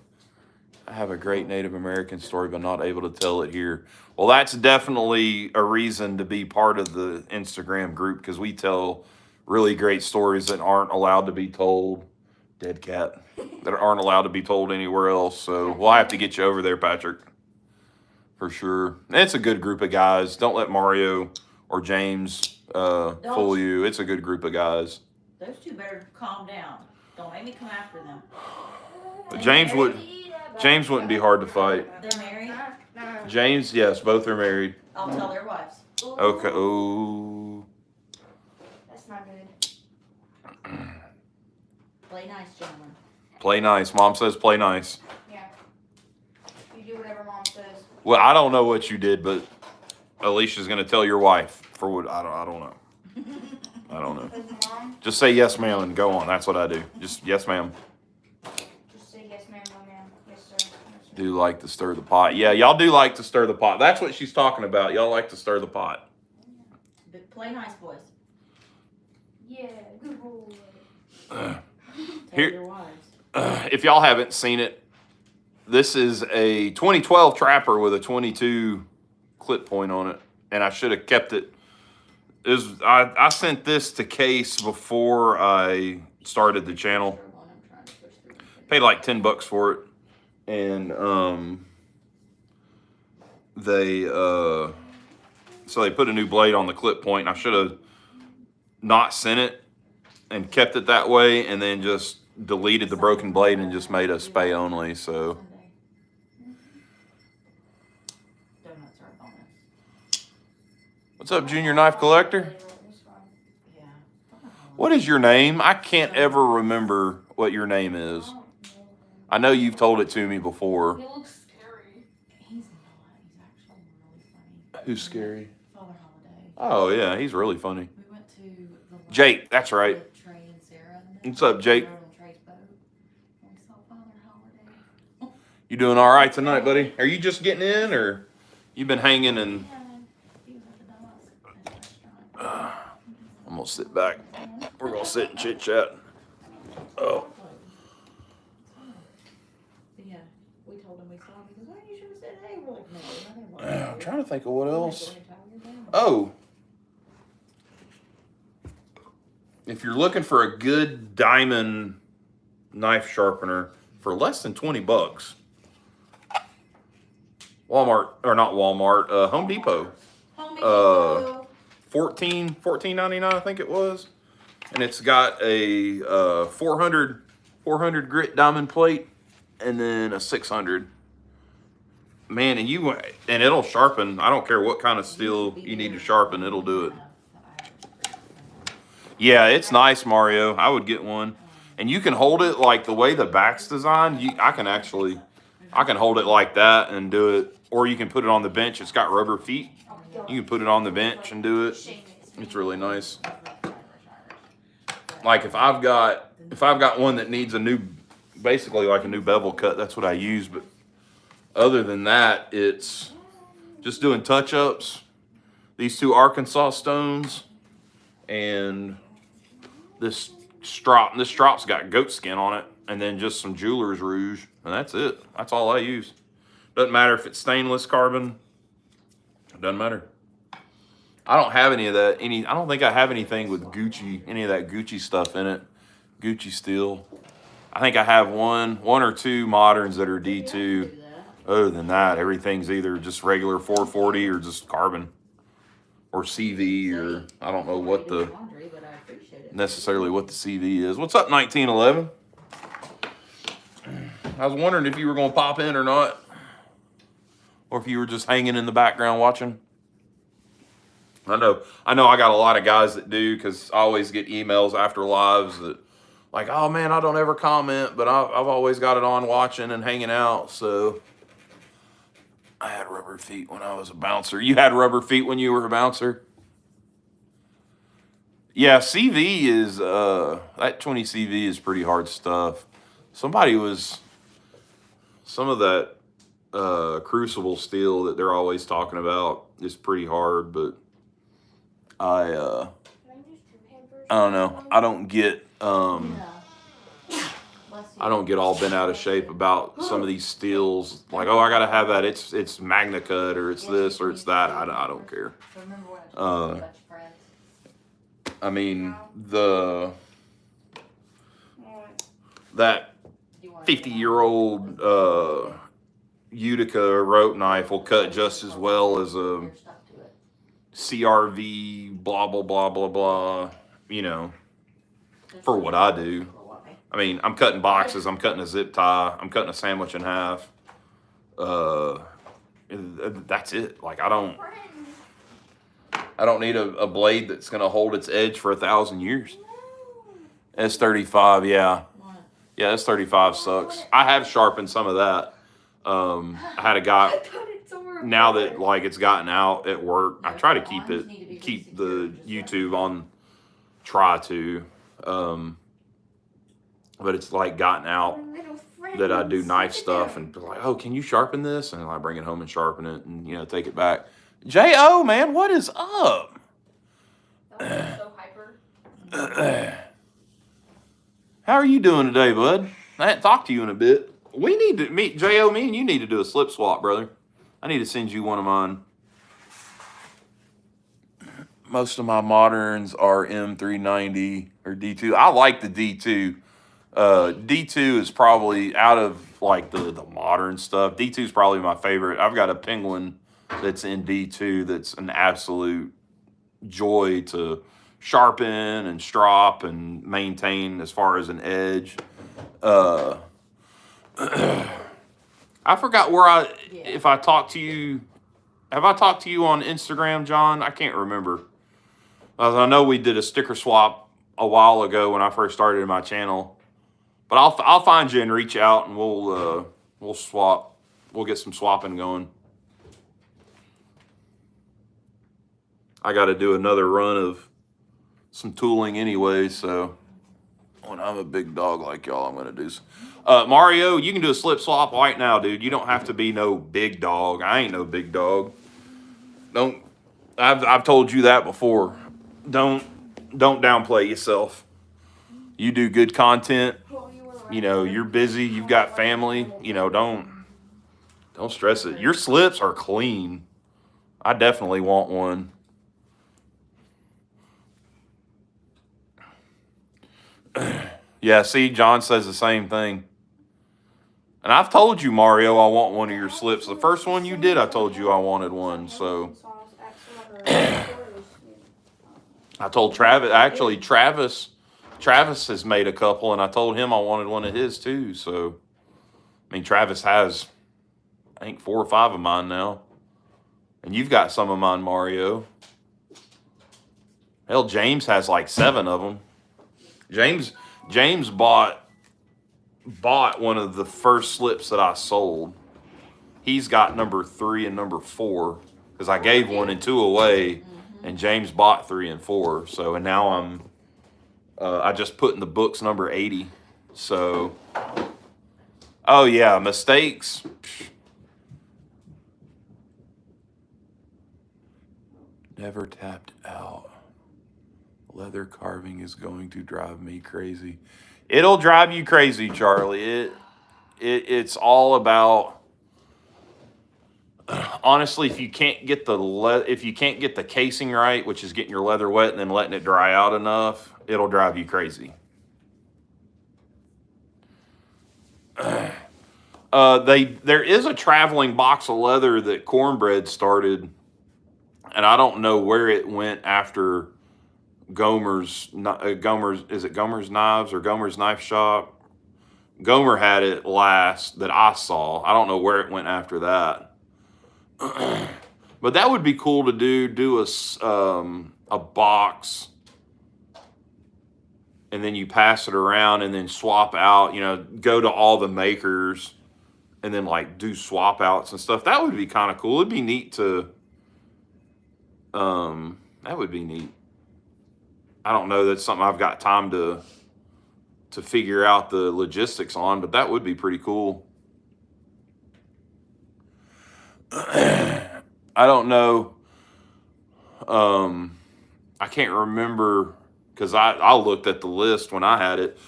I have a great Native American story, but not able to tell it here. Well, that's definitely a reason to be part of the Instagram group, because we tell really great stories that aren't allowed to be told. Dead cat. That aren't allowed to be told anywhere else. So we'll have to get you over there, Patrick. For sure. And it's a good group of guys. Don't let Mario or James fool you. It's a good group of guys. Those two better calm down. Don't make me come after them. But James wouldn't be hard to fight. They're married? James, yes, both are married. I'll tell their wives. Okay. Oh. That's not good. Play nice, gentlemen. Play nice. Mom says play nice. Yeah. You do whatever mom says. Well, I don't know what you did, but Alicia's gonna tell your wife for what I don't know. I don't know. Mom, Just say yes, ma'am, and go on. That's what I do. Just yes, ma'am. just say yes, ma'am, no, ma'am. Yes, sir. Yes, sir. Do like to stir the pot. Yeah, y'all do like to stir the pot. That's what she's talking about. Y'all like to stir the pot. But play nice, boys. Yeah, good boy. Tell Here- your wives. If y'all haven't seen it, this is a 2012 Trapper with a 22 clip point on it, and I should have kept it. I sent this to Case before I started the channel. Paid like $10 for it, and so they put a new blade on the clip point. I should have not sent it and kept it that way, and then just deleted the broken blade and just made a spay only. So Donuts are a bonus. what's up, Junior Knife Collector? Yeah. What is your name? I can't ever remember what your name is. I know you've told it to me before. He looks scary. He's not. He's actually really funny. Who's scary? Father Holiday. Oh yeah, he's really funny. We went to the Jake, that's right. with Trey and Sarah. What's up, Jake? We rode on Trey's boat. And we saw Father Holiday. You doing all right tonight, buddy? Are you just getting in, or you been hanging and? Yeah, he was at the dogs at the restaurant. I'm gonna sit back. We're gonna sit and chit chat. Oh, But yeah, we told him we saw him. He goes, "Oh, you should have said hey." We're like, "No, nothing." I'm trying to think of what else. Oh, if you're looking for a good diamond knife sharpener for less than $20, Walmart, or not Walmart, Home Depot, Home Depot. $14.99 I think it was, and it's got a 400 grit diamond plate, and then a 600. Man, and it'll sharpen. I don't care what kind of steel you need to sharpen, it'll do it. Yeah, it's nice, Mario. I would get one. And you can hold it like the way the back's designed. I can hold it like that and do it or you can put it on the bench. It's got rubber feet. You can put it on the bench and do it. It's really nice. Like if I've got one that needs basically like a new bevel cut, that's what I use. But other than that, it's just doing touch-ups. These 2 Arkansas stones and this strop. This strop's got goat skin on it, and then just some jeweler's rouge, and that's it. That's all I use. Doesn't matter if it's stainless carbon. It doesn't matter. I don't have any of that. I don't think I have anything with Gucci, any of that Gucci stuff in it. Gucci steel. I think I have one or two moderns that are D2. Other than that, everything's either just regular 440 or just carbon or CV, or I don't know what necessarily what the CV is. What's up, 1911? I was wondering if you were going to pop in or not, or if you were just hanging in the background watching. I know I got a lot of guys that do, because I always get emails after lives that like, oh man, I don't ever comment, but I've always got it on watching and hanging out. So I had rubber feet when I was a bouncer. You had rubber feet when you were a bouncer? Yeah, CV is, that 20 CV is pretty hard stuff. Some of that crucible steel that they're always talking about is pretty hard, but I don't know. I don't get all bent out of shape about some of these steels. Like, oh, I gotta have that. It's Magna Cut, or it's this, or it's that. I don't care. I mean, that 50-year-old Utica rope knife will cut just as well as a CRV, blah, blah, blah, blah, blah, you know, for what I do. I mean, I'm cutting boxes, I'm cutting a zip tie, I'm cutting a sandwich in half. That's it. Like, I don't need a blade that's going to hold its edge for 1,000 years. S35, yeah. Yeah, S35 sucks. I have sharpened some of that. I had a guy, now that like it's gotten out at work, I try to keep the YouTube on, but it's like gotten out that I do knife stuff and be like, oh, can you sharpen this? And I bring it home and sharpen it and, you know, take it back. J.O., man, what is up? So hyper. How are you doing today, bud? I hadn't talked to you in a bit. We need to meet, J.O., me and you need to do a slip swap, brother. I need to send you one of mine. Most of my moderns are M390 or D2. I like the D2. D2 is probably, out of like the modern stuff, D2 is probably my favorite. I've got a Penguin that's in D2 that's an absolute joy to sharpen and strop and maintain as far as an edge. I forgot if I talked to you. Have I talked to you on Instagram, John? I can't remember. I know we did a sticker swap a while ago when I first started my channel, but I'll find you and reach out, and we'll swap. We'll get some swapping going. I got to do another run of some tooling anyway, so when I'm a big dog like y'all, I'm gonna do some. Mario, you can do a slip swap right now, dude. You don't have to be no big dog. I ain't no big dog. I've told you that before. Don't downplay yourself. You do good content. You know, you're busy, you've got family, you know, don't stress it. Your slips are clean. I definitely want one. Yeah, see, John says the same thing. And I've told you, Mario, I want one of your slips. The first one you did, I told you I wanted one, so. I told Travis, actually, Travis has made a couple, and I told him I wanted one of his too, so. I mean, Travis has, I think, 4 or 5 of mine now. And you've got some of mine, Mario. Hell, James has like 7 of them. James bought one of the first slips that I sold. he's got number 3 and number 4 because I gave 1 and 2 away, and James bought 3 and 4. So, and now I just put in the books number 80. So, oh yeah, mistakes. Never tapped out. Leather carving is going to drive me crazy. It'll drive you crazy, Charlie. It's all about, honestly, if you can't get the casing right, which is getting your leather wet and then letting it dry out enough, it'll drive you crazy. There is a traveling box of leather that Cornbread started, and I don't know where it went after Gomer's. Is it Gomer's Knives or Gomer's Knife Shop? Gomer had it last that I saw. I don't know where it went after that. But that would be cool to do a box, and then you pass it around and then swap out, go to all the makers and then like do swap outs and stuff. That would be kind of cool. It'd be neat to, that would be neat. I don't know. That's something I've got time to figure out the logistics on, but that would be pretty cool. I don't know. I can't remember because I looked at the list when I had it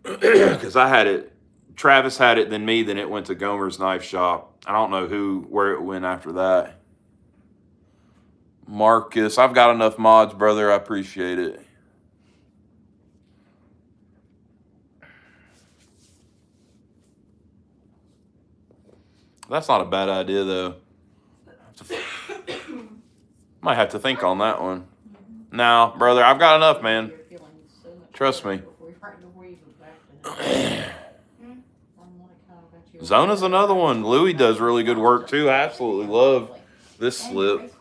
because I had it. Travis had it, then me, then it went to Gomer's Knife Shop. I don't know where it went after that. Marcus, I've got enough mods, brother. I appreciate it. That's not a bad idea, though. Might have to think on that one. No, brother, I've got enough, man. Trust me. Zona's another one. Louis does really good work, too. I absolutely love this slip.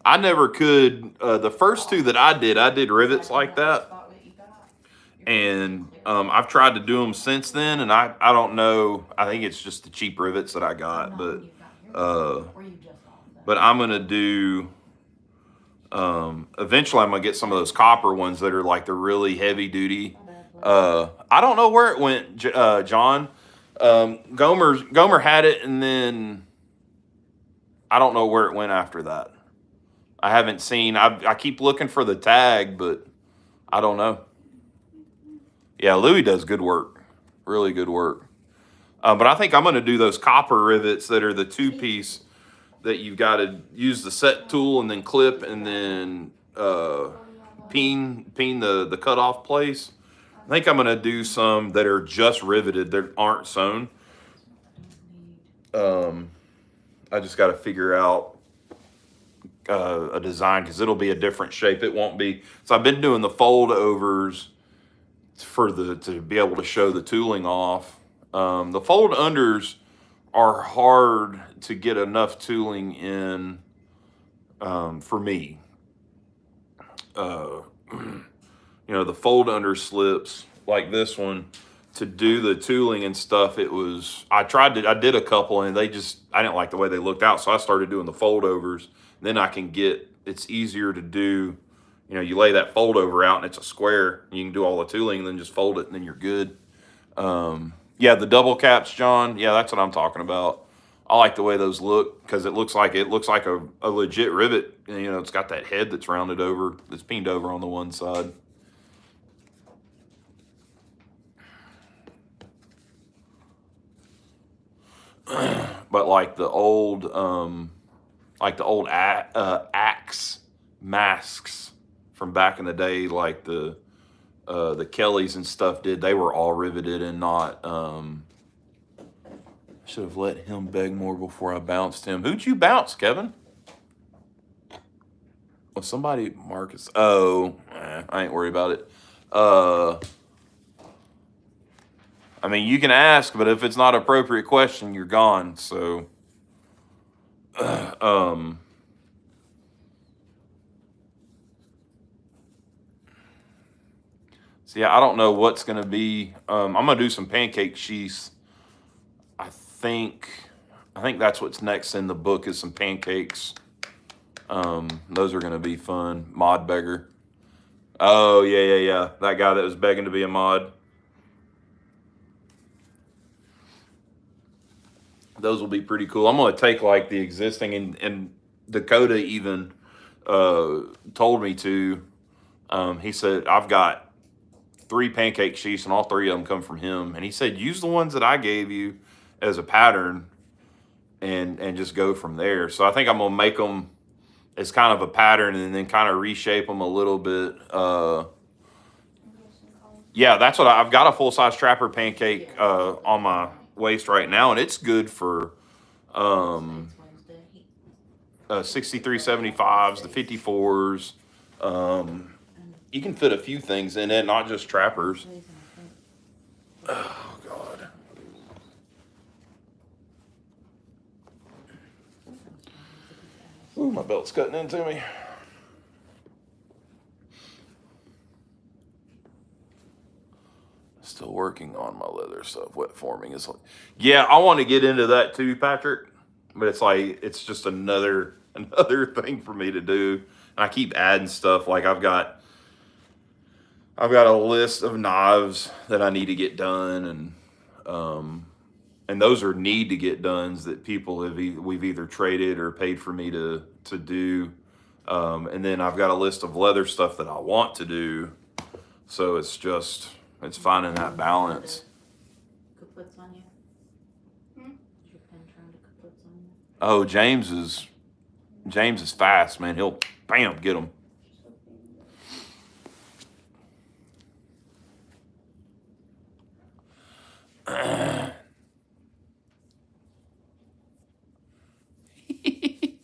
I never could. The first 2 that I did rivets like that. And I've tried to do them since then, and I don't know. I think it's just the cheap rivets that I got, but I'm gonna do. Eventually, I'm gonna get some of those copper ones that are like the really heavy duty. I don't know where it went, John. Gomer had it, and then I don't know where it went after that. I haven't seen. I keep looking for the tag, but I don't know. Yeah, Louis does good work. Really good work. But I think I'm going to do those copper rivets that are the 2-piece that you've got to use the set tool and then clip and then peen the cutoff place. I think I'm going to do some that are just riveted that aren't sewn. I just got to figure out a design because it'll be a different shape. It won't be. So I've been doing the fold overs to be able to show the tooling off. The fold unders are hard to get enough tooling in for me. The fold under slips like this one to do the tooling and stuff. I did a couple and I didn't like the way they looked out. So I started doing the fold overs. Then it's easier to do. You lay that fold over out and it's a square. You can do all the tooling and then just fold it and then you're good. Yeah, the double caps, John. Yeah, that's what I'm talking about. I like the way those look because it looks like a legit rivet. It's got that head that's rounded over, that's peened over on the one side. But like the old axe masks from back in the day, like the Kellys and stuff they were all riveted and not. Should have let him beg more before I bounced him. Who'd you bounce, Kevin? Well, somebody, Marcus. Oh, I ain't worried about it. I mean, you can ask, but if it's not an appropriate question, you're gone. So, so yeah, I don't know what's going to be. I'm going to do some pancake sheaths. I think I think that's what's next in the book is some pancakes. Those are going to be fun. Mod beggar. Oh, yeah. That guy that was begging to be a mod. Those will be pretty cool. I'm going to take like the existing, and Dakota even told me to. He said, I've got 3 pancake sheets and all 3 of them come from him. And he said, use the ones that I gave you as a pattern and just go from there. So I think I'm going to make them as kind of a pattern and then kind of reshape them a little bit. Yeah, that's what I've got, a full-size trapper pancake on my waist right now, and it's good for 6375s, the 54s. You can fit a few things in it, not just trappers. Oh, God. Ooh, my belt's cutting into me. Still working on my leather stuff. Wet forming is like, yeah, I want to get into that too, Patrick. But it's like, it's just another thing for me to do. And I keep adding stuff. Like I've got a list of knives that I need to get done, and those are need to get dones that people have we've either traded or paid for me to do. And then I've got a list of leather stuff that I want to do. So it's finding that balance. Kaputs on you. Is your pen trying to kaputs on you? Oh, James is fast, man. He'll bam get him.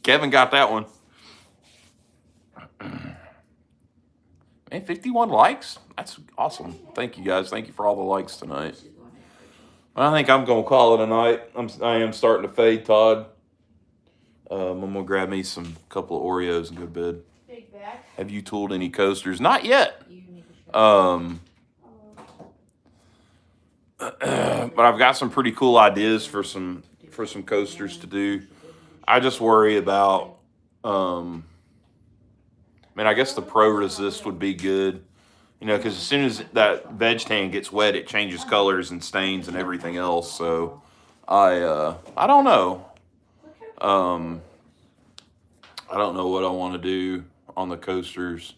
Kevin got that one. Man, 51 likes? That's awesome. Thank you, guys. Thank you for all the likes tonight. I think I'm going to call it a night. I am starting to fade, Todd. I'm going to grab me some couple of Oreos and go to bed. Big bag. Have you tooled any coasters? Not yet. But I've got some pretty cool ideas for some coasters to do. I just worry about, I guess the Pro Resist would be good, because as soon as that veg tan gets wet, it changes colors and stains and everything else. So I don't know. I don't know what I want to do on the coasters.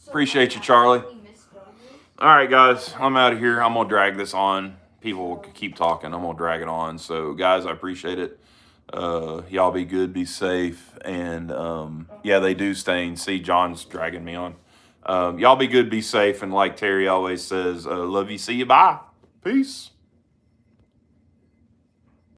Appreciate you, Charlie. All right, guys, I'm out of here. I'm going to drag this on. People can keep talking. I'm going to drag it on. So, guys, I appreciate it. Y'all be good, be safe. And, yeah, they do stain. See, John's dragging me on. Y'all be good, be safe. And like Terry always says, love you, see you, bye. Peace.